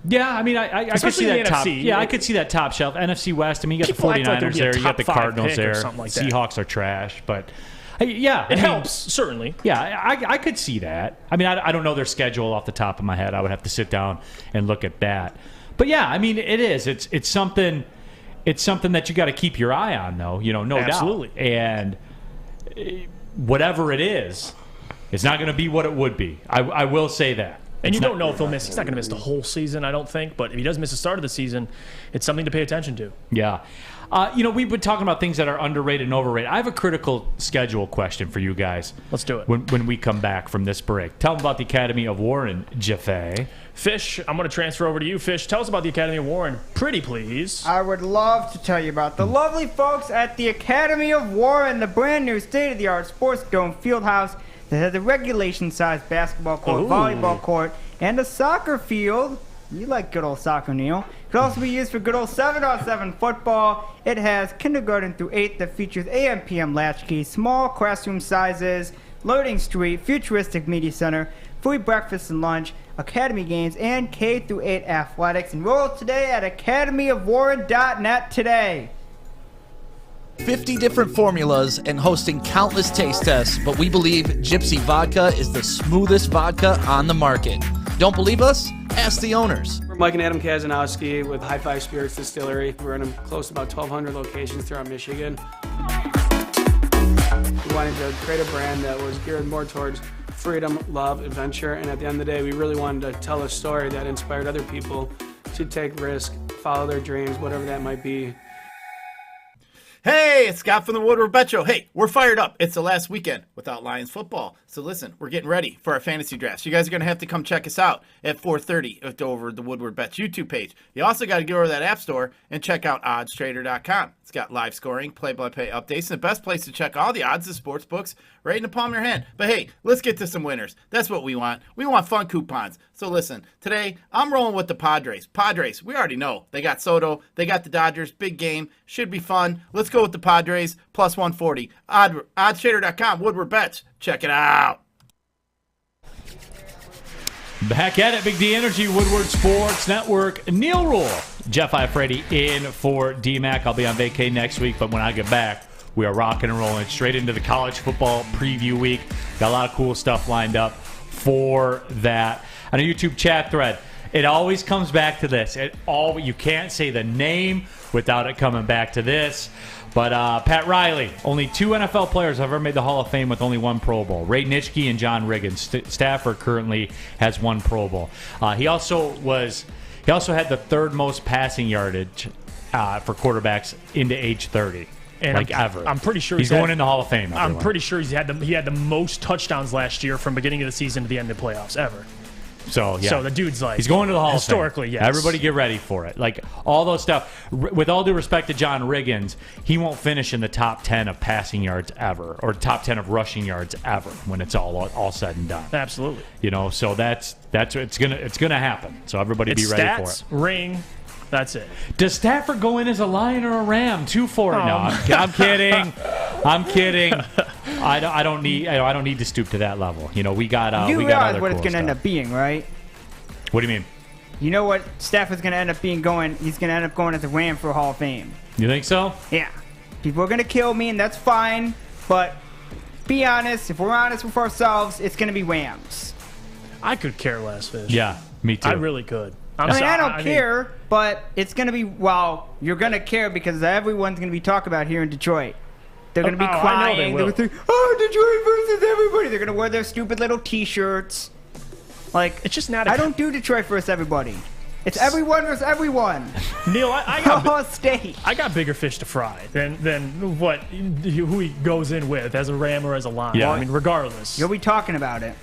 Yeah, I mean, I could see that top. Yeah, I could see that top shelf. NFC West. I mean, you got the 49ers there, you got the Cardinals there. Like Seahawks are trash, but yeah, it helps certainly. Yeah, I could see that. I mean, I don't know their schedule off the top of my head. I would have to sit down and look at that. But yeah, I mean, it is. It's something. It's something that you got to keep your eye on, though. No Absolutely. doubt. And whatever it is, it's not going to be what it would be. I will say that. And you don't know if he'll miss. He's not going to miss the whole season, I don't think. But if he does miss the start of the season, it's something to pay attention to. Yeah. We've been talking about things that are underrated and overrated. I have a critical schedule question for you guys. Let's do it. When we come back from this break. Tell them about the Academy of Warren, Jaffe. Fish, I'm going to transfer over to you. Fish, tell us about the Academy of Warren. Pretty please. I would love to tell you about the lovely folks at the Academy of Warren, the brand new state-of-the-art sports dome field house that has a regulation-sized basketball court, volleyball court, and a soccer field. You like good old soccer, Neal. It could also be used for good old 7-on-7 football. It has kindergarten through 8th that features AM/PM latchkey, small classroom sizes, loading street, futuristic media center, free breakfast and lunch, academy games, and K through 8 athletics. Enroll today at academyofwarren.net today. 50 different formulas and hosting countless taste tests, but we believe Gypsy Vodka is the smoothest vodka on the market. Don't believe us? Ask the owners. We're Mike and Adam Kazanowski with High Five Spirits Distillery. We're in close to about 1,200 locations throughout Michigan. We wanted to create a brand that was geared more towards freedom, love, adventure, and at the end of the day, we really wanted to tell a story that inspired other people to take risks, follow their dreams, whatever that might be. Hey, it's Scott from the Woodward Bet Show. Hey, we're fired up. It's the last weekend without Lions football. So listen, we're getting ready for our fantasy drafts. You guys are going to have to come check us out at 4:30 over the Woodward Bets YouTube page. You also got to go over to that app store and check out oddstrader.com. It's got live scoring, play-by-play updates, and the best place to check all the odds and sports books right in the palm of your hand. But hey, let's get to some winners. That's what we want. We want fun coupons. So listen, today I'm rolling with the Padres. Padres, we already know. They got Soto. They got the Dodgers. Big game. Should be fun. Let's go with the Padres, plus 140. Oddstrader.com, Woodward Bets. Check it out. Back at it, Big D Energy, Woodward Sports Network. Neal Ruhl, Jeff Iafrate in for D-Mac. I'll be on vacay next week, but when I get back, we are rocking and rolling straight into the college football preview week. Got a lot of cool stuff lined up for that. On a YouTube chat thread, it always comes back to this. You can't say the name without it coming back to this. But Pat Riley, only 2 NFL players have ever made the Hall of Fame with only 1 Pro Bowl. Ray Nitschke and John Riggins. Stafford currently has 1 Pro Bowl. He also had the 3rd most passing yardage for quarterbacks into age 30. And ever. I'm pretty sure he's going in the Hall of Fame. I'm pretty sure he had the most touchdowns last year from beginning of the season to the end of the playoffs ever. So, yeah. So the dude's like... He's going to the Hall of Fame. Historically, yes. Everybody get ready for it. Like, all those stuff. With all due respect to John Riggins, he won't finish in the top 10 of passing yards ever, or top 10 of rushing yards ever when it's all said and done. Absolutely. So it's gonna happen. So everybody be ready for it. Stats, ring... That's it. Does Stafford go in as a Lion or a Ram? 2 for it. No, I'm kidding. I'm kidding. I don't need to stoop to that level. We got. You we realize got other what cool it's going to stuff. end up being, right? What do you mean? You know what Stafford's going to end up being going? He's going to end up going as a Ram for Hall of Fame. You think so? Yeah. People are going to kill me, and that's fine. But be honest. If we're honest with ourselves, it's going to be Rams. I could care less, Fish. Yeah, me too. I really could. I don't care, but it's going to be, you're going to care because everyone's going to be talking about here in Detroit. They're going to be crying. They're going to think, Detroit versus everybody. They're going to wear their stupid little T-shirts. Like, it's just not. I don't do Detroit versus everybody. It's everyone versus everyone. Neal, Ohio State. I got bigger fish to fry than who he goes in with as a Ram or as a Lion. Yeah. I mean, regardless. You'll be talking about it.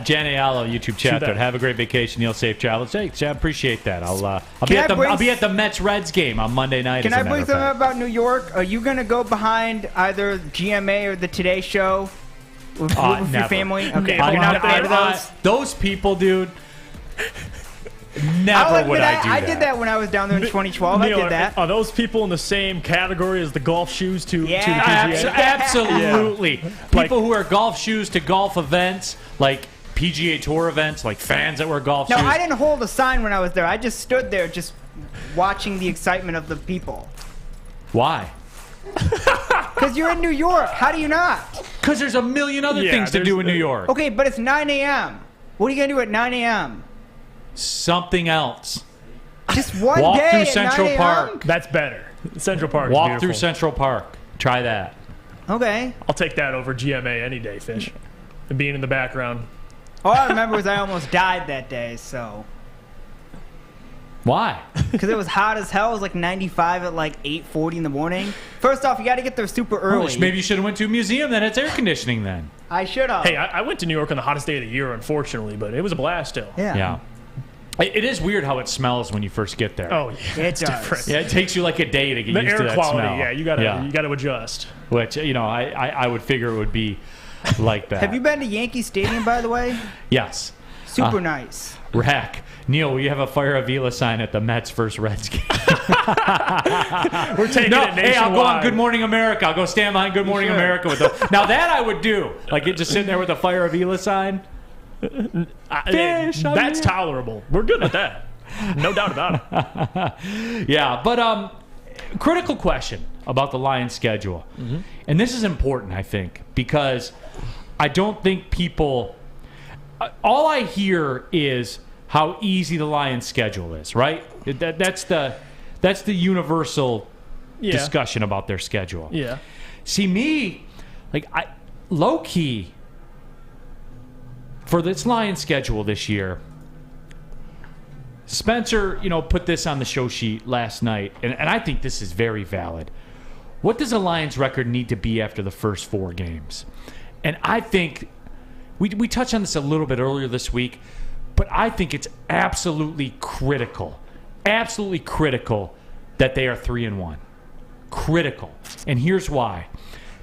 Jan Ayala, YouTube chat that. there. Have a great vacation, Neal. Safe travels. Hey, I appreciate that. I'll Can be at the Mets Reds game on Monday night. Can as a I matter bring of something fact. up about New York? Are you going to go behind either GMA or the Today Show with your Never. family? Okay, I'm you're not a fan of those? Those people, dude. I'll Never admit would I do I that. did that when I was down there in 2012. Neal, I did that. Are those people in the same category as the golf shoes to the Yeah. PGA? Absolutely. Yeah. People who wear golf shoes to golf events, like PGA Tour events, like fans that wear golf No, shoes. I didn't hold a sign when I was there. I just stood there just watching the excitement of the people. Why? Because you're in New York. How do you not? Because there's a million other things to do in New York. Okay, but it's 9 a.m. What are you going to do at 9 a.m.? Something else. Just one Walk day through at Central 9 a.m.? Park. That's better. Central Park. Walk is beautiful. through Central Park. Try that. Okay. I'll take that over GMA any day, Fish. And being in the background. All I remember is I almost died that day, so. Why? Because it was hot as hell. It was like 95 at like 8:40 in the morning. First off, you got to get there super early. Maybe you should have went to a museum that has air conditioning then. I should have. Hey, I went to New York on the hottest day of the year, unfortunately, but it was a blast still. Yeah. It is weird how it smells when you first get there. Oh, yeah. It's different. Yeah, it takes you like a day to get The used to air that quality, smell. yeah, you gotta adjust. Which, I would figure it would be like that. Have you been to Yankee Stadium, by the way? Yes. Super nice. Rack. Neal, we have a Fire Avila sign at the Mets versus Reds game. We're taking it nationwide. Hey, I'll go on Good Morning America. I'll go stand behind Good Morning America with the. Now that I would do, like just sitting there with a Fire Avila sign. That's tolerable. We're good with that. No doubt about it. Yeah, but critical question about the Lions schedule, and this is important, I think, because I don't think people. All I hear is how easy the Lions schedule is, right? That's the universal discussion about their schedule. Yeah. See, me, low key for this Lions schedule this year. Spencer, put this on the show sheet last night, and I think this is very valid. What does a Lions record need to be after the first 4 games? And I think we touched on this a little bit earlier this week, but I think it's absolutely critical that they are 3-1. Critical. And here's why.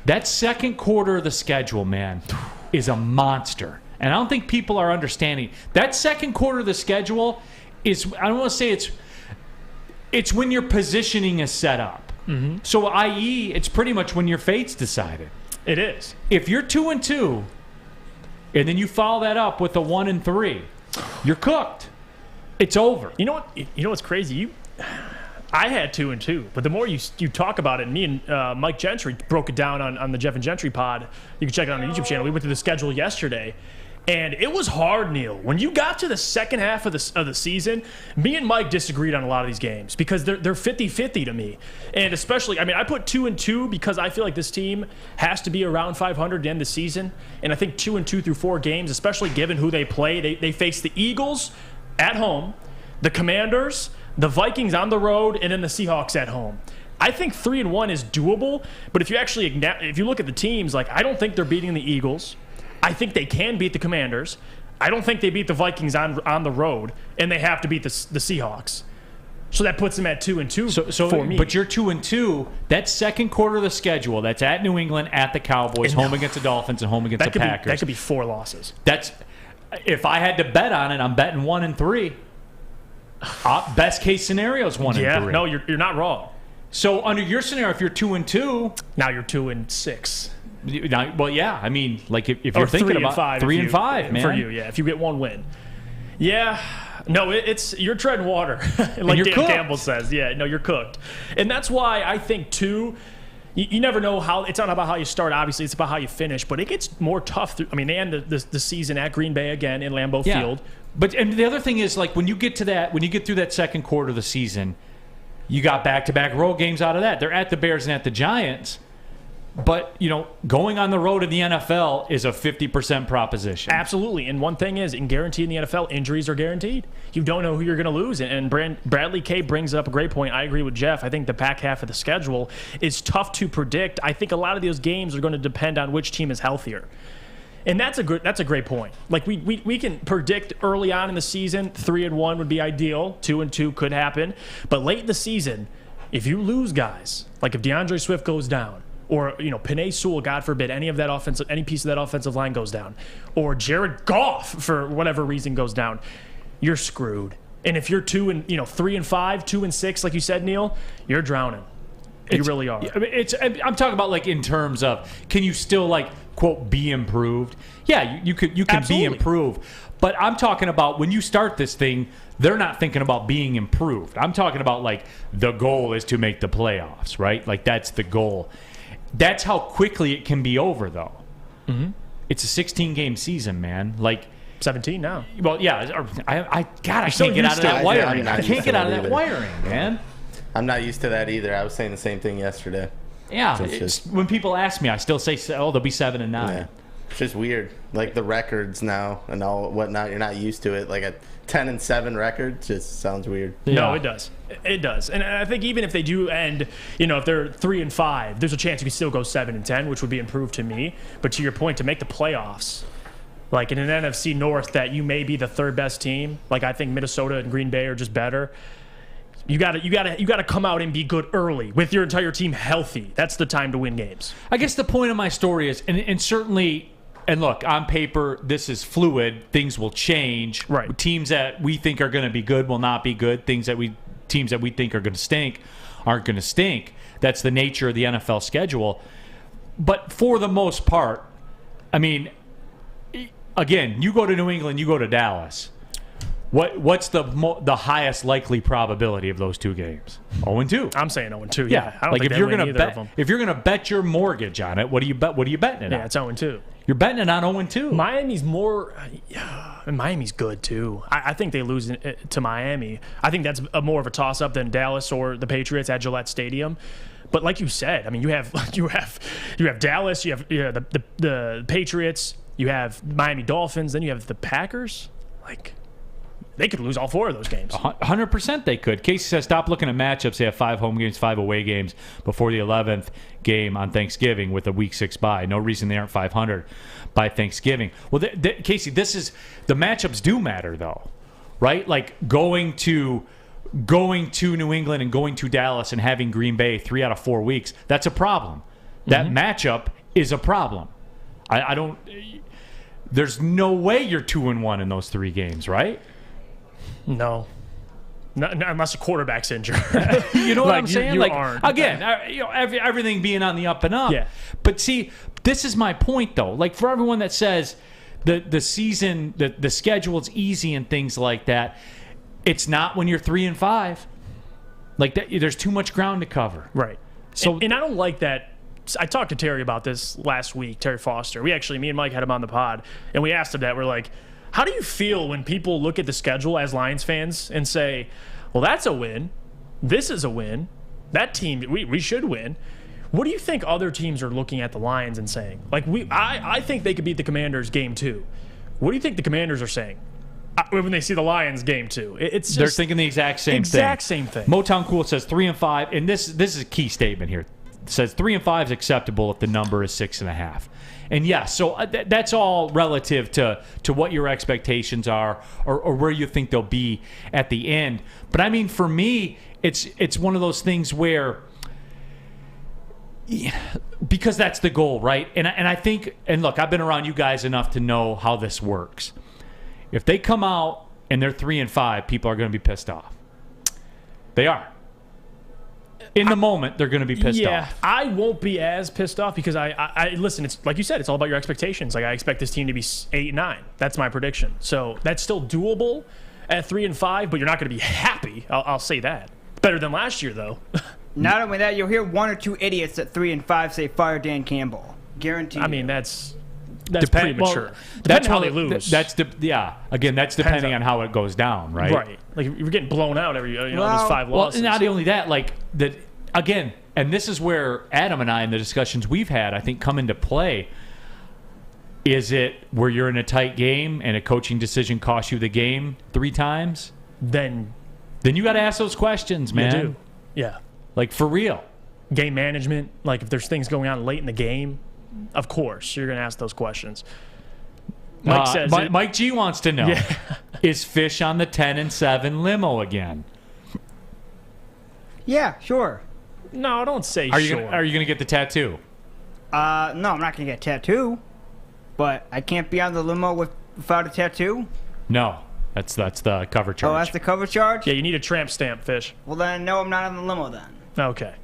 That second quarter of the schedule, man, is a monster. And I don't think people are understanding. That second quarter of the schedule is, I don't want to say it's when your positioning is set up. Mm-hmm. So, i.e., it's pretty much when your fate's decided. It is. If you're 2-2, and then you follow that up with a 1-3, you're cooked. It's over. You know what? You know what's crazy? I had 2-2, but the more you talk about it, and me and Mike Gentry broke it down on the Jeff and Gentry pod. You can check it out on the YouTube channel. We went through the schedule yesterday, and it was hard, Neal. When you got to the second half of the season, me and Mike disagreed on a lot of these games because they're 50-50 to me. And especially, I put 2-2 because I feel like this team has to be around 500 to end the season. And I think 2-2 through 4 games, especially given who they play. They face the Eagles at home, the Commanders, the Vikings on the road, and then the Seahawks at home. I think 3-1 is doable, but if you look at the teams, I don't think they're beating the Eagles. I think they can beat the Commanders. I don't think they beat the Vikings on the road, and they have to beat the Seahawks. So that puts them at 2-2 for me. But you're 2-2. That second quarter of the schedule, that's at New England, at the Cowboys, home against the Dolphins, and home against the Packers. That could be 4 losses. If I had to bet on it, I'm betting 1-3. Best case scenario is 1-3. Yeah, no, you're not wrong. So under your scenario, if you're 2-2, now you're 2-6. Well, yeah. I mean, if you're thinking about 3-5, man, for you, yeah. If you get 1 win, yeah. No, you're treading water, like Dan Campbell says. Yeah, no, you're cooked, and that's why I think too. You never know how. It's not about how you start. Obviously, it's about how you finish. But it gets more tough. They end the season at Green Bay again in Lambeau Field. But the other thing is, when you get through that second quarter of the season, you got back-to-back road games out of that. They're at the Bears and at the Giants. But, going on the road in the NFL is a 50% proposition. Absolutely. And one thing is, guaranteed in the NFL, injuries are guaranteed. You don't know who you're going to lose. And Bradley K brings up a great point. I agree with Jeff. I think the back half of the schedule is tough to predict. I think a lot of those games are going to depend on which team is healthier. And that's a great point. Like we can predict early on in the season, 3-1 would be ideal. 2-2 could happen. But late in the season, if you lose guys, like if DeAndre Swift goes down, or Penei Sewell, God forbid, any piece of that offensive line goes down, or Jared Goff for whatever reason goes down, you're screwed. And if you're 3-5, 2-6, like you said, Neal, you're drowning. You really are. I'm talking about like in terms of, can you still like quote be improved? Yeah, you can be improved. But I'm talking about when you start this thing, they're not thinking about being improved. I'm talking about like the goal is to make the playoffs, right? Like that's the goal. That's how quickly it can be over, though. Mm-hmm. It's a 16-game season, man. Like 17 now. Well, yeah. I can't get out of that wiring. I can't get out of that wiring, man. I'm not used to that either. I was saying the same thing yesterday. Yeah. When people ask me, I still say, "Oh, they'll be 7 and 9." Yeah. It's just weird. Like the records now and all whatnot. You're not used to it. Like a 10-7 record just sounds weird. Yeah. No, it does. It does. And I think even if they do end, if they're 3-5, there's a chance you can still go 7-10, which would be improved to me. But to your point, to make the playoffs, like in an NFC North that you may be the third best team, like I think Minnesota and Green Bay are just better. You gotta come out and be good early with your entire team healthy. That's the time to win games. I guess the point of my story is, and certainly, and look, on paper, this is fluid. Things will change. Right. Teams that we think are going to be good will not be good. Teams that we think are going to stink aren't going to stink. That's the nature of the NFL schedule. But for the most part, I mean, again, you go to New England, you go to Dallas. What's the highest likely probability of those two games? 0-2. I'm saying 0-2. Yeah. I don't like think if you're gonna bet your mortgage on it, what do you bet? What are you betting it on? Yeah, it's 0-2. You're betting it on 0-2. Miami's more. And Miami's good too. I think they lose to Miami. I think that's more of a toss-up than Dallas or the Patriots at Gillette Stadium. But like you said, I mean, you have Dallas, you have the Patriots, you have Miami Dolphins, then you have the Packers. Like, they could lose all 4 of those games. 100% they could. Casey says, stop looking at matchups. They have 5 home games, 5 away games before the 11th game on Thanksgiving with a Week 6 bye. No reason they aren't 500 by Thanksgiving. Well, Casey, the matchups do matter, though, right? Like going to New England and going to Dallas and having Green Bay 3 out of 4 weeks, that's a problem. That matchup is a problem. I don't – there's no way you're 2-1 in those 3 games, right? No. Not unless a quarterback's injured. You know what I'm saying? You like aren't. Again, everything being on the up and up. Yeah. But see, this is my point, though. Like for everyone that says the season, the schedule's easy and things like that, it's not when you're 3-5. Like that, there's too much ground to cover. Right. So, and I don't like that. I talked to Terry about this last week. Terry Foster. Me and Mike had him on the pod, and we asked him that. We're like, how do you feel when people look at the schedule as Lions fans and say, well, that's a win. This is a win. That team, we should win. What do you think other teams are looking at the Lions and saying? Like I think they could beat the Commanders game 2. What do you think the Commanders are saying when they see the Lions game 2? It's just they're thinking the exact same thing. Motown Cool says 3-5, and this is a key statement here. It says 3-5 is acceptable if the number is 6.5. And yeah, so that's all relative to what your expectations are or where you think they'll be at the end. But I mean, for me, it's one of those things where, because that's the goal, right? And I think, and look, I've been around you guys enough to know how this works. If they come out and they're 3-5, people are going to be pissed off. They are. In the moment, they're going to be pissed off. Yeah, I won't be as pissed off because I listen, it's like you said, it's all about your expectations. Like I expect this team to be 8-9. That's my prediction. So that's still doable at 3-5, but you're not going to be happy. I'll say that. Better than last year, though. Not only that, you'll hear 1 or 2 idiots at 3-5 say fire Dan Campbell. Guaranteed. I mean, that's premature. Well, that's how they lose. Again, that's depending on how it goes down, right? Right. Like you're getting blown out every there's 5 losses. Well, not only that, like that again, and this is where Adam and I, in the discussions we've had, I think come into play. Is it where you're in a tight game and a coaching decision costs you the game 3 times? Then you got to ask those questions, man. You do. Yeah. Like, for real. Game management, like if there's things going on late in the game, of course, you're going to ask those questions. Mike says Mike G wants to know, is Fish on the 10-7 limo again? Yeah, sure. No, don't say Are sure. you going to get the tattoo? No, I'm not going to get a tattoo. But I can't be on the limo without a tattoo? No. That's the cover charge. Oh, that's the cover charge? Yeah, you need a tramp stamp, Fish. Well, then, no, I'm not on the limo then. Okay.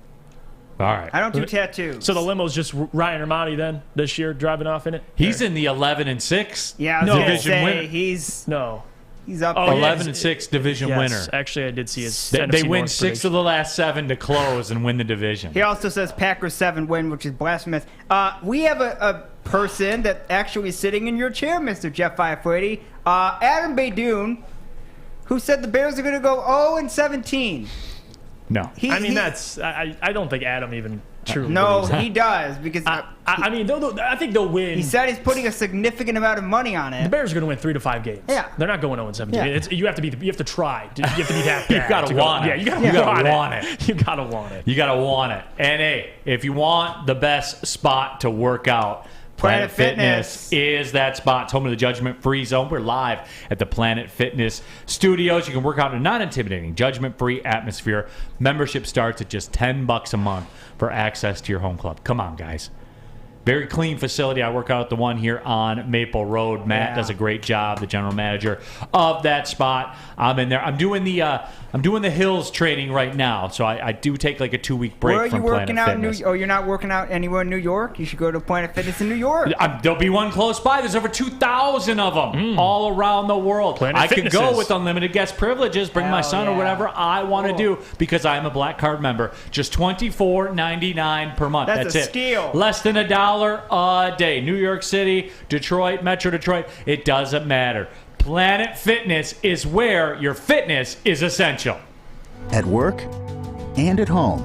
All right. I don't do tattoos. So the limo's just Ryan Armani then this year driving off in it? He's in the 11-6 Yeah, I was gonna division say, winner. he's up Oh, there. 11-6 division yes. winner. Actually, I did see his They NFC win North 6 prediction. of the last 7 to close and win the division. He also says Packers 7 win, which is blasphemous. We have a person that actually is sitting in your chair, Mr. Jeff Iafrate. Adam Beydoun, who said the Bears are going to go 0-17. No. I don't think Adam even truly No, believes that. he does, because I mean, I think they'll win. he said he's putting a significant amount of money on The it. Bears are going to win 3 to 5 games. Yeah. They're not going 0-17. Yeah. You have to try. You have to be that bad. You gotta want it. Yeah, you You gotta gotta want want it. You gotta want it. You got to want it. And hey, if you want the best spot to work out, Planet Fitness is that spot. It's home of the judgment-free zone. We're live at the Planet Fitness studios. You can work out in a non-intimidating, judgment-free atmosphere. Membership starts at just $10 a month for access to your home club. Come on, guys. Very clean facility. I work out at the one here on Maple Road. Matt does a great job, the general manager of that spot. I'm in there. I'm doing the hills training right now, so I do take like a 2-week break Where are from you working Planet out? Fitness. You're not working out anywhere in New York? You should go to Planet Fitness in New York. There'll be one close by. There's over 2,000 of them all around the world. Planet I could go Fitnesses. with unlimited guest privileges, bring my Hell son or yeah. whatever I want to do because I'm a Black Card member. Just $24.99 per month. That's a it. steal. Less than $1 a day. New York City, Detroit, Metro Detroit. It doesn't matter. Planet Fitness is where your fitness is essential. At work and at home,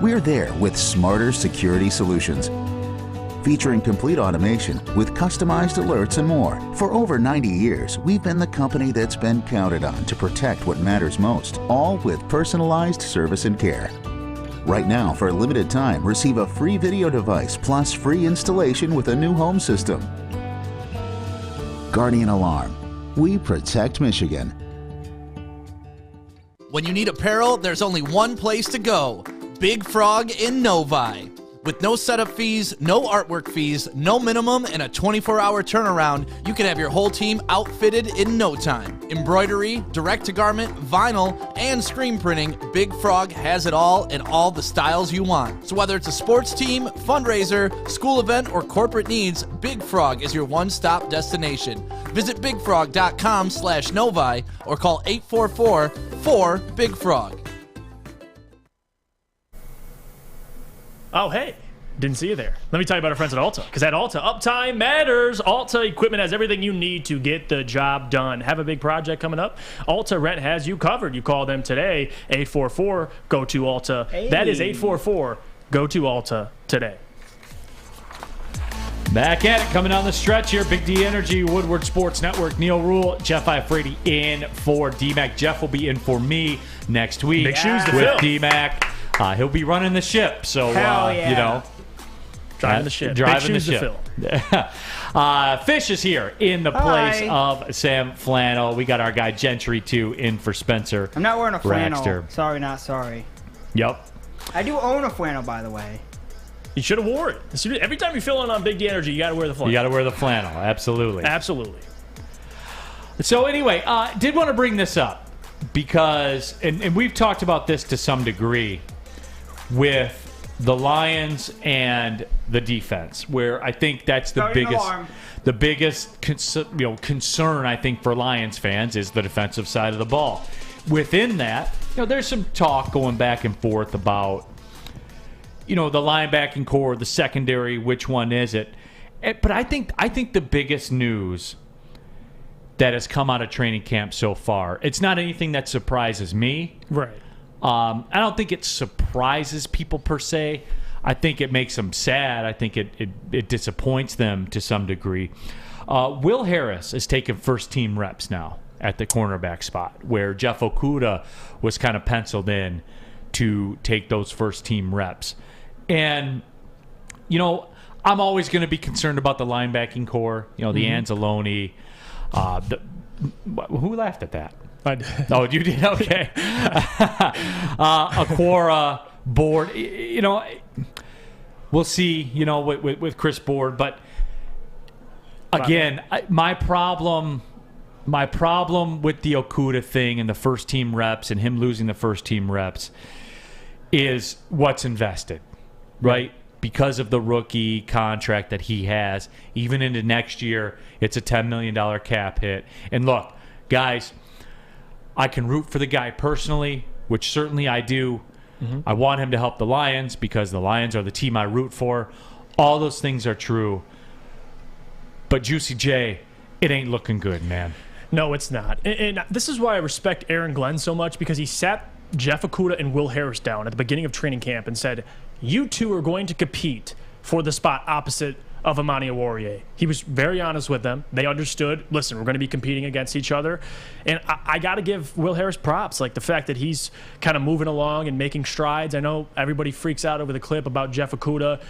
we're there with smarter security solutions. Featuring complete automation with customized alerts and more. For over 90 years, we've been the company that's been counted on to protect what matters most, all with personalized service and care. Right now, for a limited time, receive a free video device plus free installation with a new home system. Guardian Alarm. We protect Michigan. When you need apparel, there's only one place to go. Big Frog in Novi. With no setup fees, no artwork fees, no minimum, and a 24-hour turnaround, you can have your whole team outfitted in no time. Embroidery, direct-to-garment, vinyl, and screen printing, Big Frog has it all in all the styles you want. So whether it's a sports team, fundraiser, school event, or corporate needs, Big Frog is your one-stop destination. Visit bigfrog.com/Novi or call 844-4-BIG-FROG. Oh, hey. Didn't see you there. Let me tell you about our friends at Alta. Because at Alta, uptime matters. Alta Equipment has everything you need to get the job done. Have a big project coming up? Alta Rent has you covered. You call them today, 844-GO-TO-ALTA. Hey. That is 844-GO-TO-ALTA today. Back at it, coming down the stretch here. Big D Energy, Woodward Sports Network, Neal, Ruhl, Jeff Iafrate in for D-Mac. Jeff will be in for me next week. Big shoes to with fill. D-Mac. He'll be running the ship, so Hell yeah. you know, Driving the ship. Driving Big the shoes ship. to fill. Fish is here in the place Hi. of Sam Flannel. We got our guy Gentry too in for Spencer. I'm not wearing a flannel. Rackster. Sorry, not sorry. Yep. I do own a flannel, by the way. You should have wore it. Every time you fill in on Big D Energy, you got to wear the flannel. You got to wear the flannel. Absolutely. Absolutely. So anyway, did want to bring this up because, and we've talked about this to some degree with the Lions and the defense, where I think that's the biggest concern I think for Lions fans is the defensive side of the ball. Within that, there's some talk going back and forth about the linebacking core, the secondary, which one is it? But I think the biggest news that has come out of training camp so far, it's not anything that surprises me. Right. I don't think it surprises people per se. I think it makes them sad. I think it disappoints them to some degree. Will Harris is taking first-team reps now at the cornerback spot, where Jeff Okudah was kind of penciled in to take those first-team reps. And, I'm always going to be concerned about the linebacking core, the Anzalone. Who laughed at that? Oh, you did? Okay. Aquara, Board. We'll see, with Chris Board. But, again, my problem with the Okudah thing and the first-team reps and him losing the first-team reps is what's invested, right? Because of the rookie contract that he has, even into next year, it's a $10 million cap hit. And look, guys, I can root for the guy personally, which certainly I do. Mm-hmm. I want him to help the Lions because the Lions are the team I root for. All those things are true. But Juicy J, it ain't looking good, man. No, it's not. And this is why I respect Aaron Glenn so much, because he sat Jeff Okudah and Will Harris down at the beginning of training camp and said, you two are going to compete for the spot opposite of Amani Oruwariye. He was very honest with them. They understood, listen, we're going to be competing against each other. And I got to give Will Harris props, like the fact that he's kind of moving along and making strides. I know everybody freaks out over the clip about Jeff Okudah,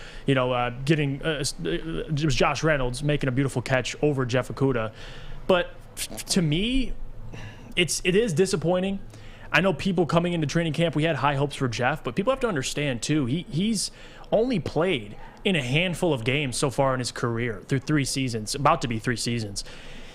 getting it was Josh Reynolds making a beautiful catch over Jeff Okudah. But to me, it is disappointing. I know people coming into training camp, we had high hopes for Jeff, but people have to understand, too, he's only played in a handful of games so far in his career through 3 seasons, about to be 3 seasons.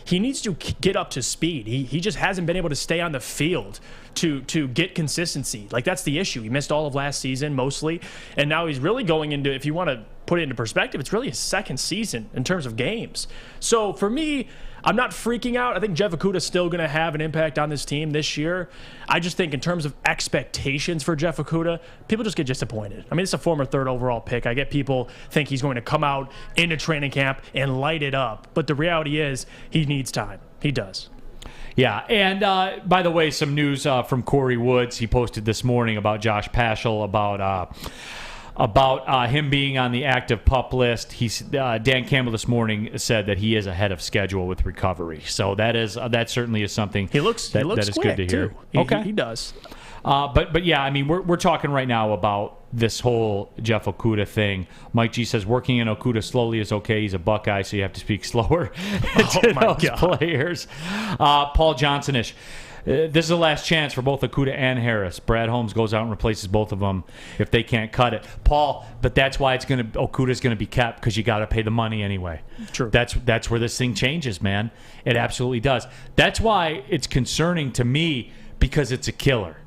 He needs to get up to speed. He just hasn't been able to stay on the field to get consistency. Like, that's the issue. He missed all of last season mostly, and now he's really going into, if you want to put it into perspective, it's really his second season in terms of games. So for me, I'm not freaking out. I think Jeff Okudah is still going to have an impact on this team this year. I just think in terms of expectations for Jeff Okudah, people just get disappointed. I mean, it's a former 3rd overall pick. I get people think he's going to come out into training camp and light it up. But the reality is he needs time. He does. Yeah, and by the way, some news from Corey Woods. He posted this morning about Josh Paschal, about him being on the active PUP list. Dan Campbell this morning said that he is ahead of schedule with recovery. So that certainly is something that is good to hear. Okay, he does. But yeah, I mean, we're talking right now about this whole Jeff Okudah thing. Mike G says working in Okudah slowly is okay. He's a Buckeye, so you have to speak slower to those players. Paul Johnsonish. This is the last chance for both Okudah and Harris. Brad Holmes goes out and replaces both of them if they can't cut it. Paul, but that's why Okudah's going to be kept, because you got to pay the money anyway. True. That's where this thing changes, man. It absolutely does. That's why it's concerning to me, because it's a killer.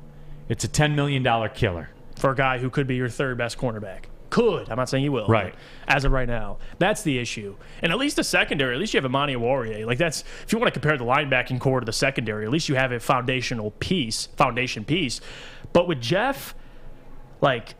It's a $10 million killer. For a guy who could be your 3rd best cornerback. Could. I'm not saying he will. Right. As of right now. That's the issue. And at least the secondary, at least you have Amani Oruwariye. Like, that's, if you want to compare the linebacking core to the secondary, at least you have a foundation piece. But with Jeff, like,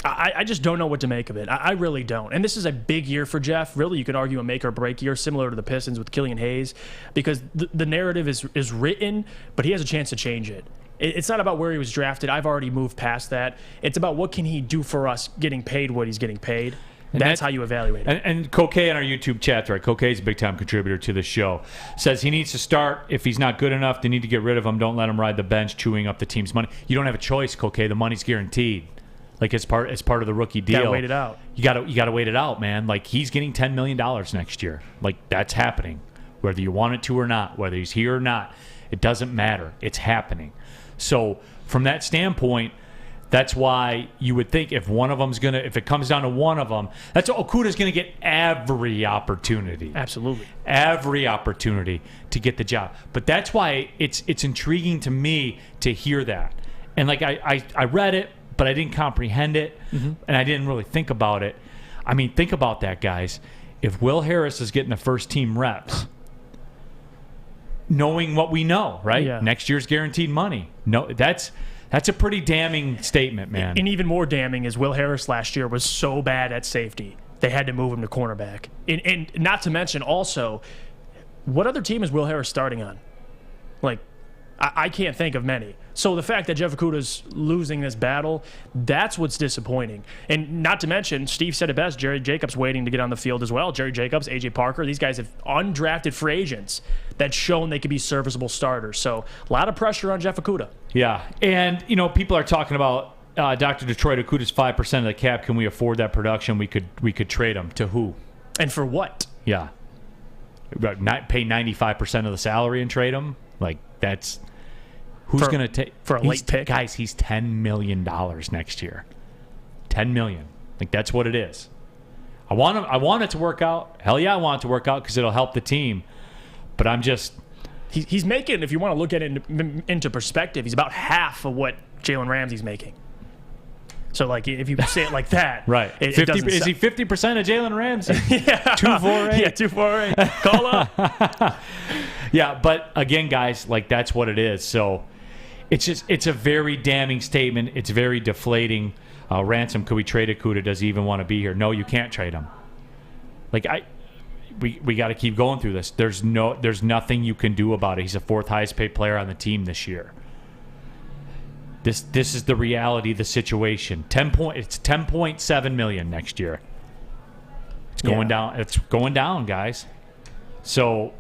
I just don't know what to make of it. I really don't. And this is a big year for Jeff. Really, you could argue a make or break year, similar to the Pistons with Killian Hayes, because the narrative is written, but he has a chance to change it. It's not about where he was drafted. I've already moved past that. It's about what can he do for us getting paid what he's getting paid. And that's how you evaluate it. And Coquet on our YouTube chat thread, Coquet's a big-time contributor to the show, says he needs to start. If he's not good enough, they need to get rid of him. Don't let him ride the bench chewing up the team's money. You don't have a choice, Coquet. The money's guaranteed. Like, as part of the rookie deal. You gotta wait it out. You gotta wait it out, man. Like, he's getting $10 million next year. Like, that's happening. Whether you want it to or not, whether he's here or not, it doesn't matter. It's happening. So from that standpoint, that's why you would think if it comes down to one of them, that's Okudah's going to get every opportunity. Absolutely. Every opportunity to get the job. But that's why it's intriguing to me to hear that. And like I read it, but I didn't comprehend it, and I didn't really think about it. I mean, think about that, guys. If Will Harris is getting the first team reps, knowing what we know, right? Yeah. Next year's guaranteed money. No, that's a pretty damning statement, man. And even more damning is Will Harris last year was so bad at safety, they had to move him to cornerback. And not to mention also, what other team is Will Harris starting on? Like, I can't think of many. So the fact that Jeff Okudah's losing this battle, that's what's disappointing. And not to mention, Steve said it best, Jerry Jacobs waiting to get on the field as well. Jerry Jacobs, A.J. Parker, these guys have undrafted free agents that's shown they could be serviceable starters. So a lot of pressure on Jeff Okudah. Yeah, and, people are talking about Dr. Detroit Okudah's 5% of the cap. Can we afford that production? We could trade him. To who? And for what? Yeah. Not pay 95% of the salary and trade him? Like, that's... Who's going to take... For a late pick? Guys, he's $10 million next year. $10 million. Like, that's what it is. I want it to work out. Hell yeah, I want it to work out because it'll help the team. But I'm just... He's making, if you want to look at it into perspective, he's about half of what Jalen Ramsey's making. So, like, if you say it like that... Right. Is he 50% of Jalen Ramsey? Yeah. 248? Yeah, 248. Call up. Yeah, but again, guys, like, that's what it is. So... It's a very damning statement. It's very deflating. Ransom, could we trade Okudah? Does he even want to be here? No, you can't trade him. Like, we got to keep going through this. There's nothing you can do about it. He's the fourth highest paid player on the team this year. This is the reality of the situation. It's $10.7 million next year. It's going down. It's going down, guys. So,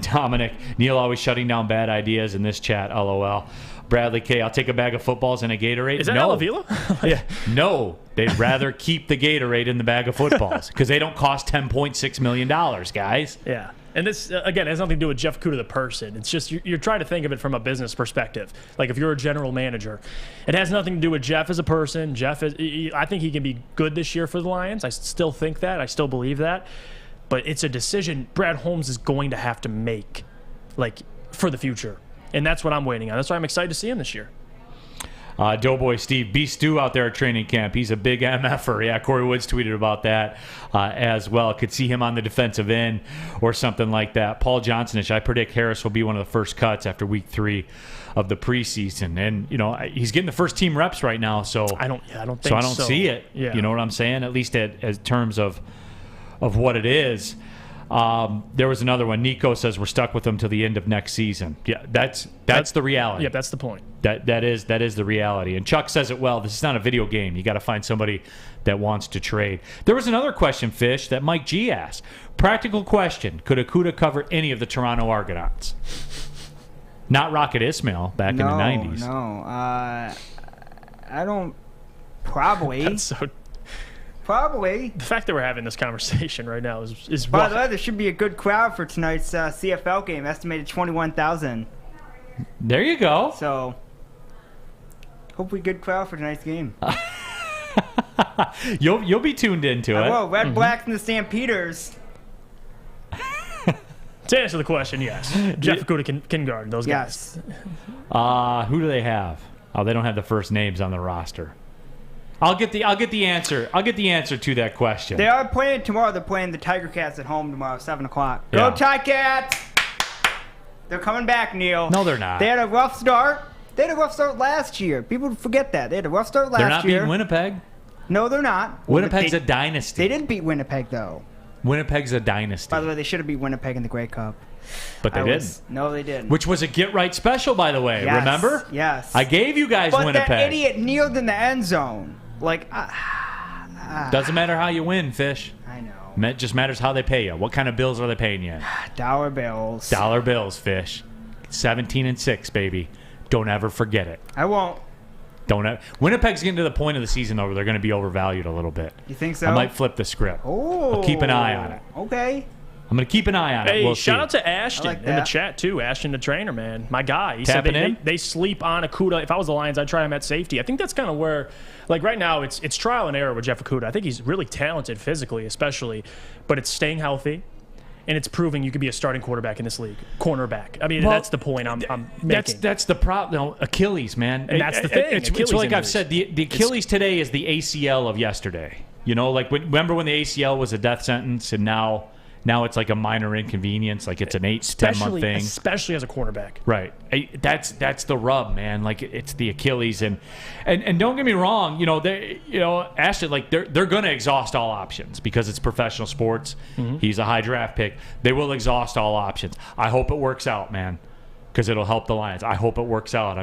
Dominic, Neal always shutting down bad ideas in this chat. LOL. Bradley K, I'll take a bag of footballs and a Gatorade. Is that no. Avila? Yeah. No, they'd rather keep the Gatorade in the bag of footballs because they don't cost $10.6 million, guys. Yeah. And this, again, has nothing to do with Jeff Okudah, the person. It's just you're trying to think of it from a business perspective. Like, if you're a general manager, it has nothing to do with Jeff as a person. I think he can be good this year for the Lions. I still think that. I still believe that. But it's a decision Brad Holmes is going to have to make, like, for the future. And that's what I'm waiting on. That's why I'm excited to see him this year. Doughboy Steve, B. Stu out there at training camp. He's a big MFer. Yeah, Corey Woods tweeted about that as well. Could see him on the defensive end or something like that. Paul Johnsonish, I predict Harris will be one of the first cuts after week 3 of the preseason. And, he's getting the first team reps right now. So I don't think so. So I don't see it. Yeah. You know what I'm saying? At least as terms of what it is. There was another one. Nico says we're stuck with him till the end of next season. Yeah, that's the reality. Yeah, that's the point. That is the reality. And Chuck says it well. This is not a video game. You got to find somebody that wants to trade. There was another question, Fish, that Mike G asked. Practical question: could Okudah cover any of the Toronto Argonauts? Not Rocket Ismail back in the 90s. No, I don't. Probably. That's so. Probably. The fact that we're having this conversation right now is By the way, there should be a good crowd for tonight's CFL game. Estimated 21,000. There you go. So, hopefully, good crowd for tonight's game. You'll be tuned into it. Well, Red Blacks and the Stampeders. To answer the question, yes. Jeff Okudah can guard those guys. Yes. Who do they have? Oh, they don't have the first names on the roster. I'll get the answer. I'll get the answer to that question. They are playing tomorrow. They're playing the Tiger Cats at home tomorrow, 7 o'clock. Yeah. Go Ticats! They're coming back, Neal. No, they're not. They had a rough start. They had a rough start last year. People forget that. They had a rough start last year. They're not beating Winnipeg. No, they're not. Winnipeg's a dynasty. They didn't beat Winnipeg, though. Winnipeg's a dynasty. By the way, they should have beat Winnipeg in the Grey Cup. But they didn't. No, they didn't. Which was a get-right special, by the way. Yes, Remember? Yes. I gave you guys Winnipeg. But that idiot kneeled in the end zone. Like, doesn't matter how you win, Fish. I know. It just matters how they pay you. What kind of bills are they paying you? Dollar bills. Dollar bills, Fish. 17-6, baby. Don't ever forget it. I won't. Winnipeg's getting to the point of the season, though, where they're going to be overvalued a little bit. You think so? I might flip the script. Oh. I'll keep an eye on it. Okay. I'm going to keep an eye on it. Hey, We'll shout see. out to Ashton in the chat, too. Ashton, the trainer, man. My guy. He Tapping said in? they sleep on Okudah. If I was the Lions, I'd try him at safety. I think that's kind of where, like right now, it's trial and error with Jeff Okudah. I think he's really talented physically, especially, but it's staying healthy, and it's proving you could be a starting quarterback in this league. Cornerback. I mean, that's the point I'm making. That's the problem. No, Achilles, man. And that's the thing. It's Achilles like I've injuries. said, the Achilles today is the ACL of yesterday. You know, like remember when the ACL was a death sentence, and now Now it's like a minor inconvenience, like it's an 8 to 10 month thing. Especially as a quarterback. Right. That's the rub, man. Like it's the Achilles, and don't get me wrong. Ashton, like they're going to exhaust all options because it's professional sports. Mm-hmm. He's a high draft pick. They will exhaust all options. I hope it works out, man, because it'll help the Lions. I hope it works out.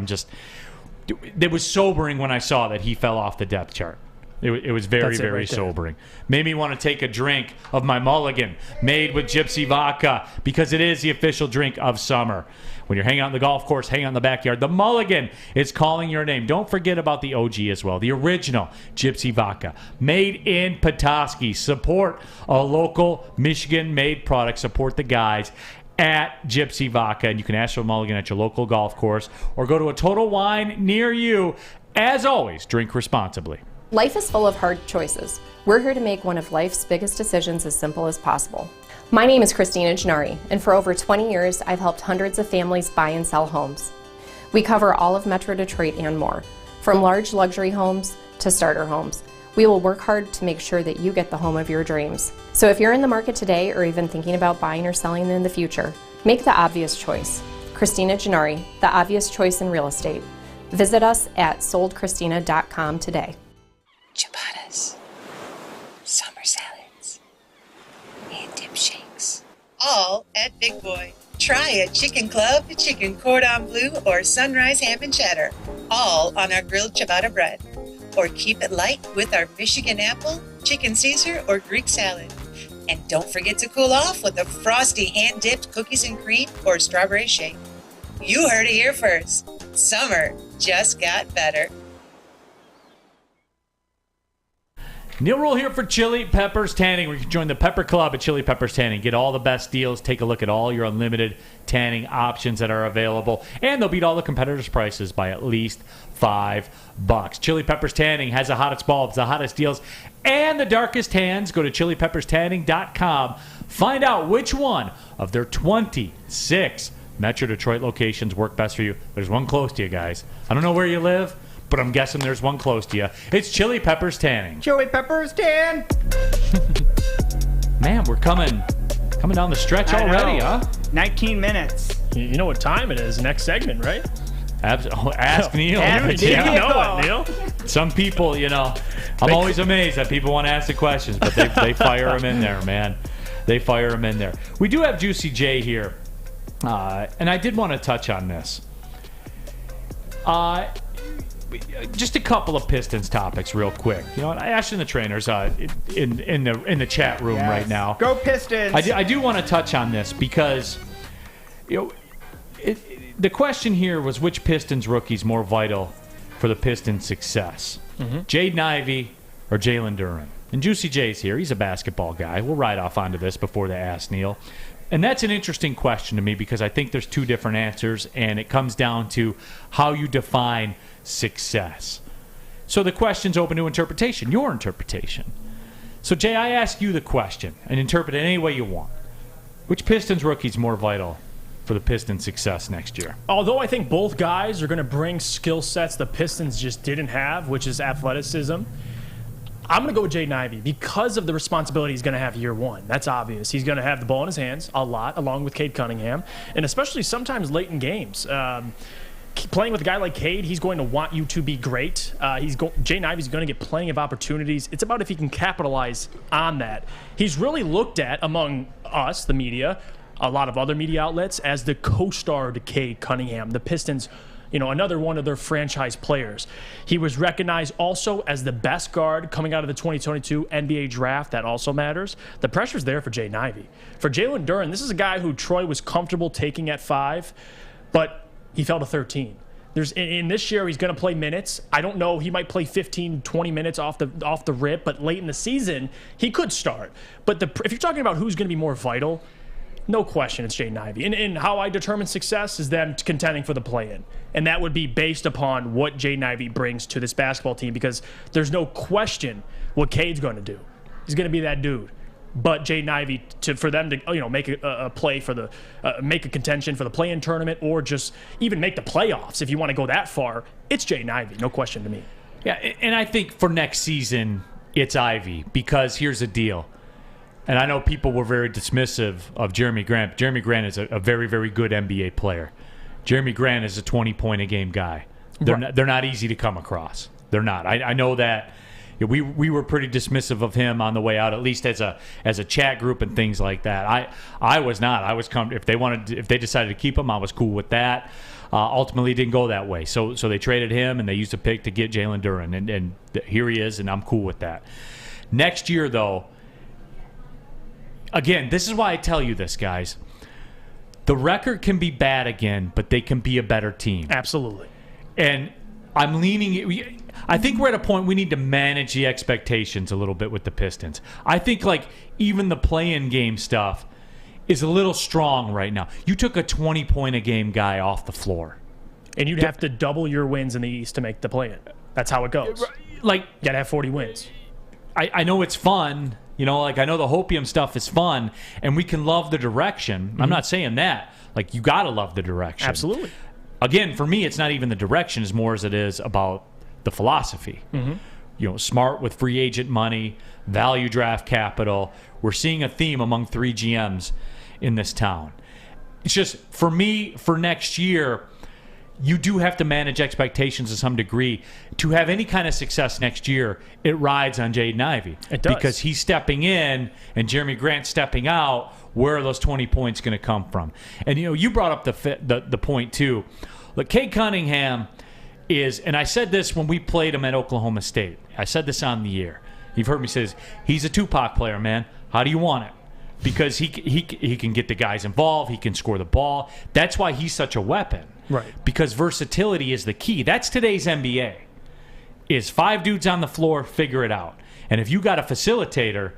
It was sobering when I saw that he fell off the depth chart. It was very, very sobering. Made me want to take a drink of my mulligan made with gypsy vodka because it is the official drink of summer. When you're hanging out in the golf course, hanging out in the backyard, the mulligan is calling your name. Don't forget about the OG as well, the original gypsy vodka. Made in Petoskey. Support a local Michigan-made product. Support the guys at Gypsy Vodka. And you can ask for a mulligan at your local golf course or go to a Total Wine near you. As always, drink responsibly. Life is full of hard choices. We're here to make one of life's biggest decisions as simple as possible. My name is Christina Gennari, and for over 20 years, I've helped hundreds of families buy and sell homes. We cover all of Metro Detroit and more, from large luxury homes to starter homes. We will work hard to make sure that you get the home of your dreams. So if you're in the market today or even thinking about buying or selling in the future, make the obvious choice. Christina Gennari, the obvious choice in real estate. Visit us at soldchristina.com today. Ciabattas, summer salads, and dip shakes. All at Big Boy. Try a chicken club, chicken cordon bleu, or sunrise ham and cheddar. All on our grilled ciabatta bread. Or keep it light with our Michigan apple, chicken Caesar, or Greek salad. And don't forget to cool off with a frosty hand-dipped cookies and cream or strawberry shake. You heard it here first. Summer just got better. Neal Ruhl here for Chili Peppers Tanning. We can join the Pepper Club at Chili Peppers Tanning. Get all the best deals. Take a look at all your unlimited tanning options that are available. And they'll beat all the competitors' prices by at least $5. Chili Peppers Tanning has the hottest bulbs, the hottest deals, and the darkest tans. Go to chilipepperstanning.com. Find out which one of their 26 Metro Detroit locations work best for you. There's one close to you, guys. I don't know where you live, but I'm guessing there's one close to you. It's Chili Peppers Tanning. Chili Peppers Tan. Man, we're coming down the stretch already, huh? 19 minutes. You know what time it is? Next segment, right? Ask Neal. You know it, Neal. Some people, I'm always amazed that people want to ask the questions, but they fire them in there, man. They fire them in there. We do have Juicy J here, and I did want to touch on this. Just a couple of Pistons topics real quick. Ashton the trainer's in the chat room right now. Go Pistons! I do want to touch on this because the question here was which Pistons rookie's more vital for the Pistons' success? Jaden Ivey or Jalen Duren? And Juicy J's here. He's a basketball guy. We'll ride off onto this before they ask Neal. And that's an interesting question to me because I think there's two different answers, and it comes down to how you define success. So the question's open to interpretation, your interpretation. So, Jay, I ask you the question, and interpret it any way you want. Which Pistons rookie's more vital for the Pistons' success next year? Although I think both guys are going to bring skill sets the Pistons just didn't have, which is athleticism, I'm going to go with Jaden Ivey because of the responsibility he's going to have year one. That's obvious. He's going to have the ball in his hands a lot, along with Cade Cunningham, and especially sometimes late in games. Playing with a guy like Cade, he's going to want you to be great. Jaden Ivey's going to get plenty of opportunities. It's about if he can capitalize on that. He's really looked at among us, the media, a lot of other media outlets, as the co-star to Cade Cunningham. The Pistons, another one of their franchise players. He was recognized also as the best guard coming out of the 2022 NBA draft. That also matters. The pressure's there for Jaden Ivey. For Jalen Duren, this is a guy who Troy was comfortable taking at 5, but he fell to 13. In this year, he's going to play minutes. I don't know. He might play 15, 20 minutes off the rip, but late in the season, he could start. But if you're talking about who's going to be more vital, no question it's Jaden Ivey. And how I determine success is them contending for the play-in. And that would be based upon what Jaden Ivey brings to this basketball team, because there's no question what Cade's going to do. He's going to be that dude. But Jaden Ivey, for them to make a play for make a contention for the play-in tournament, or just even make the playoffs, if you want to go that far, it's Jaden Ivey, no question to me. Yeah, and I think for next season, it's Ivey, because here's the deal. and I know people were very dismissive of Jeremy Grant. Jeremy Grant is a very, very good NBA player. Jeremy Grant is a 20-point-a-game guy. They're not easy to come across. They're not. I know that. We were pretty dismissive of him on the way out, at least as a chat group and things like that. I was not. I was if they decided to keep him, I was cool with that. Ultimately, it didn't go that way. So they traded him and they used a pick to get Jalen Duren, and here he is, and I'm cool with that. Next year, though, again, this is why I tell you this, guys. The record can be bad again, but they can be a better team. Absolutely. And I'm leaning. I think we're at a point we need to manage the expectations a little bit with the Pistons. I think even the play-in game stuff is a little strong right now. You took a 20-point-a-game guy off the floor, and you'd have to double your wins in the East to make the play-in. That's how it goes. You gotta have 40 wins. I know it's fun. I know the hopium stuff is fun, and we can love the direction. Mm-hmm. I'm not saying that. You gotta love the direction. Absolutely. Again, for me, it's not even the direction as more as it is about the philosophy. Mm-hmm. Smart with free agent money, value draft capital. We're seeing a theme among 3 GMs in this town. It's just, for me, for next year, you do have to manage expectations to some degree. To have any kind of success next year, it rides on Jaden Ivey. It does. Because he's stepping in and Jeremy Grant stepping out. Where are those 20 points going to come from? And, you brought up the point, too. Look, Cade Cunningham is, and I said this when we played him at Oklahoma State. I said this on the air. You've heard me say this. He's a Tupac player, man. How do you want it? Because he can get the guys involved. He can score the ball. That's why he's such a weapon. Right. Because versatility is the key. That's today's NBA. Is 5 dudes on the floor, figure it out. And if you got a facilitator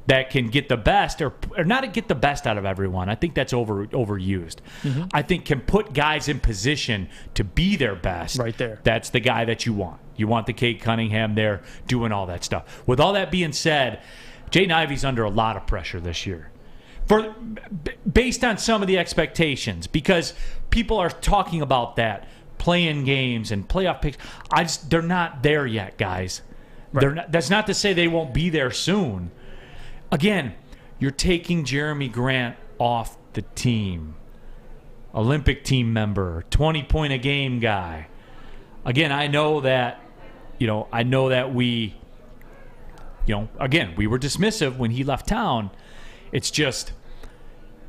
that can get the best, or not get the best out of everyone, I think that's overused. Mm-hmm. I think can put guys in position to be their best. Right there. That's the guy that you want. You want the Cade Cunningham there doing all that stuff. With all that being said, Jaden Ivey's under a lot of pressure this year. Based on some of the expectations, because people are talking about that, playing games and playoff picks. They're not there yet, guys. Right. That's not to say they won't be there soon. Again, you're taking Jeremy Grant off the team. Olympic team member, 20-point-a-game guy. Again, I know that we, again, we were dismissive when he left town. It's just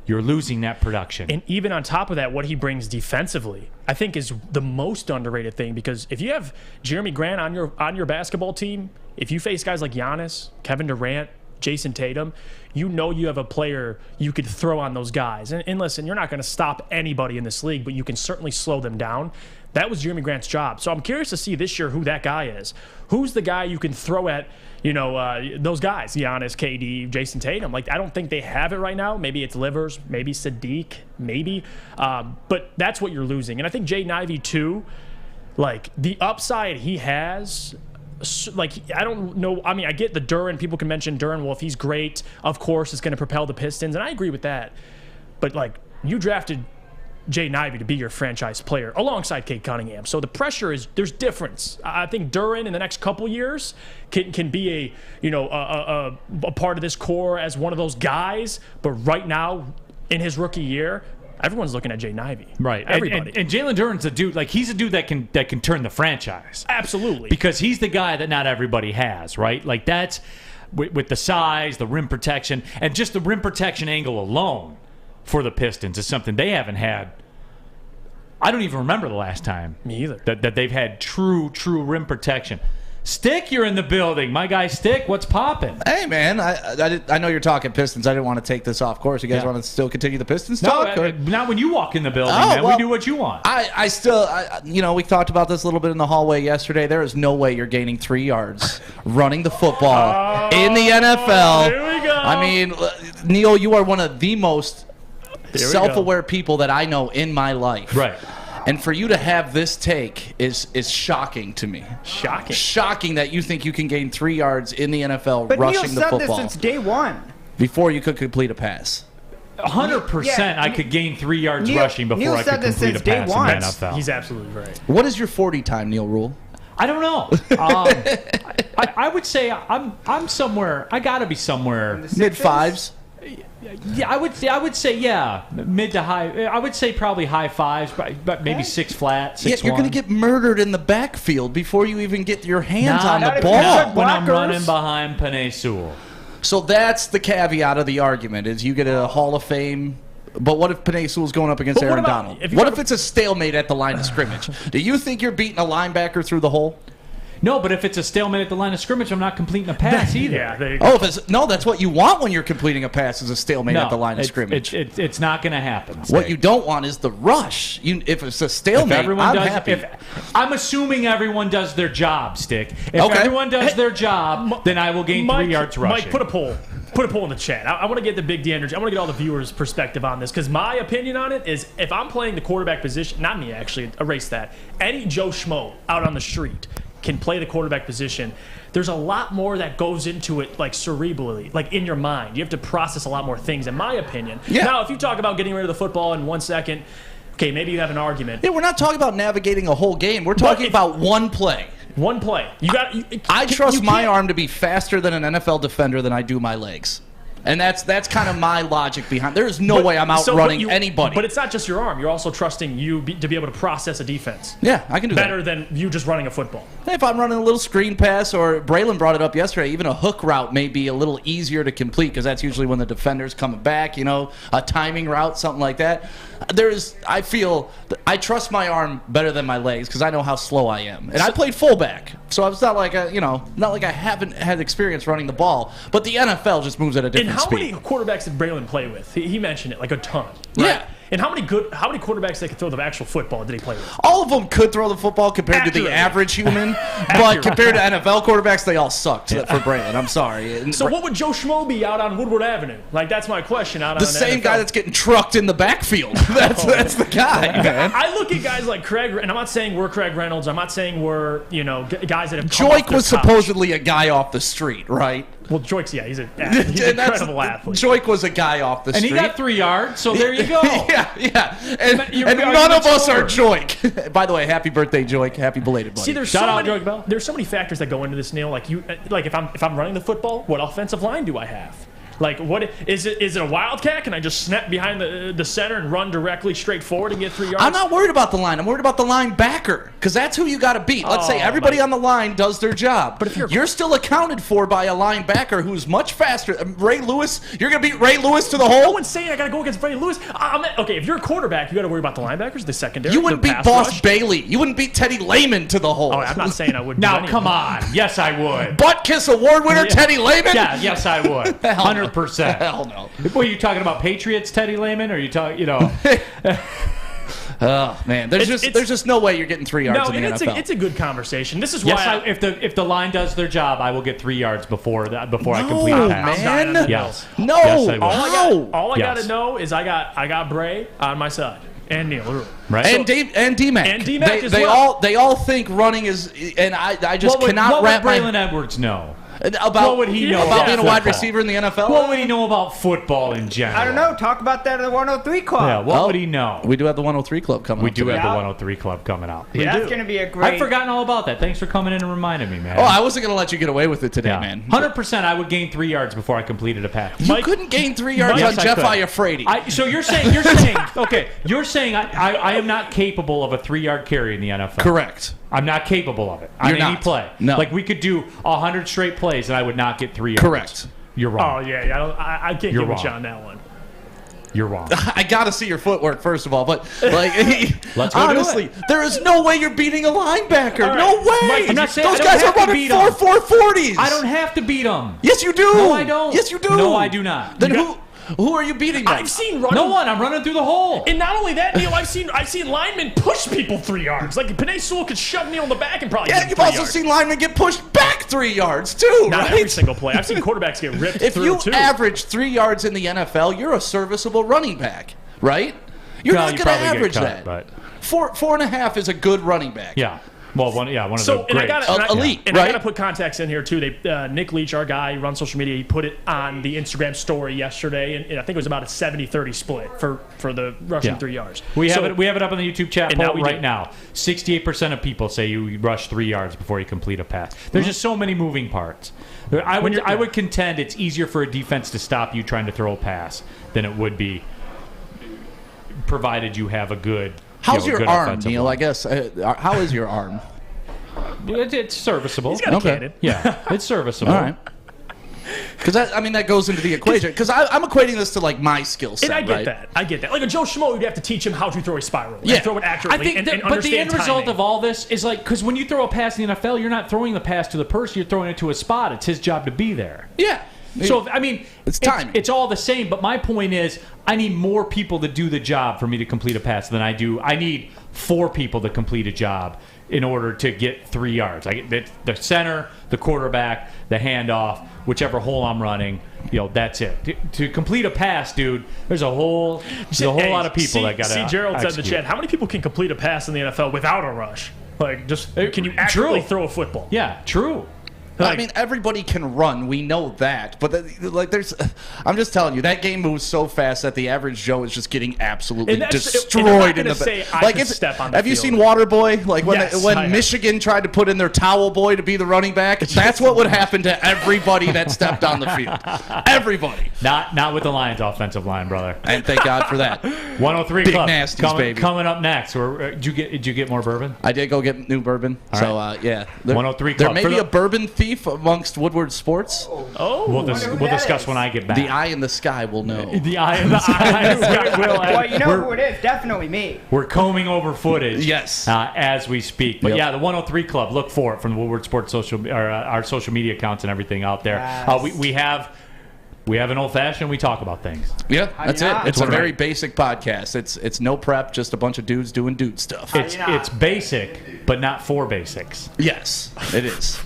you're losing that production. And even on top of that, what he brings defensively, I think, is the most underrated thing. Because if you have Jeremy Grant on your basketball team, if you face guys like Giannis, Kevin Durant, Jason Tatum, you have a player you could throw on those guys. And listen, you're not going to stop anybody in this league, but you can certainly slow them down. That was Jeremy Grant's job. So I'm curious to see this year who that guy is. Who's the guy you can throw at, those guys, Giannis, KD, Jason Tatum? I don't think they have it right now. Maybe it's Livers, maybe Sadiq, maybe. But that's what you're losing. And I think Jaden Ivey, too, the upside he has, I don't know. I mean, I get the Duren. People can mention Duren. Well, if he's great, of course, it's going to propel the Pistons. And I agree with that. But, you drafted Jaden Ivey to be your franchise player alongside Cade Cunningham. So the pressure is, there's difference. I think Duren in the next couple years can be a part of this core as one of those guys. But right now, in his rookie year, everyone's looking at Jaden Ivey. Right. Everybody. And Jalen Duren's a dude, he's a dude that can turn the franchise. Absolutely. Because he's the guy that not everybody has, right? That's with the size, the rim protection, and just the rim protection angle alone for the Pistons is something they haven't had. I don't even remember the last time. Me either. That they've had true rim protection. Stick, you're in the building. My guy Stick, what's popping? Hey, man, I know you're talking Pistons. I didn't want to take this off course. You guys want to still continue the Pistons talk? Not when you walk in the building, man. Well, we do what you want. I still, we talked about this a little bit in the hallway yesterday. There is no way you're gaining 3 yards running the football in the NFL. Here we go. I mean, Neal, you are one of the most self-aware people that I know in my life. Right. And for you to have this take is shocking to me. Shocking that you think you can gain 3 yards in the NFL rushing the football. But Neal said this since day one. Before you could complete a pass. 100% I could gain 3 yards rushing before I could complete a pass in the NFL. He's absolutely right. What is your 40 time, Neal Ruhl? I don't know. I would say I'm somewhere. I got to be somewhere mid fives. Yeah, I would say mid to high. I would say probably high fives, but maybe six flat. Yeah, you're going to get murdered in the backfield before you even get your hands on the ball. Not when I'm running behind Penei Sewell. So that's the caveat of the argument: is you get a Hall of Fame. But what if Penei Sewell's going up against Aaron Donald? What if it's a stalemate at the line of scrimmage? Do you think you're beating a linebacker through the hole? No, but if it's a stalemate at the line of scrimmage, I'm not completing a pass either. Yeah, there you go. That's what you want when you're completing a pass is a stalemate at the line of scrimmage. It's not going to happen. What you don't want is the rush. If it's a stalemate, I'm happy. I'm assuming everyone does their job, Stick. If everyone does their job, then I will gain 3 yards rushing. Mike, put a poll. Put a poll in the chat. I want to get the Big D energy. I want to get all the viewers' perspective on this because my opinion on it is if I'm playing the quarterback position, not me actually, erase that. Any Joe Schmo out on the street can play the quarterback position. There's a lot more that goes into it, like cerebrally, like in your mind. You have to process a lot more things, in my opinion. Yeah. Now, if you talk about getting rid of the football in 1 second, okay, maybe you have an argument. Yeah, we're not talking about navigating a whole game. We're talking about one play. One play. I trust my arm to be faster than an NFL defender than I do my legs. And that's kind of my logic behind. There's no way I'm outrunning anybody. But it's not just your arm. You're also trusting you to be able to process a defense. Yeah, I can do better than you just running a football. If I'm running a little screen pass, or Braylon brought it up yesterday, even a hook route may be a little easier to complete because that's usually when the defender's coming back, a timing route, something like that. I trust my arm better than my legs because I know how slow I am. And I played fullback, so it's not like I haven't had experience running the ball. But the NFL just moves at a different speed. How many quarterbacks did Braylon play with? He mentioned it, like a ton. Right? Yeah. And how many quarterbacks that could throw the actual football did he play with? All of them could throw the football compared to the average human, but compared to NFL quarterbacks, they all sucked for Braylon. I'm sorry. So what would Joe Schmo be out on Woodward Avenue? Like, that's my question. The same guy that's getting trucked in the backfield. That's the guy, man. I look at guys like Craig, and I'm not saying we're Craig Reynolds. I'm not saying we're, guys that have come Joik was supposedly a guy off the street, right? Well, Joik's, he's an incredible athlete. Joik was a guy off the street. And he got 3 yards, so there you go. Yeah. And none of us are Joik. By the way, happy birthday, Joik. Happy belated, buddy. See, there's so many factors that go into this, Neal. Like if I'm running the football, what offensive line do I have? Like, what is it? Is it a wildcat? Can I just snap behind the center and run directly straight forward and get 3 yards? I'm not worried about the line. I'm worried about the linebacker because that's who you got to beat. Let's say everybody on the line does their job, but if you're still accounted for by a linebacker who's much faster. Ray Lewis, you're gonna beat Ray Lewis to the hole. No one's saying I got to go against Ray Lewis. Okay, if you're a quarterback, you got to worry about the linebackers, the secondary. You wouldn't beat Boss Bailey. You wouldn't beat Teddy Lehman to the hole. Oh, I'm not saying I would. Now, come on. Yes, I would. Butt kiss award winner Teddy Lehman. Yeah, yes, I would. 100%. Hell no. What are you talking about? Patriots, Teddy Lehman, or are you talking? Oh man, there's just no way you're getting 3 yards in the NFL. It's a good conversation. This is why. If the line does their job, I will get 3 yards before I complete a pass. Man. Yes. No. Yes, I will. All I got to know is I got Bray on my side and Neal. Right. And D-Mac. And D-Mac they all think running is, and I just cannot wrap my. What would Braylon Edwards know? What would he know about being a wide football? receiver in the NFL? What would he know about football in general? I don't know. Talk about that at the 103 Club. Yeah, what would he know? We do have the 103 Club coming up. We do have the 103 Club coming out. Yeah, that's going to be a great... I've forgotten all about that. Thanks for coming in and reminding me, man. Oh, I wasn't going to let you get away with it today, man. 100% I would gain 3 yards before I completed a pass. You couldn't gain 3 yards on Jeff Iafrate. So you're saying I am not capable of a 3-yard carry in the NFL. Correct. I'm not capable of it on any play. No. Like we could do 100 straight plays and I would not get 3 yards. Correct. You're wrong. Oh yeah. I can't get with you on that one. You're wrong. I got to see your footwork first of all, but like Let's go honestly, there is no way you're beating a linebacker. Right. No way. Mike, I'm not saying those guys are running 4.40s. I don't have to beat them. Yes, you do. No, I don't. Yes, you do. No, I do not. Then who are you beating then? I've seen running. No one. I'm running through the hole. And not only that, Neal, I've seen linemen push people 3 yards. Like Penei Sewell could shove Neal in the back and probably. Yeah, you've also seen linemen get pushed back 3 yards too. Not right? every single play. I've seen quarterbacks get ripped if through you average 3 yards in the NFL, you're a serviceable running back, right? You're not going to average that. But 4.5 is a good running back. Yeah. Well, one of the And greats. elite, and right? I got to put context in here too. Nick Leach, our guy, he runs social media. He put it on the Instagram story yesterday, and I think it was about a 70-30 split for the rushing 3 yards. We have it up on the YouTube chat And poll now right now. 68% of people say you rush 3 yards before you complete a pass. There's just so many moving parts. I would contend it's easier for a defense to stop you trying to throw a pass than it would be, provided you have a good. How's your good arm, offensive Neal? line. I guess. How is your arm? It's serviceable. He's got a cannon. Yeah, it's serviceable. All right. Because that goes into the equation. Because I'm equating this to like my skill set. And I get right? that. I get that. Like a Joe Schmo, you'd have to teach him how to throw a spiral. Yeah. And throw it accurately. I think, and but the end understand result timing. of all this is like, because when you throw a pass in the NFL, you're not throwing the pass to the person, you're throwing it to a spot. It's his job to be there. Yeah. So I mean, it's timing. It's all the same. But my point is, I need more people to do the job for me to complete a pass than I do. I need 4 people to complete a job in order to get 3 yards. I get the center, the quarterback, the handoff, whichever hole I'm running. That's it. To complete a pass, dude, there's a whole lot of people that got to. See, Gerald said in the chat, how many people can complete a pass in the NFL without a rush? Like, just can you actually throw a football? Yeah, true. I mean, everybody can run. We know that, but I'm just telling you, that game moves so fast that the average Joe is just getting absolutely destroyed in the step on the Have you field. seen Waterboy? Like when Yes, when Michigan tried to put in their towel boy to be the running back, that's what would happen to everybody that stepped on the field. Everybody. Not with the Lions' offensive line, brother. And thank God for that. 103 Big Club nasties, baby. Coming up next. Did you get more bourbon? I did go get new bourbon. All so right. yeah, 103 There Club. may be a bourbon thief amongst Woodward Sports. We'll discuss when I get back. The eye in the sky will know. The eye in the sky will. Well, you know who it is. Definitely me. We're combing over footage, yes, as we speak. But Yep. yeah, the 103 Club. Look for it from the Woodward Sports our social media accounts and everything out there. Yes. We have an old fashioned. We talk about things. Yeah, that's it. It's a That's very right. basic podcast. It's no prep, just a bunch of dudes doing dude stuff. It's basic, but not for basics. Yes, it is.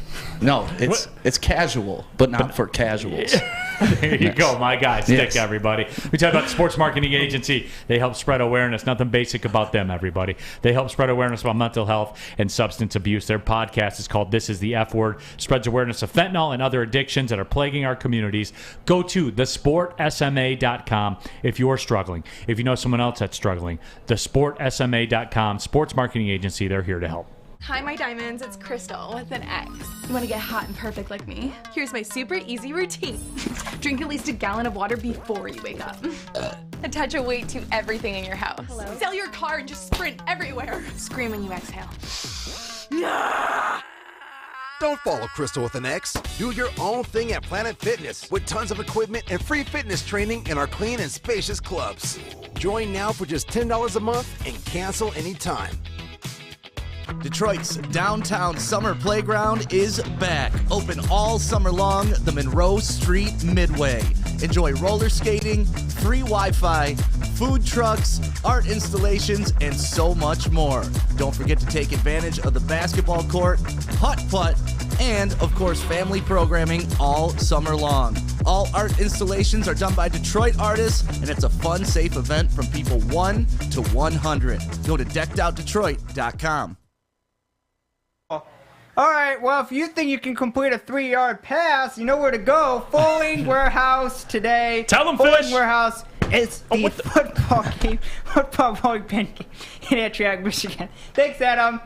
No, it's casual, but not for casuals. There you go, my guy. Stick, Yes. everybody. We talk about the Sports Marketing Agency. They help spread awareness. Nothing basic about them, everybody. They help spread awareness about mental health and substance abuse. Their podcast is called This is the F Word. Spreads awareness of fentanyl and other addictions that are plaguing our communities. Go to thesportsma.com if you're struggling. If you know someone else that's struggling, thesportsma.com. Sports Marketing Agency. They're here to help. Hi, my diamonds. It's Crystal with an X. You want to get hot and perfect like me? Here's my super easy routine. Drink at least a gallon of water before you wake up. Attach a weight to everything in your house. Sell your car and just sprint everywhere. Scream when you exhale. Don't follow Crystal with an X. Do your own thing at Planet Fitness with tons of equipment and free fitness training in our clean and spacious clubs. Join now for just $10 a month and cancel anytime. Detroit's downtown summer playground is back. Open all summer long, the Monroe Street Midway. Enjoy roller skating, free Wi-Fi, food trucks, art installations, and so much more. Don't forget to take advantage of the basketball court, putt-putt, and, of course, family programming all summer long. All art installations are done by Detroit artists, and it's a fun, safe event from people 1 to 100. Go to deckedoutdetroit.com. All right, well, if you think you can complete a 3-yard pass, you know where to go. Fulling Warehouse today. Tell them, Fulling Fish. Warehouse is the football game in Antioch, Michigan. Thanks, Adam.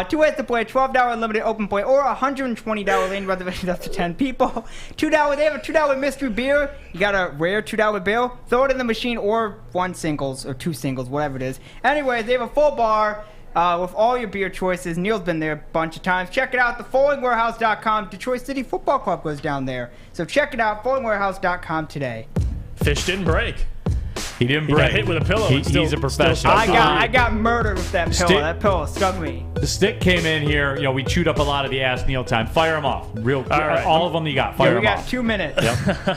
2 ways to play: $12 limited open play or $120 lane reservations up to 10 people. $2. They have a $2 mystery beer. You got a rare $2 bill. Throw it in the machine or 1 singles or 2 singles, whatever it is. Anyways, they have a full bar. With all your beer choices. Neal's been there a bunch of times. Check it out, thefollowingwarehouse.com. Detroit City Football Club goes down there. So check it out, followingwarehouse.com today. Fish didn't break. He didn't He break. got hit with a pillow. He's a professional. I got murdered with that pillow. That pillow stung me. The stick came in here. We chewed up a lot of the Ask Neal time. Fire them off. All right. All of them you got. Fire We them got off. 2 minutes. Yep.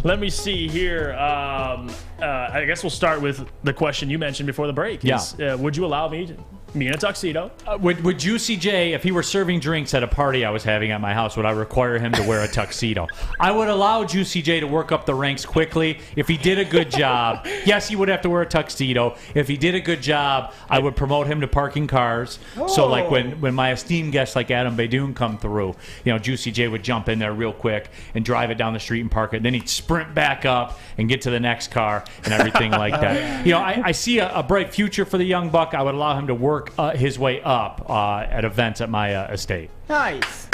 Let me see here. I guess we'll start with the question you mentioned before the break. Yeah. Would you allow me Me in a tuxedo. Would Juicy J, if he were serving drinks at a party I was having at my house, would I require him to wear a tuxedo? I would allow Juicy J to work up the ranks quickly. If he did a good job, yes, he would have to wear a tuxedo. If he did a good job, I would promote him to parking cars. So, like, when my esteemed guests like Adham Beydoun come through, Juicy J would jump in there real quick and drive it down the street and park it. Then he'd sprint back up and get to the next car and everything like that. I see a bright future for the young buck. I would allow him to work his way up at events at my estate. Nice.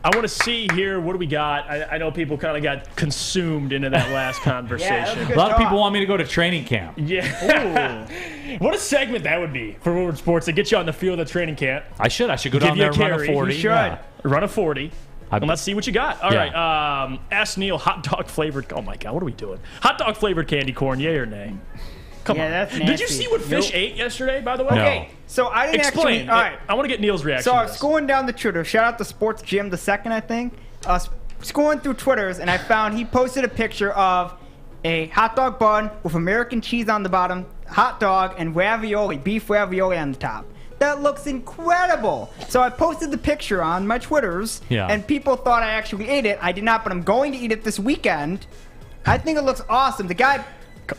I want to see here, what do we got? I know people kind of got consumed into that last conversation. A lot of people want me to go to training camp. Yeah. What a segment that would be for Woodward Sports to get you on the field at training camp. I should go down there and run a 40. You should. Yeah. Run a 40. And let's see what you got. All right. Ask Neal, hot dog flavored. Oh my God, what are we doing? Hot dog flavored candy corn, yay or nay? Come on. That's nasty. Did you see what Fish ate yesterday, by the way? Okay, so I didn't Explain. actually... All right. I want to get Neal's reaction. So I was scrolling down the Twitter. Shout out to Sports Jim the second, I think. Scrolling through Twitters, and I found he posted a picture of a hot dog bun with American cheese on the bottom, hot dog, and ravioli, beef ravioli on the top. That looks incredible. So I posted the picture on my Twitters, and people thought I actually ate it. I did not, but I'm going to eat it this weekend. I think it looks awesome. The guy...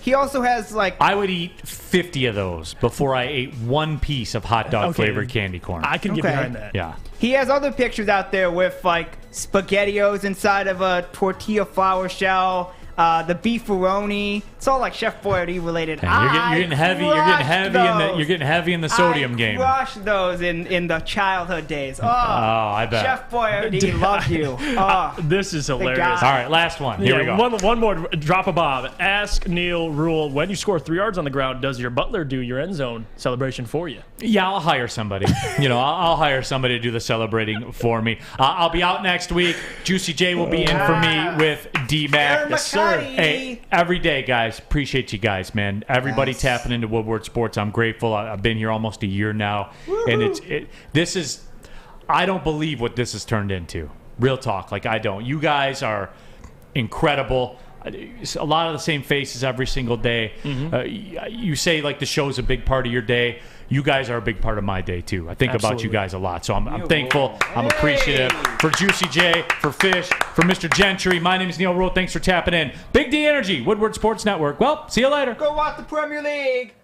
He also has, like... I would eat 50 of those before I ate one piece of hot dog flavored candy corn. I can get behind that. Yeah. He has other pictures out there with, like, SpaghettiOs inside of a tortilla flour shell, the beefaroni. It's all like Chef Boyardee related. You're getting heavy. You're getting heavy in the sodium game. I crushed those in the childhood days. Oh, I bet. Chef Boyardee loved you. Oh, this is hilarious. All right, last one. Here we go. One more. Drop a bomb. Ask Neal Ruhl, when you score 3 yards on the ground, does your butler do your end zone celebration for you? Yeah, I'll hire somebody. I'll hire somebody to do the celebrating for me. I'll be out next week. Juicy J will be in for me with D-Mac. Yes, sir. Hey, every day, guys. Appreciate you guys, man. Everybody tapping into Woodward Sports. I'm grateful. I've been here almost a year now, and this is. I don't believe what this has turned into. Real talk, like I don't. You guys are incredible. A lot of the same faces every single day. You say like the show's a big part of your day. You guys are a big part of my day too. I think about you guys a lot, so I'm thankful. I'm appreciative for Juicy J, for Fish, for Mr. Gentry. My name is Neal Ruhl. Thanks for tapping in. Big D Energy, Woodward Sports Network. Well, see you later. Go watch the Premier League.